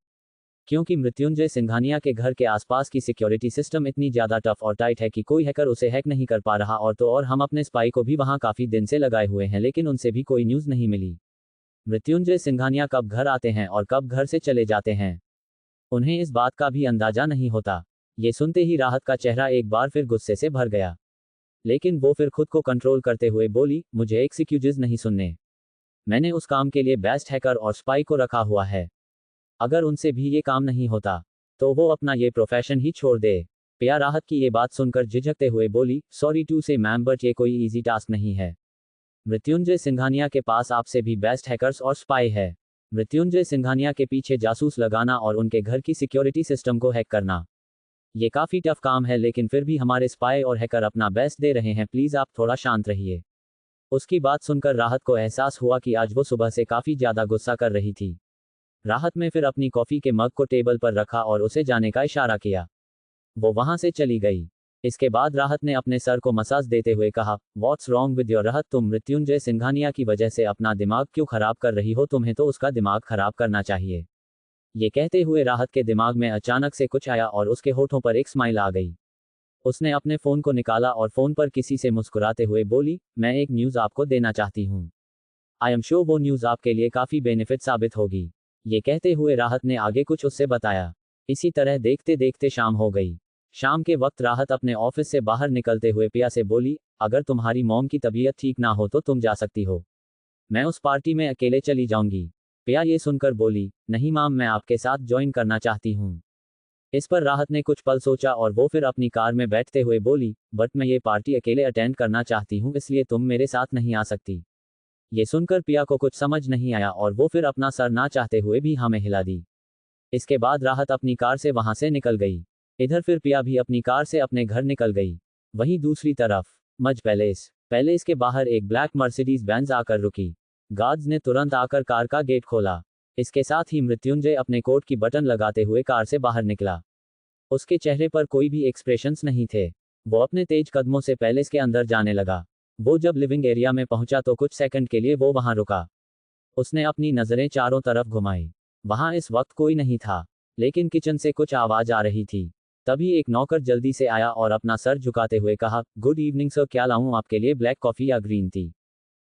क्योंकि मृत्युंजय सिंघानिया के घर के आसपास की सिक्योरिटी सिस्टम इतनी ज़्यादा टफ और टाइट है कि कोई हैकर उसे हैक नहीं कर पा रहा, और हम अपने स्पाई को भी वहां काफ़ी दिन से लगाए हुए हैं, लेकिन उनसे भी कोई न्यूज़ नहीं मिली। मृत्युंजय सिंघानिया कब घर आते हैं और कब घर से चले जाते हैं, उन्हें इस बात का भी अंदाजा नहीं होता। ये सुनते ही राहत का चेहरा एक बार फिर गुस्से से भर गया, लेकिन वो फिर खुद को कंट्रोल करते हुए बोली, मुझे एक्सक्यूजेस नहीं सुनने। मैंने उस काम के लिए बेस्ट हैकर और स्पाई को रखा हुआ है। अगर उनसे भी ये काम नहीं होता तो वो अपना ये प्रोफेशन ही छोड़ दे। पिया राहत की ये बात सुनकर झिझकते हुए बोली, सॉरी टू से मैम, बट ये कोई इजी टास्क नहीं है। मृत्युंजय सिंघानिया के पास आपसे भी बेस्ट हैकर्स और स्पाई है। मृत्युंजय सिंघानिया के पीछे जासूस लगाना और उनके घर की सिक्योरिटी सिस्टम को हैक करना, ये काफ़ी टफ काम है, लेकिन फिर भी हमारे स्पाई और हैकर अपना बेस्ट दे रहे हैं, प्लीज़ आप थोड़ा शांत रहिए। उसकी बात सुनकर राहत को एहसास हुआ कि आज वो सुबह से काफ़ी ज़्यादा गुस्सा कर रही थी। राहत ने फिर अपनी कॉफ़ी के मग को टेबल पर रखा और उसे जाने का इशारा किया। वो वहां से चली गई। इसके बाद राहत ने अपने सर को मसाज देते हुए कहा, व्हाट्स रॉन्ग विद योर राहत, तुम मृत्युंजय सिंघानिया की वजह से अपना दिमाग क्यों खराब कर रही हो, तुम्हें तो उसका दिमाग खराब करना चाहिए। ये कहते हुए राहत के दिमाग में अचानक से कुछ आया और उसके होठों पर एक स्माइल आ गई। उसने अपने फ़ोन को निकाला और फ़ोन पर किसी से मुस्कुराते हुए बोली, मैं एक न्यूज़ आपको देना चाहती हूँ। आई एम श्योर वो न्यूज़ आपके लिए काफ़ी बेनिफिट साबित होगी। ये कहते हुए राहत ने आगे कुछ उससे बताया। इसी तरह देखते देखते शाम हो गई। शाम के वक्त राहत अपने ऑफिस से बाहर निकलते हुए पिया से बोली, अगर तुम्हारी मॉम की तबीयत ठीक ना हो तो तुम जा सकती हो। मैं उस पार्टी में अकेले चली जाऊंगी। पिया ये सुनकर बोली, नहीं माम, मैं आपके साथ ज्वाइन करना चाहती हूँ। इस पर राहत ने कुछ पल सोचा और वो फिर अपनी कार में बैठते हुए बोली, बट मैं ये पार्टी अकेले अटेंड करना चाहती हूँ, इसलिए तुम मेरे साथ नहीं आ सकती। ये सुनकर पिया को कुछ समझ नहीं आया और वो फिर अपना सर ना चाहते हुए भी हाँ में हिला दी। इसके बाद राहत अपनी कार से वहां से निकल गई। इधर फिर पिया भी अपनी कार से अपने घर निकल गई। वहीं दूसरी तरफ मज पैलेस के बाहर एक ब्लैक मर्सिडीज बेंज आकर रुकी। गार्ड्स ने तुरंत आकर कार का गेट खोला। इसके साथ ही मृत्युंजय अपने कोट की बटन लगाते हुए कार से बाहर निकला। उसके चेहरे पर कोई भी एक्सप्रेशंस नहीं थे। वो अपने तेज कदमों से पैलेस के अंदर जाने लगा। वो जब लिविंग एरिया में पहुंचा तो कुछ सेकंड के लिए वो वहां रुका। उसने अपनी नजरें चारों तरफ घुमाई। वहां इस वक्त कोई नहीं था, लेकिन किचन से कुछ आवाज आ रही थी। तभी एक नौकर जल्दी से आया और अपना सर झुकाते हुए कहा, गुड इवनिंग सर, क्या लाऊं आपके लिए, ब्लैक कॉफी या ग्रीन टी?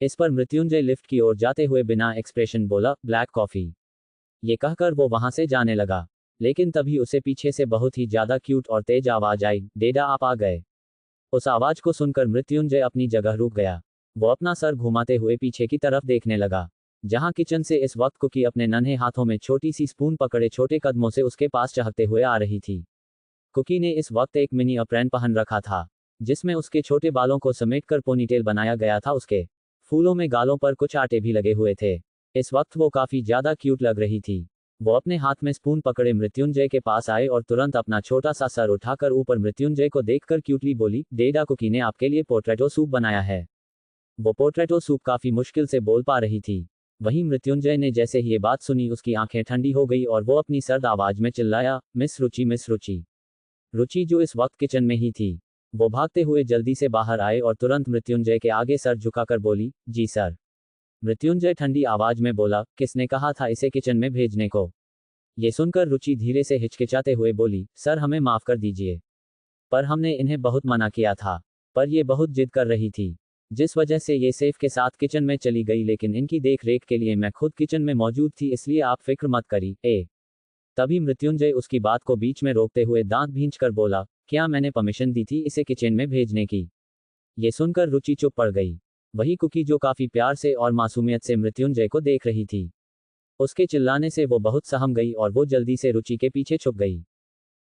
इस पर मृत्युंजय लिफ्ट की ओर जाते हुए बिना एक्सप्रेशन बोला, ब्लैक कॉफी। ये कहकर वो वहां से जाने लगा। लेकिन तभी उसे पीछे से बहुत ही ज्यादा क्यूट और तेज आवाज आई, डेडा आप आ गए। उस आवाज को सुनकर मृत्युंजय अपनी जगह रुक गया। वो अपना सर घुमाते हुए पीछे की तरफ देखने लगा, जहां किचन से इस वक्त कुकी अपने नन्हे हाथों में छोटी सी स्पून पकड़े छोटे कदमों से उसके पास चहकते हुए आ रही थी। कुकी ने इस वक्त एक मिनी अप्रैन पहन रखा था, जिसमें उसके छोटे बालों को समेटकर पोनीटेल बनाया गया था। उसके फूलों में गालों पर कुछ आटे भी लगे हुए थे। इस वक्त वो काफी ज्यादा क्यूट लग रही थी। वो अपने हाथ में स्पून पकड़े मृत्युंजय के पास आए और तुरंत अपना छोटा सा सर उठाकर ऊपर मृत्युंजय को देखकर क्यूटली बोली, डेडा, कुकी ने आपके लिए पोटैटो सूप बनाया है। वो पोटैटो सूप काफी मुश्किल से बोल पा रही थी। वहीं मृत्युंजय ने जैसे ही ये बात सुनी उसकी आंखें ठंडी हो गई और वो अपनी सर्द आवाज में चिल्लाया, मिस रुचि, मिस रुचि। रुचि जो इस वक्त किचन में ही थी, वो भागते हुए जल्दी से बाहर आए और तुरंत मृत्युंजय के आगे सर झुकाकर बोली, जी सर। मृत्युंजय ठंडी आवाज में बोला, किसने कहा था इसे किचन में भेजने को? ये सुनकर रुचि धीरे से हिचकिचाते हुए बोली, सर हमें माफ कर दीजिए, पर हमने इन्हें बहुत मना किया था, पर ये बहुत जिद कर रही थी, जिस वजह से ये सेफ के साथ किचन में चली गई, लेकिन इनकी देख रेख के लिए मैं खुद किचन में मौजूद थी, इसलिए आप फिक्र मत करिए। तभी मृत्युंजय उसकी बात को बीच में रोकते हुए दांत भींचकर बोला, क्या मैंने परमिशन दी थी इसे किचन में भेजने की? ये सुनकर रुचि चुप पड़ गई। वही कुकी जो काफी प्यार से और मासूमियत से मृत्युंजय को देख रही थी, उसके चिल्लाने से वो बहुत सहम गई और वो जल्दी से रुचि के पीछे छुप गई।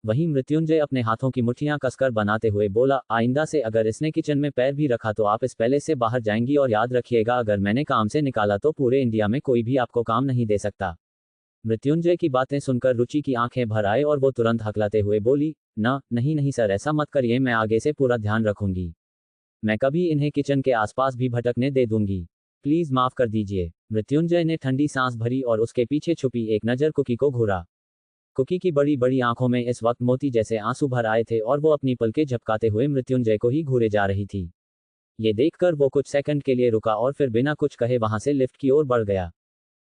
वहीं मृत्युंजय अपने हाथों की मुट्ठियां कसकर बनाते हुए बोला, आइंदा से अगर इसने किचन में पैर भी रखा तो आप इस पैलेस से बाहर जाएंगी, और याद रखिएगा अगर मैंने काम से निकाला तो पूरे इंडिया में कोई भी आपको काम नहीं दे सकता। मृत्युंजय की बातें सुनकर रुचि की आंखें भर आए और वो तुरंत हकलाते हुए बोली, नहीं नहीं सर, ऐसा मत करिए, मैं आगे से पूरा ध्यान रखूंगी। मैं कभी इन्हें किचन के आसपास भी भटकने दे दूंगी, प्लीज माफ कर दीजिए। मृत्युंजय ने ठंडी सांस भरी और उसके पीछे छुपी एक नजर कुकी को घूरा। कुकी की बड़ी बड़ी आंखों में इस वक्त मोती जैसे आंसू भर आए थे और वो अपनी पलकें झपकाते हुए मृत्युंजय को ही घूरे जा रही थी। ये देखकर वो कुछ सेकंड के लिए रुका और फिर बिना कुछ कहे वहां से लिफ्ट की ओर बढ़ गया।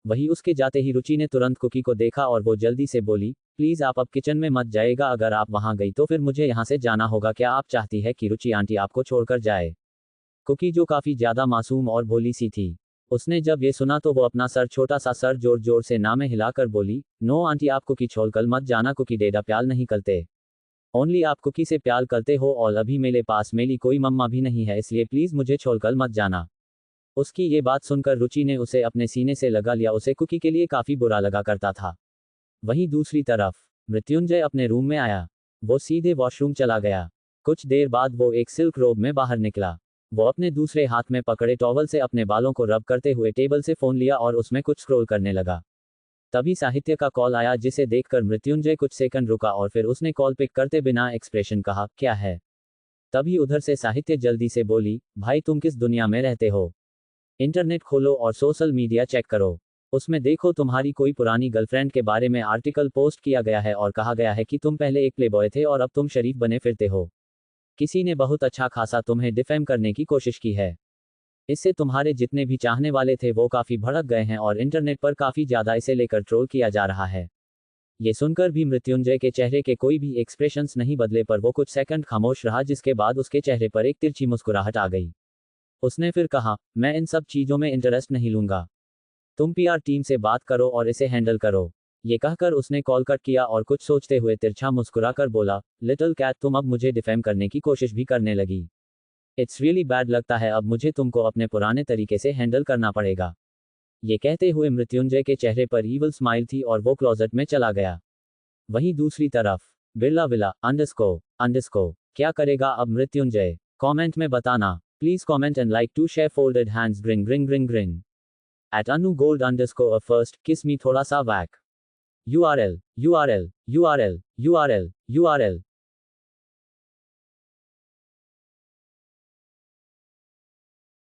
वही उसके जाते ही रुचि ने तुरंत कुकी को देखा और वो जल्दी से बोली, प्लीज आप अब किचन में मत जाइएगा, अगर आप वहां गई तो फिर मुझे यहाँ से जाना होगा। क्या आप चाहती है कि रुचि आंटी आपको छोड़कर जाए? कुकी जो काफी ज्यादा मासूम और भोली सी थी, उसने जब ये सुना तो वो अपना सर, छोटा सा सर जोर जोर से ना में हिलाकर बोली, नो आंटी, आप कुकी छोड़कर मत जाना, कुकी डेडा प्यार नहीं करते, ओनली आप कुकी से प्यार करते हो, और अभी मेरे पास मेरी कोई मम्मा भी नहीं है, इसलिए प्लीज मुझे छोड़कर मत जाना। उसकी ये बात सुनकर रुचि ने उसे अपने सीने से लगा लिया। उसे कुकी के लिए काफी बुरा लगा करता था। वहीं दूसरी तरफ मृत्युंजय अपने रूम में आया। वो सीधे वॉशरूम चला गया। कुछ देर बाद वो एक सिल्क रोब में बाहर निकला। वो अपने दूसरे हाथ में पकड़े टॉवल से अपने बालों को रब करते हुए टेबल से फोन लिया और उसमें कुछ स्क्रॉल करने लगा। तभी साहित्य का कॉल आया, जिसे देखकर मृत्युंजय कुछ सेकंड रुका और फिर उसने कॉल पिक करते बिना एक्सप्रेशन कहा, क्या है? तभी उधर से साहित्य जल्दी से बोली, भाई तुम किस दुनिया में रहते हो? इंटरनेट खोलो और सोशल मीडिया चेक करो। उसमें देखो तुम्हारी कोई पुरानी गर्लफ्रेंड के बारे में आर्टिकल पोस्ट किया गया है और कहा गया है कि तुम पहले एक प्लेबॉय थे और अब तुम शरीफ बने फिरते हो। किसी ने बहुत अच्छा खासा तुम्हें डिफेम करने की कोशिश की है। इससे तुम्हारे जितने भी चाहने वाले थे वो काफी भड़क गए हैं और इंटरनेट पर काफी ज्यादा इसे लेकर ट्रोल किया जा रहा है। ये सुनकर भी मृत्युंजय के चेहरे के कोई भी एक्सप्रेशंस नहीं बदले पर वो कुछ सेकंड खामोश रहा, जिसके बाद उसके चेहरे पर एक तिरछी मुस्कुराहट आ गई। उसने फिर कहा, मैं इन सब चीजों में इंटरेस्ट नहीं लूंगा। तुम पीआर टीम से बात करो और इसे हैंडल करो। ये कहकर उसने कॉल कट किया और कुछ सोचते हुए तिरछा मुस्कुराकर बोला, लिटिल कैट, तुम अब मुझे डिफेम करने की कोशिश भी करने लगी। इट्स रियली बैड, लगता है अब मुझे तुमको अपने पुराने तरीके से हैंडल करना पड़ेगा। ये कहते हुए मृत्युंजय के चेहरे पर ईवल स्माइल थी और वो क्लोजेट में चला गया। वहीं दूसरी तरफ बिरला विला अंडरस्को क्या करेगा अब मृत्युंजय? कमेंट में बताना। Please comment and like to share folded hands grin at @anu_gold_first kiss me थोड़ा सा whack। URL